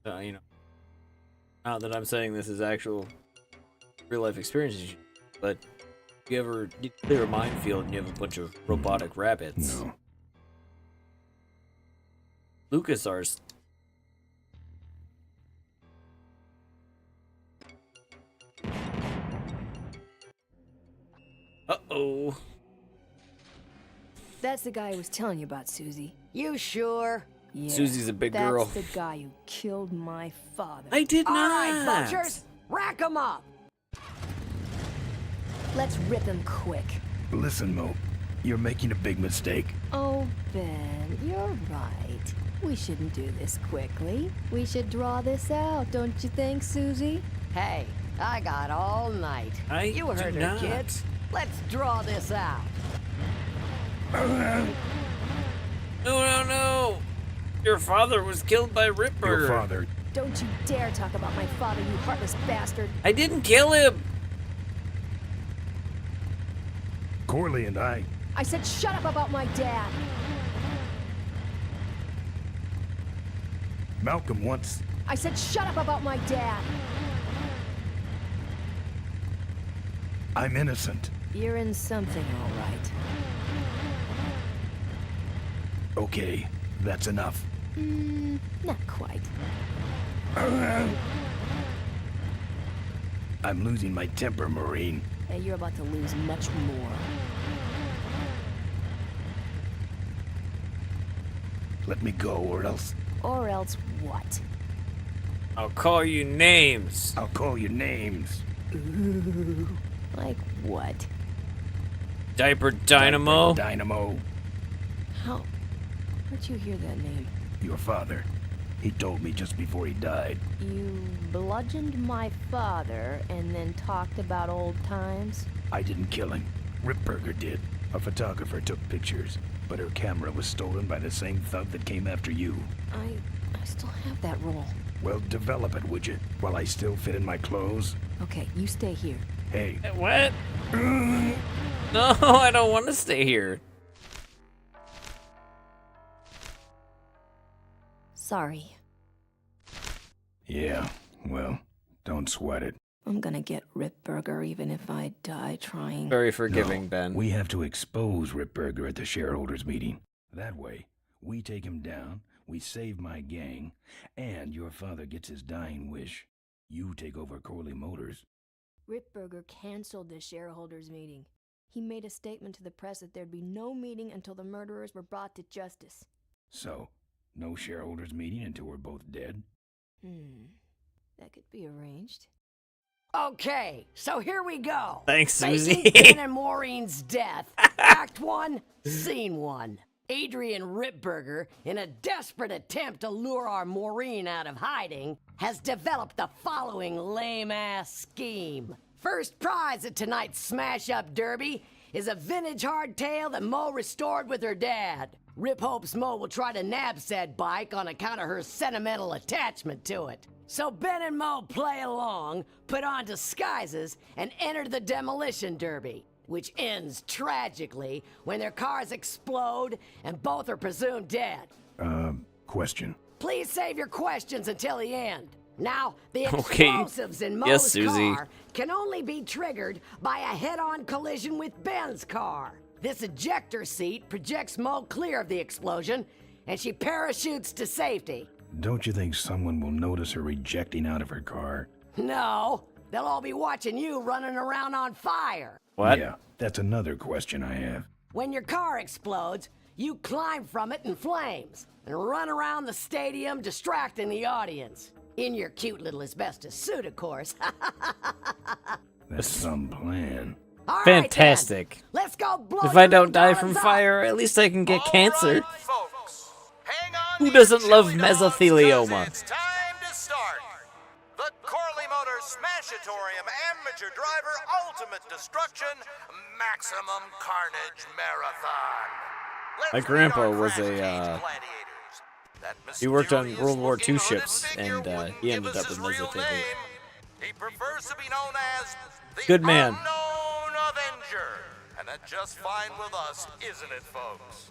You know, not that I'm saying this is actual real life experiences, but if you ever clear a minefield and you have a bunch of robotic rabbits. No. LucasArts. Uh-oh. That's the guy I was telling you about, Susie. You sure? Yeah, Susie's a big girl. That's the guy who killed my father. I did All not. right, vultures, rack 'em up. Let's rip him quick. Listen, Mo, you're making a big mistake. Oh, Ben, you're right. We shouldn't do this quickly. We should draw this out, don't you think, Susie? Hey, I got all night. You heard her, not. kids. Let's draw this out. No. Your father was killed by Ripper. Your father. Don't you dare talk about my father, you heartless bastard. I didn't kill him. Corley and I said shut up about my dad. Malcolm once... I said shut up about my dad. I'm innocent. You're in something, all right. Okay, that's enough. Not quite. I'm losing my temper, Marine. Hey, you're about to lose much more. Let me go, or else... Or else what? I'll call you names. I'll call you names. Ooh. Like what? Diaper Dynamo? Diaper Dynamo. How? Where'd you hear that name? Your father. He told me just before he died. You bludgeoned my father and then talked about old times? I didn't kill him. Ripburger did. A photographer took pictures, but her camera was stolen by the same thug that came after you. I still have that roll. Well, develop it, would you? While I still fit in my clothes? Okay, you stay here. Hey. What? No, I don't want to stay here. Sorry. Yeah, well, don't sweat it. I'm gonna get Ripburger even if I die trying. Very forgiving, No, Ben. We have to expose Ripburger at the shareholders meeting. That way, we take him down, we save my gang, and your father gets his dying wish. You take over Corley Motors. Ripburger canceled the shareholders meeting. He made a statement to the press that there'd be no meeting until the murderers were brought to justice. So, no shareholders meeting until we're both dead? That could be arranged. Okay, so here we go. Thanks, Susie. Facing Ben and Maureen's death. Act 1, Scene 1. Adrian Ripburger, in a desperate attempt to lure our Maureen out of hiding, has developed the following lame-ass scheme. First prize at tonight's smash-up derby is a vintage hardtail that Mo restored with her dad. Rip hopes Mo will try to nab said bike on account of her sentimental attachment to it. So Ben and Mo play along, put on disguises, and enter the demolition derby, which ends tragically when their cars explode and both are presumed dead. Question. Please save your questions until the end. Now, the Okay. explosives in Mo's Yes, Susie. car can only be triggered by a head-on collision with Ben's car. This ejector seat projects Mo clear of the explosion, and she parachutes to safety. Don't you think someone will notice her ejecting out of her car? No, they'll all be watching you running around on fire. What? Yeah, that's another question I have. When your car explodes, you climb from it in flames and run around the stadium distracting the audience. In your cute little asbestos suit, of course. That's some plan. All right, Fantastic. then. Let's go blow If I your don't die cars from up. fire, at least I can get cancer. Folks, hang on. Who doesn't love mesothelioma? It's time to start. The Corley Motors Smashatorium Amateur Driver Ultimate Destruction Maximum Carnage Marathon. Let's My meet grandpa our was crash a, cage gladiators. That he worked on mysterious World War looking II hooded ships, figure and wouldn't he give ended us up with his real mesothelioma. name. He prefers to be known as the Good man. Unknown Avenger. And that's just fine with us, isn't it, folks?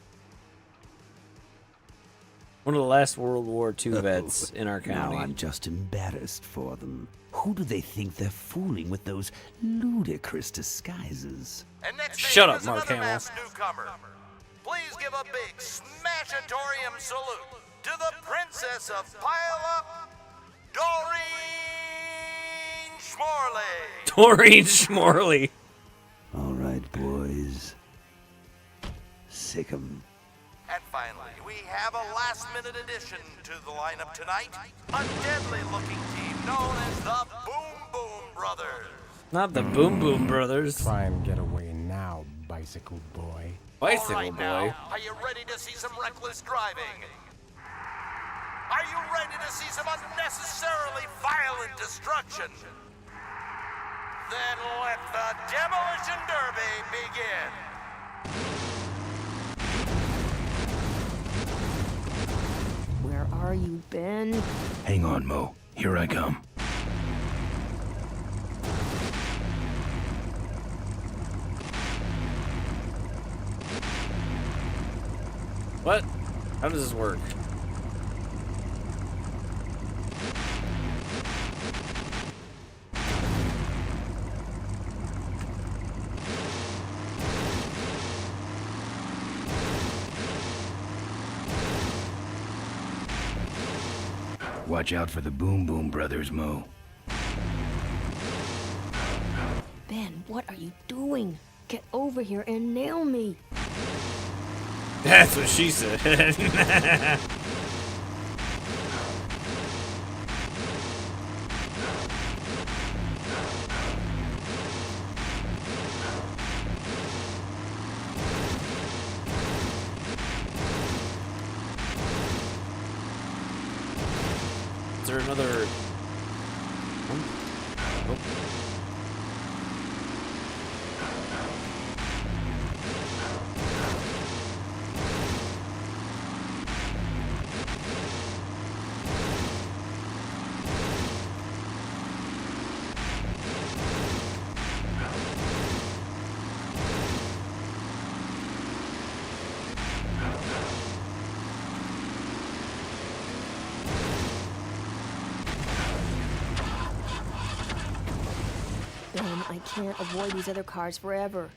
One of the last World War II vets in our Now county. I'm just embarrassed for them. Who do they think they're fooling with those ludicrous disguises? And next Shut name up, is Mark another Hamill. masked newcomer. Please give a big Smashatorium salute to the Princess of Pile Up, Doreen Schmorley. Doreen Schmorley. All right, boys. Sick 'em. And finally, we have a last-minute addition to the lineup tonight. A deadly-looking team known as the Boom Boom Brothers. Not the Boom Boom Brothers. Try and get away now, bicycle boy. Bicycle All right, boy. now, are you ready to see some reckless driving? Are you ready to see some unnecessarily violent destruction? Then let the Demolition Derby begin. Where are you, Ben? Hang on, Mo. Here I come. What? How does this work? Watch out for the Boom Boom Brothers, Mo. Ben, what are you doing? Get over here and nail me. That's what she said. Is there another? Oh. Ben, I can't avoid these other cars forever.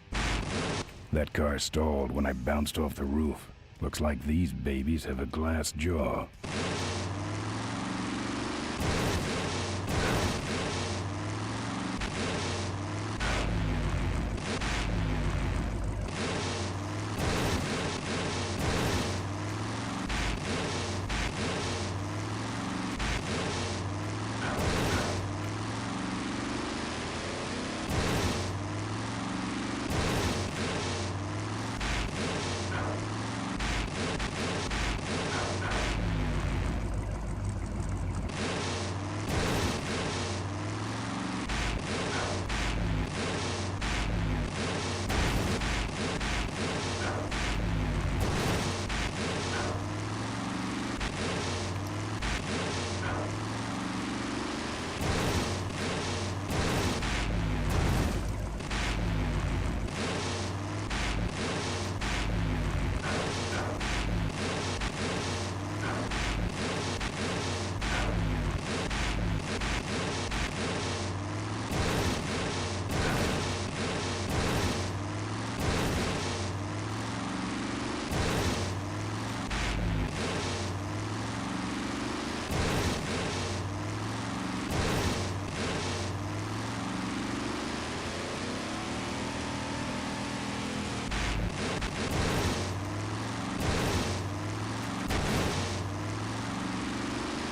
That car stalled when I bounced off the roof. Looks like these babies have a glass jaw.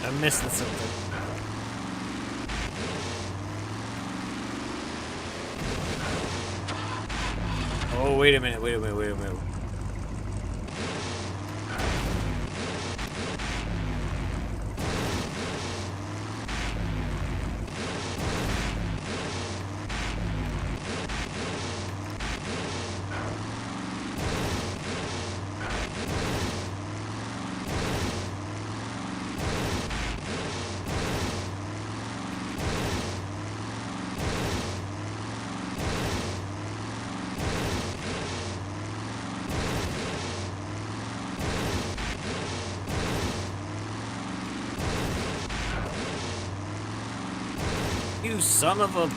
I'm missing something. Oh, wait a minute, wait a minute, wait a minute. You son of a...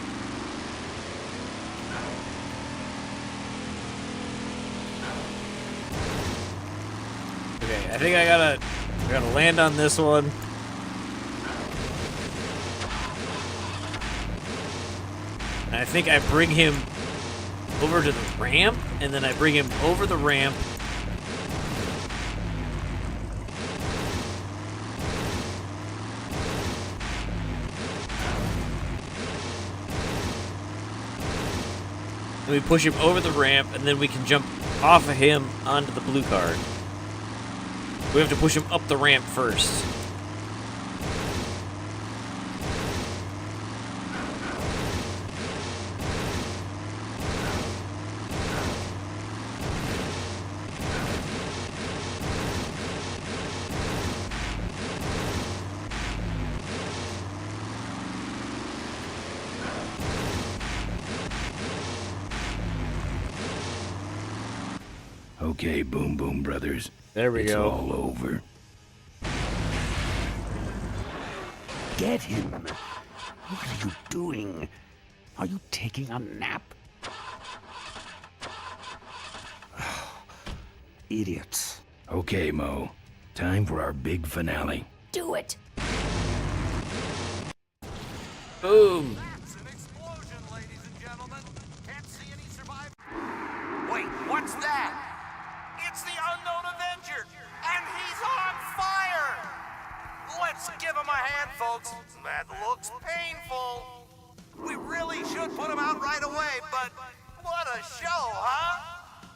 Okay, I think I gotta land on this one. And I think I bring him over to the ramp, and then I bring him over the ramp. And we push him over the ramp, and then we can jump off of him onto the blue card. We have to push him up the ramp first. Okay, Boom Boom Brothers. There we it's go. It's all over. Get him! What are you doing? Are you taking a nap? Idiots. Okay, Mo. Time for our big finale. Do it! Boom. That's an explosion, ladies and gentlemen. Can't see any survivors. Wait, what's that? It's the unknown Avenger, and he's on fire! Let's give him a hand, folks. That looks painful. We really should put him out right away, but what a show, huh?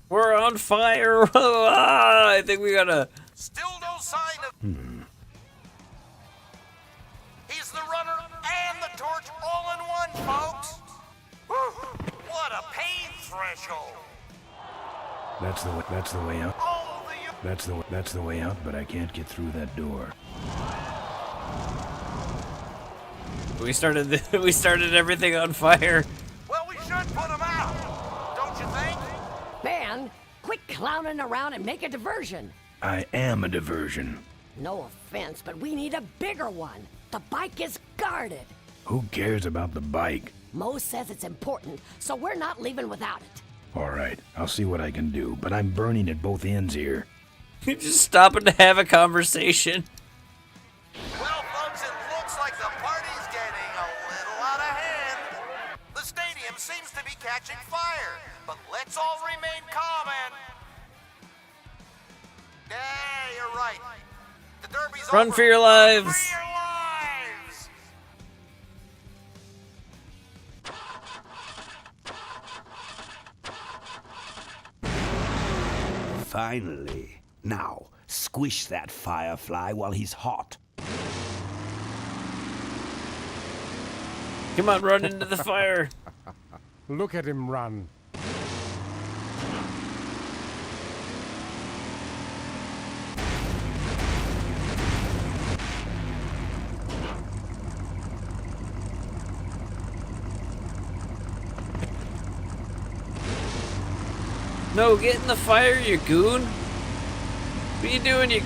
We're on fire. I think we gotta. Still no sign of. He's the runner and the torch all in one, folks. Whew. What a pain threshold. That's the way out. Oh, That's the way out, but I can't get through that door. We started everything on fire. well, we should put him out. Don't you think? Man, quit clowning around and make a diversion. I am a diversion. No offense, but we need a bigger one. The bike is guarded. Who cares about the bike? Mo says it's important, so we're not leaving without it. All right, I'll see what I can do, but I'm burning at both ends here. You're just stopping to have a conversation. Well, folks, it looks like the party's getting a little out of hand. The stadium seems to be catching fire, but let's all remain calm and... Yeah, you're right. The derby's Run over. for your lives. For your lives! Finally. Now, squish that firefly while he's hot. Come on, run into the fire. Look at him run. No, get in the fire, you goon. What are you doing, you...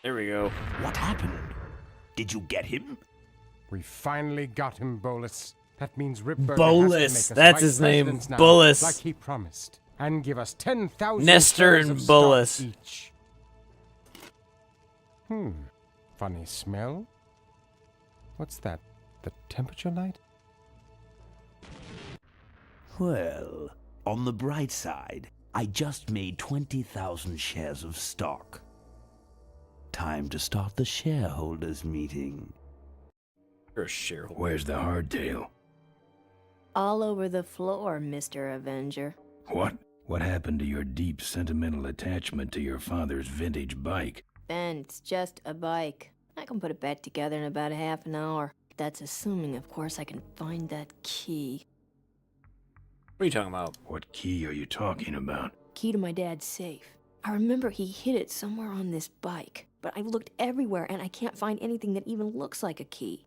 There we go. What happened? Did you get him? We finally got him, Bolus. That means Ripburger Bolus, has to make us that's vice his name, presidents now, Bolus. like he promised, and give us 10,000 Nestor shares and of Bolus. stock each. Funny smell. What's that? The temperature light? Well, on the bright side, I just made 20,000 shares of stock. Time to start the shareholders meeting. You're a shareholder. Where's the hardtail? All over the floor, Mr. Avenger. What? What happened to your deep sentimental attachment to your father's vintage bike? Ben, it's just a bike. I can put it back together in about a half an hour. That's assuming, of course, I can find that key. What are you talking about? What key are you talking about? Key to my dad's safe. I remember he hid it somewhere on this bike, but I've looked everywhere and I can't find anything that even looks like a key.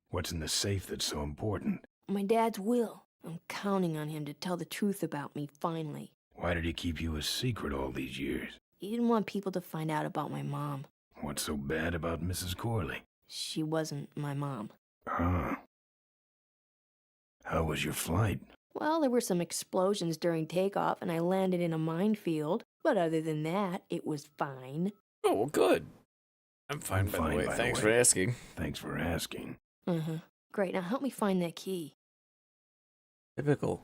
What's in the safe that's so important? My dad's will. I'm counting on him to tell the truth about me finally. Why did he keep you a secret all these years? He didn't want people to find out about my mom. What's so bad about Mrs. Corley? She wasn't my mom. Huh. How was your flight? Well, there were some explosions during takeoff and I landed in a minefield. But other than that, it was fine. Oh, well, good. I'm fine, by the way. Thanks for asking. Thanks for asking. Great, now help me find that key. Typical.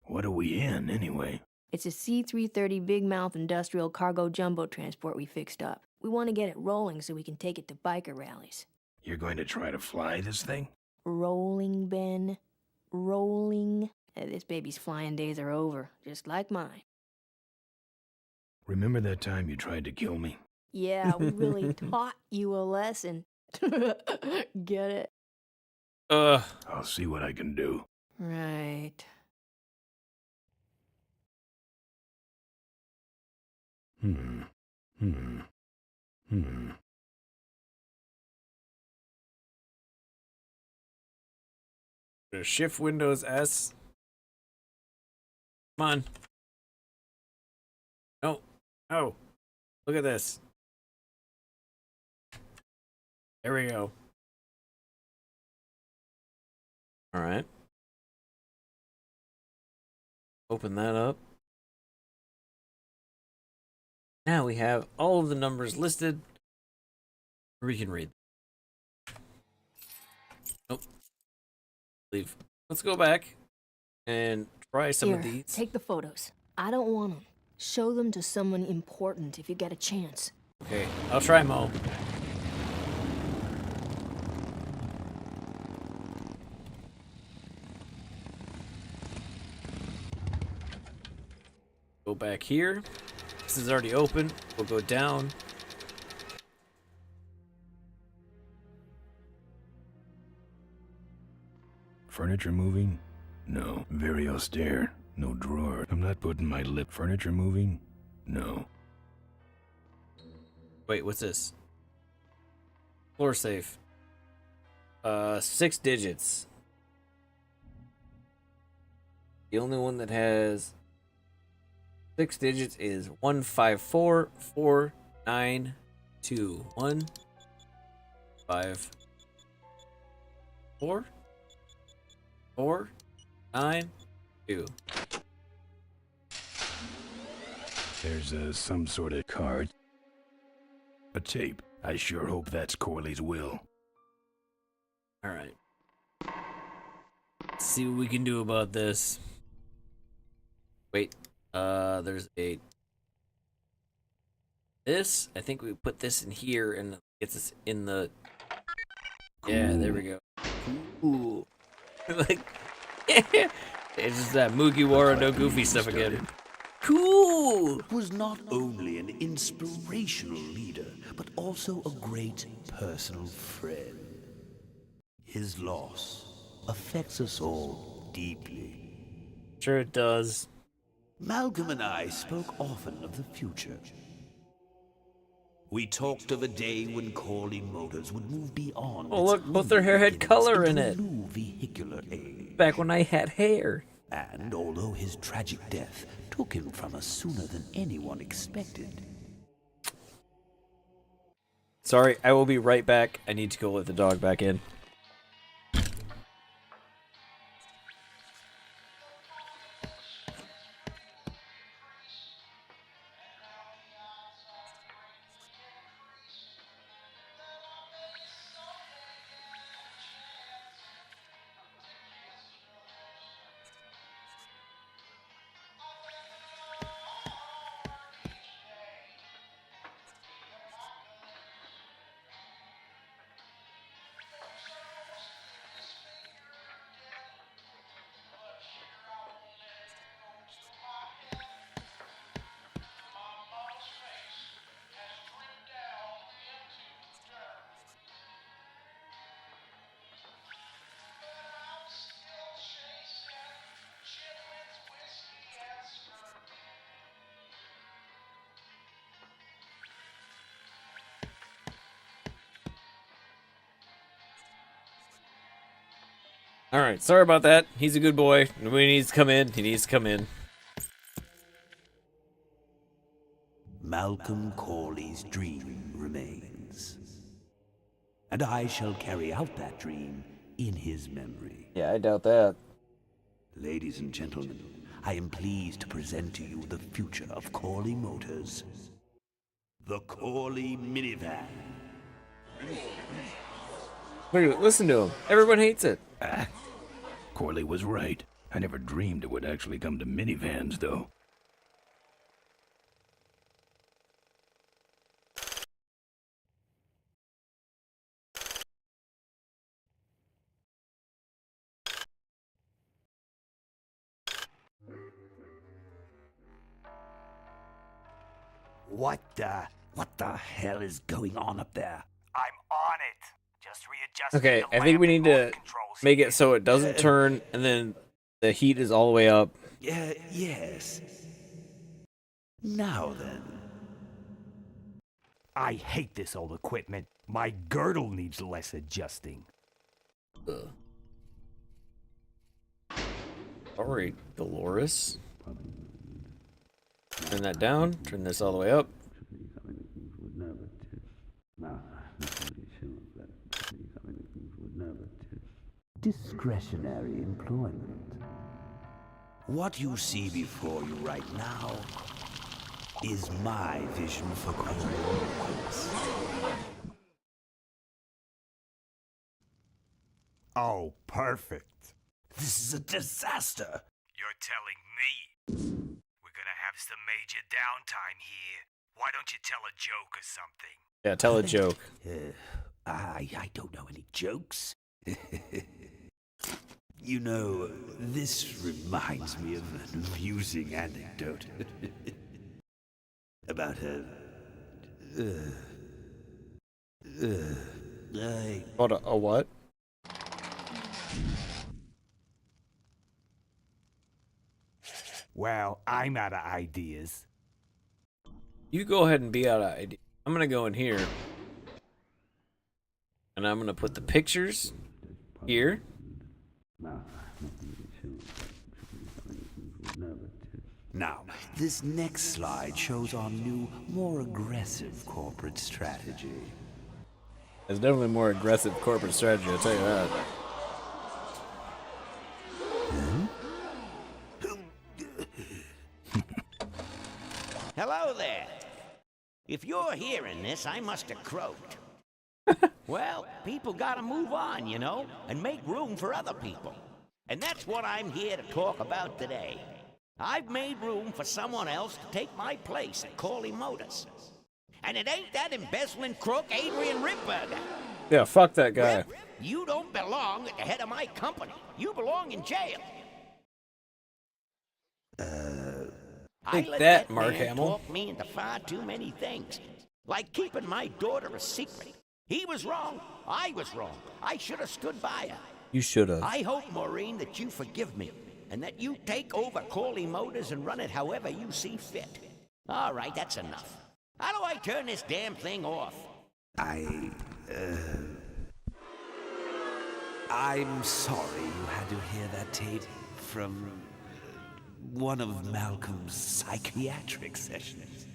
What are we in, anyway? It's a C-330 Big Mouth Industrial Cargo Jumbo Transport we fixed up. We want to get it rolling so we can take it to biker rallies. You're going to try to fly this thing? Rolling, Ben. Rolling. This baby's flying days are over, just like mine. Remember that time you tried to kill me? Yeah, we really taught you a lesson. Get it? I'll see what I can do. Right. Shift Windows S. Come on. No. Oh. Look at this. There we go. All right. Open that up. Now we have all of the numbers listed. We can read. Nope. Leave. Let's go back and try some Here, of these. take the photos. I don't want them. Show them to someone important if you get a chance. Okay, I'll try Mo. Go back here. This is already open. We'll go down. Furniture moving? No. Very austere. No drawer. I'm not putting my lip. Furniture moving? No. Wait, what's this? Floor safe. 6 digits. The only one that has 6 digits is 154492. 1 5 4 4 9 2. There's some sort of card. A tape. I sure hope that's Corley's will. Alright. Let's see what we can do about this. Wait. There's a... This? I think we put this in here and it gets us in the... Yeah, there we go. Ooh. Like... It's just that Mugiwara no Goofy stuff again. Cool! Was not only an inspirational leader, but also a great personal friend. His loss affects us all deeply. Sure it does. Malcolm and I spoke often of the future. We talked of a day when Corley Motors would move beyond. Oh look, both their hair had color in it. New vehicular age. Back when I had hair. And although his tragic death took him from us sooner than anyone expected. Sorry, I will be right back. I need to go let the dog back in. Alright, sorry about that. He's a good boy. When he needs to come in, he needs to come in. Malcolm Corley's dream remains. And I shall carry out that dream in his memory. Yeah, I doubt that. Ladies and gentlemen, I am pleased to present to you the future of Corley Motors. The Corley minivan. Look, listen to him. Everyone hates it. Corley was right. I never dreamed it would actually come to minivans, though. What the hell is going on up there? I'm on it. Just readjust. Okay, I think we need to make it so it doesn't turn and then the heat is all the way up. Yes. Now then. I hate this old equipment. My girdle needs less adjusting. Alright, Dolores. Turn that down. Turn this all the way up. Discretionary employment. What you see before you right now is my vision for criminals. Oh, perfect. This is a disaster. You're telling me we're gonna have some major downtime here. Why don't you tell a joke or something? Yeah, tell a joke. I don't know any jokes. You know, this reminds me of an amusing anecdote about a. What a what? Well, I'm out of ideas. You go ahead and be out of idea. I'm gonna go in here. And I'm gonna put the pictures here. Now, this next slide shows our new, more aggressive corporate strategy. It's definitely more aggressive corporate strategy, I'll tell you that. Hello there. If you're hearing this, I must have croaked. Well, people gotta move on, you know, and make room for other people. And that's what I'm here to talk about today. I've made room for someone else to take my place at Corley Motors. And it ain't that embezzling crook Adrian Ripburger. Yeah, fuck that guy. Rip, you don't belong at the head of my company. You belong in jail. Take let that, Mark man Hamill. talk me into far too many things. Like keeping my daughter a secret. He was wrong. I was wrong. I should have stood by her. You should have. I hope, Maureen, that you forgive me. And that you take over Corley Motors and run it however you see fit. All right, that's enough. How do I turn this damn thing off? I'm sorry you had to hear that tape from one of Malcolm's psychiatric sessions.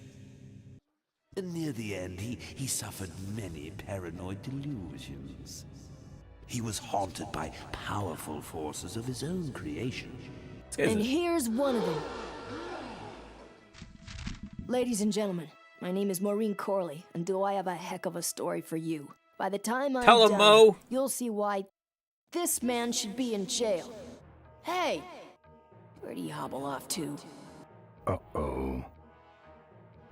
Near the end, he suffered many paranoid delusions. He was haunted by powerful forces of his own creation. And here's one of them. Ladies and gentlemen, my name is Maureen Corley, and do I have a heck of a story for you. By the time I'm Tell him, done, Mo. you'll see why this man should be in jail. Hey, where'd he hobble off to? Uh-oh.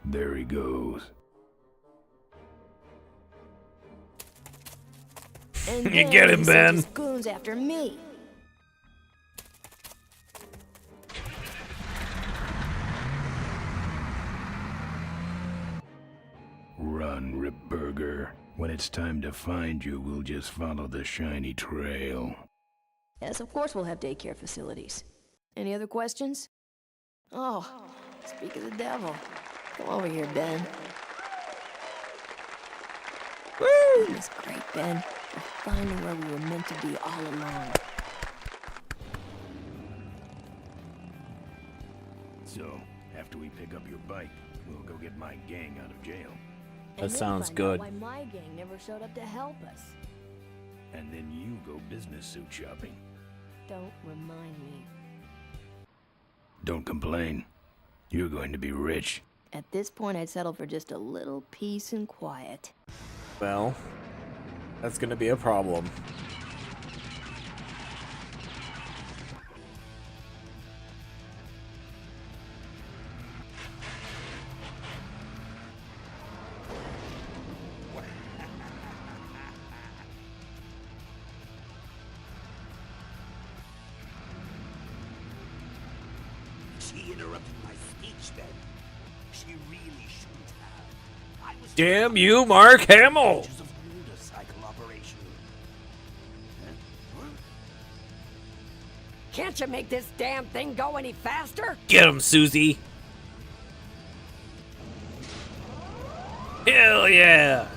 There he goes. And You then get him, he sent Ben. his goons after me. Run, Ripburger. When it's time to find you, we'll just follow the shiny trail. Yes, of course we'll have daycare facilities. Any other questions? Oh, speak of the devil. Come over here, Ben. Woo! It was great, Ben. We're finding where we were meant to be all along. So, after we pick up your bike, we'll go get my gang out of jail. That sounds good. Why my gang never showed up to help us. And then you go business suit shopping. Don't remind me. Don't complain. You're going to be rich. At this point, I'd settle for just a little peace and quiet. Well, that's gonna be a problem. She interrupted my speech then. She really shouldn't have. I was Damn you, Mark Hamill! stages of motorcycle operation. Can't you make this damn thing go any faster? Get him, Susie! Hell yeah!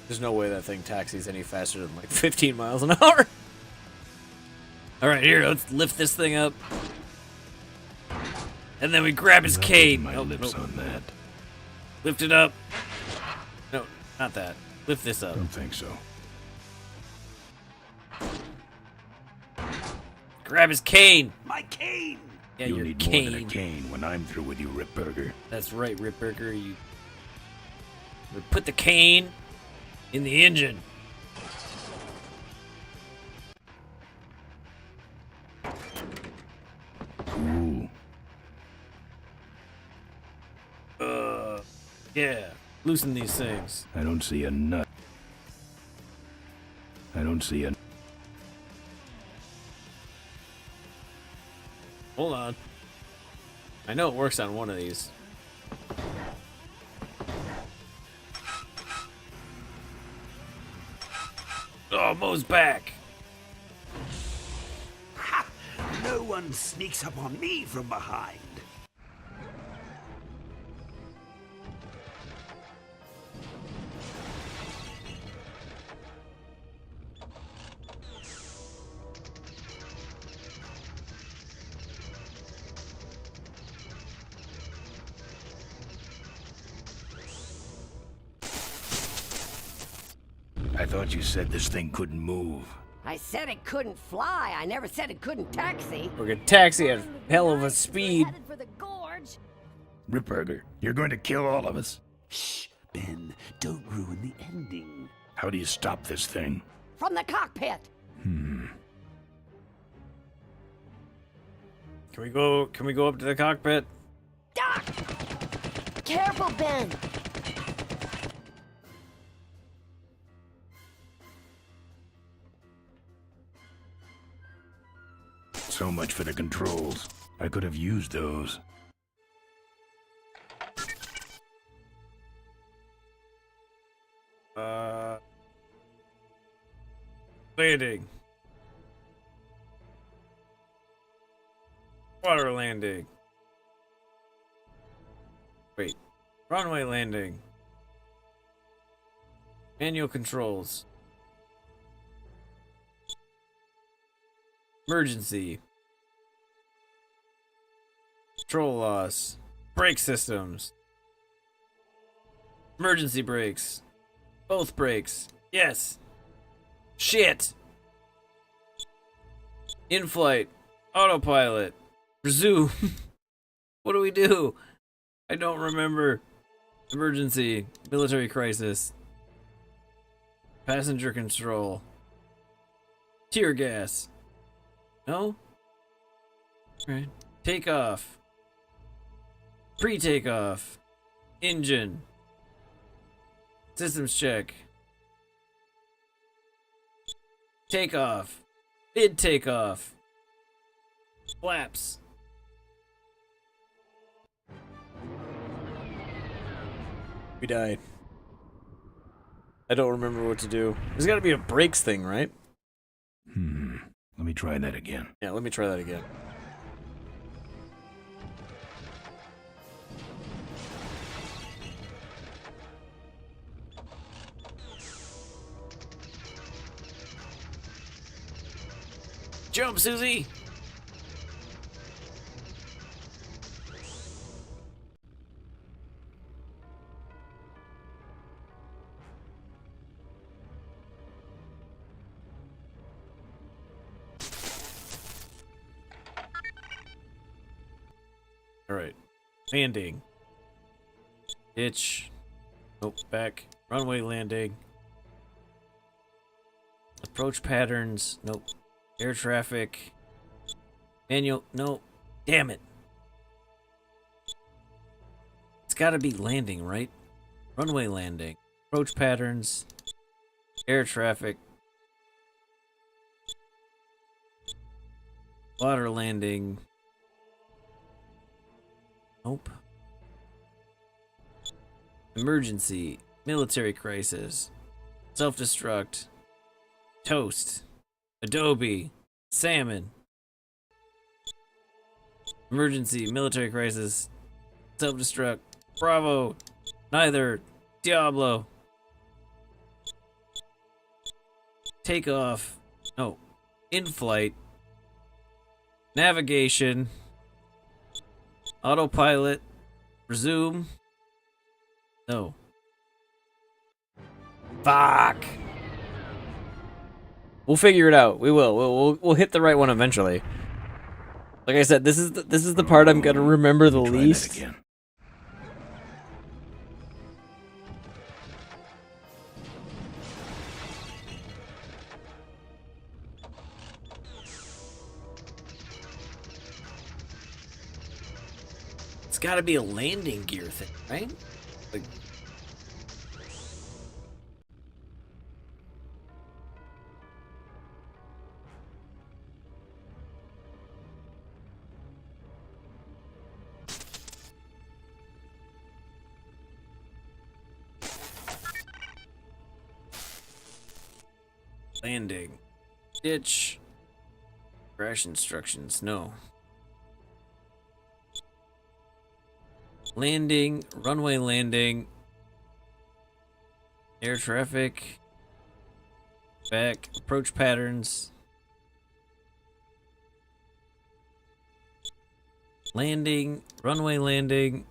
There's no way that thing taxis any faster than like 15 miles an hour. Alright, here, let's lift this thing up. And then we grab his cane. My lips on that. Lift it up. No, not that. Lift this up. Don't think so. Grab his cane. My cane! Yeah, You'll your need more than a cane. cane when I'm through with you, Ripburger. That's right, Ripburger. You put the cane in the engine. Ooh. Yeah. Loosen these things. I don't see a nut. I don't see a... Hold on. I know it works on one of these. Oh, Mo's back. Ha! No one sneaks up on me from behind. I thought you said this thing couldn't move. I said it couldn't fly. I never said it couldn't taxi. We're gonna taxi at hell of a speed. Headed for the gorge. Ripburger, you're going to kill all of us. Shh, Ben, don't ruin the ending. How do you stop this thing? From the cockpit. Can we go up to the cockpit? Doc! Careful, Ben. So much for the controls. I could have used those. Landing. Water landing. Wait. Runway landing. Manual controls. Emergency. Control loss. Brake systems. Emergency brakes. Both brakes. Yes. Shit. In-flight. Autopilot. Resume. What do we do? I don't remember. Emergency. Military crisis. Passenger control. Tear gas. No? Right. Takeoff. Pre-takeoff. Engine. Systems check. Takeoff. Mid takeoff. Flaps. We died. I don't remember what to do. There's gotta be a brakes thing, right? Let me try that again. Yeah, let me try that again. Jump, Susie! Alright. Landing. Ditch. Nope, back. Runway landing. Approach patterns. Nope. Air traffic. Manual. No. Damn it. It's gotta be landing, right? Runway landing. Approach patterns. Air traffic. Water landing. Nope. Emergency. Military crisis. Self-destruct. Toast. Adobe. Salmon. Emergency. Military crisis. Self-destruct. Bravo. Neither. Diablo. Takeoff. No. In-flight. Navigation. Autopilot. Resume. No. Fuck. We'll figure it out. We will. We'll hit the right one eventually. Like I said, this is the part I'm gonna remember the Try that least. again. It's got to be a landing gear thing, right? Like, landing. Ditch. Crash instructions. No. Landing. Runway landing. Air traffic. Back. Approach patterns. Landing. Runway landing.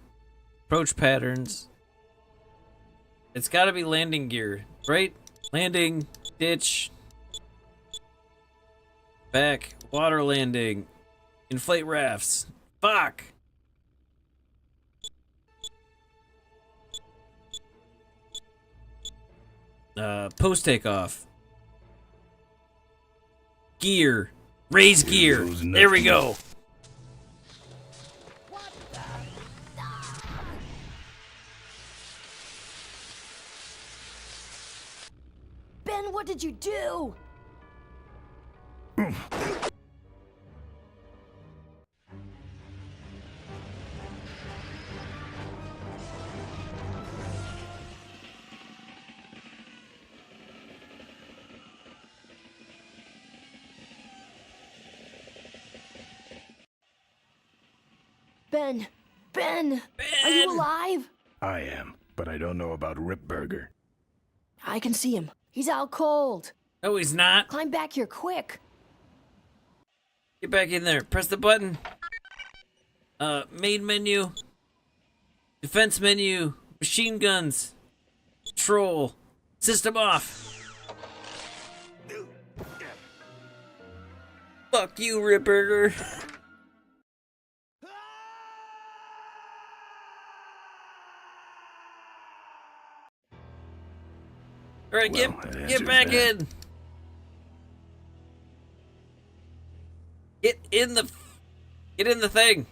Approach patterns. It's got to be landing gear, right? Landing. Ditch. Back. Water landing. Inflate rafts. Fuck! Post takeoff. Gear. Raise gear. There we go. Ben, what did you do? Ben! Ben! Are you alive? I am, but I don't know about Ripburger. I can see him. He's out cold. No, he's not. Climb back here, quick. Get back in there. Press the button. Main menu. Defense menu. Machine guns. Control. System off. Fuck you, Ripburger. All right, Well, get back that. in. Get in the thing.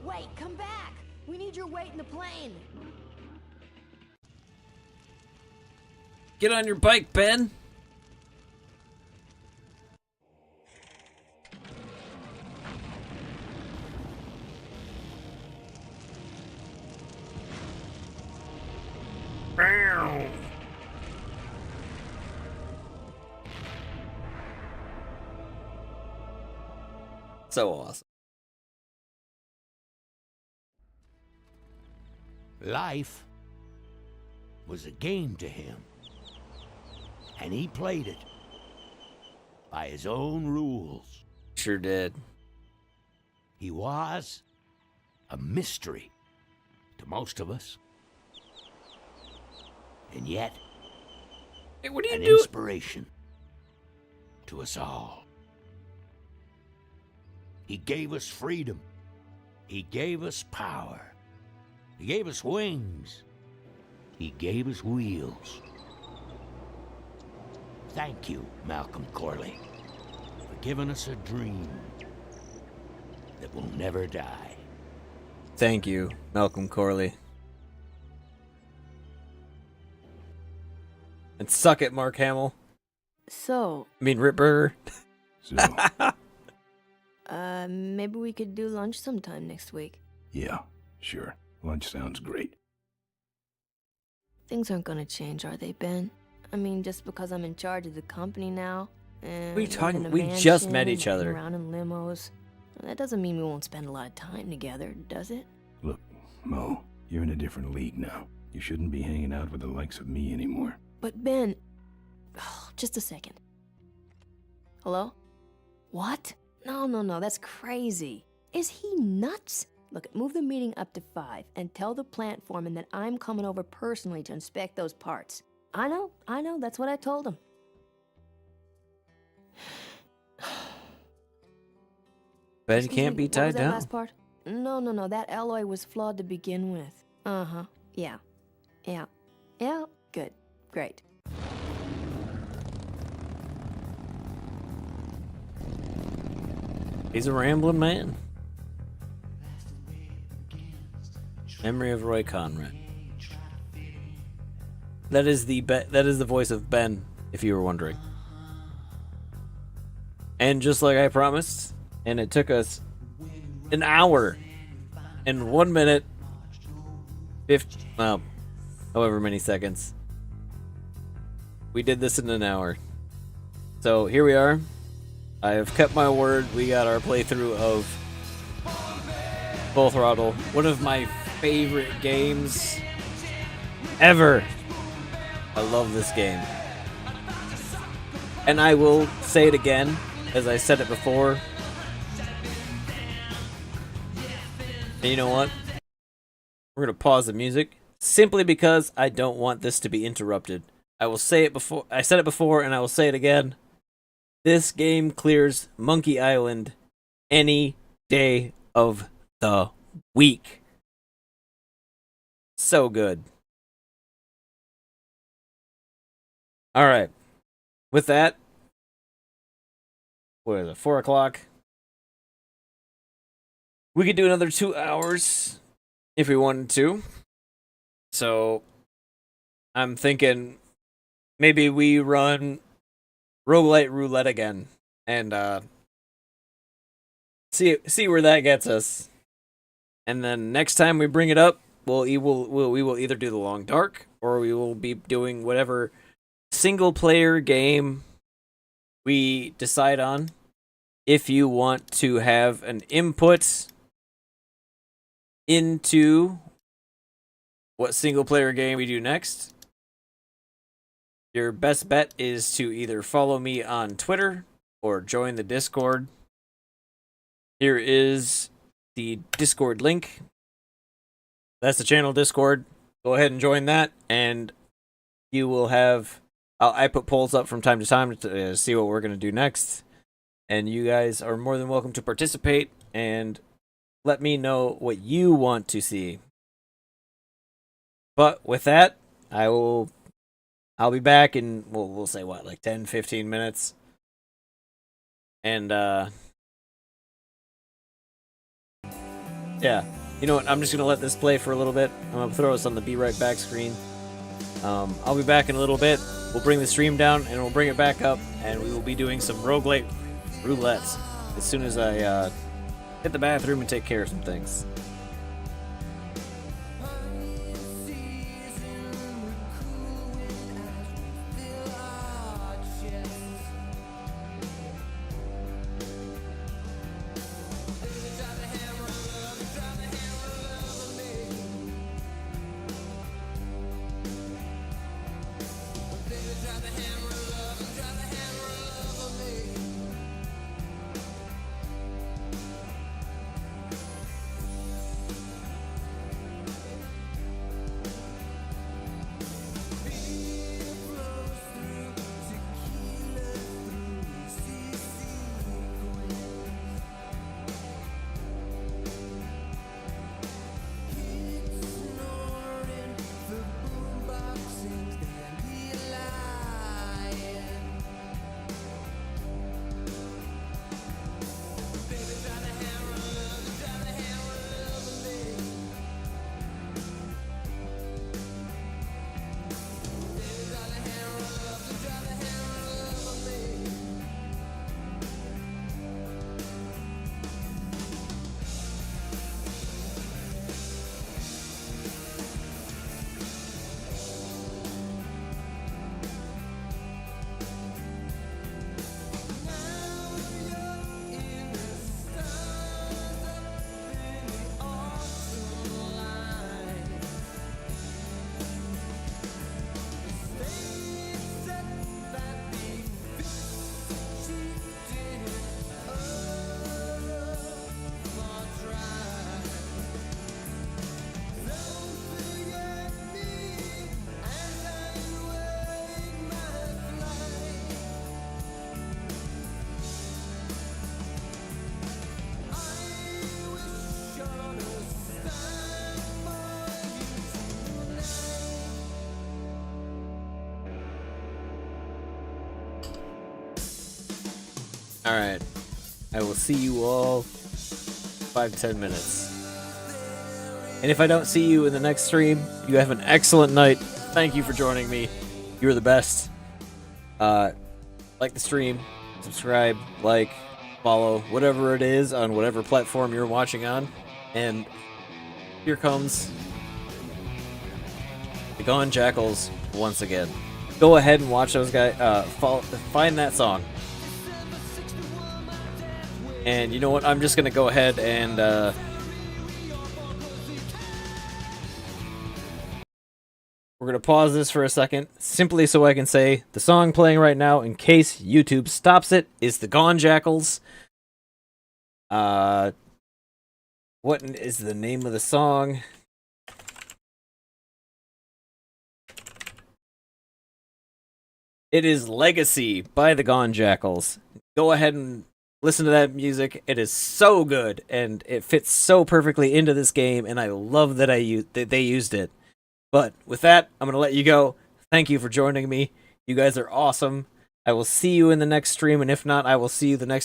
Wait, come back. We need your weight in the plane. Get on your bike, Ben. So awesome. Life was a game to him, and he played it by his own rules. Sure did. He was a mystery to most of us, and yet Hey, what are you an doing? inspiration to us all. He gave us freedom. He gave us power. He gave us wings. He gave us wheels. Thank you, Malcolm Corley, for giving us a dream that will never die. Thank you, Malcolm Corley. And suck it, Mark Hamill. So, I mean, Ripburger. So, maybe we could do lunch sometime next week. yeah, sure. Lunch sounds great. Things aren't gonna change, are they, Ben? I mean, just because I'm in charge of the company now, and What are you talking- live in a we just mansion, met each riding other. around in limos. That doesn't mean we won't spend a lot of time together, does it? Look, Mo, you're in a different league now. You shouldn't be hanging out with the likes of me anymore. But Ben, just a second. Hello? What? No, that's crazy. Is he nuts? Look, move the meeting up to 5 and tell the plant foreman that I'm coming over personally to inspect those parts. I know, that's what I told him. Ben Excuse can't me, be what was tied that down. last part? No, that alloy was flawed to begin with. Uh-huh, yeah, good, great. He's a rambling man. Memory of Roy Conrad. That is the voice of Ben, if you were wondering. And just like I promised, and it took us an hour and 1 minute, 50, well, however many seconds. We did this in an hour. So here we are. I have kept my word. We got our playthrough of Full Throttle. One of my favorite games ever. I love this game. And I will say it again, as I said it before. And you know what? We're going to pause the music simply because I don't want this to be interrupted. I will say it before. I said it before and I will say it again. This game clears Monkey Island any day of the week. So good. All right. With that, what is it, 4 o'clock? We could do another 2 hours if we wanted to. So I'm thinking maybe we run Roguelite Roulette again and see where that gets us. And then next time we bring it up, we will either do the Long Dark or we will be doing whatever single player game we decide on. If you want to have an input into what single player game we do next, your best bet is to either follow me on Twitter or join the Discord. Here is the Discord link. That's the channel Discord. Go ahead and join that, and you will have... I put polls up from time to time to see what we're going to do next. And you guys are more than welcome to participate and let me know what you want to see. But with that, I'll be back in, we'll say what, like 10, 15 minutes. And, yeah. You know what, I'm just going to let this play for a little bit. I'm going to throw us on the Be Right Back screen. I'll be back in a little bit. We'll bring the stream down and we'll bring it back up. And we will be doing some Roguelite Roulettes as soon as I hit the bathroom and take care of some things. Alright. I will see you all 5-10 minutes. And if I don't see you in the next stream, you have an excellent night. Thank you for joining me. You're the best. Like the stream, subscribe, like, follow, whatever it is on whatever platform you're watching on. And here comes the Gone Jackals once again. Go ahead and watch those guys. Find that song. And you know what? I'm just gonna go ahead and we're gonna pause this for a second, simply so I can say the song playing right now, in case YouTube stops it, is the Gone Jackals. What is the name of the song? It is Legacy by the Gone Jackals. Go ahead and listen to that music. It is so good, and it fits so perfectly into this game, and I love that they used it. But with that, I'm going to let you go. Thank you for joining me. You guys are awesome. I will see you in the next stream, and if not, I will see you the next time.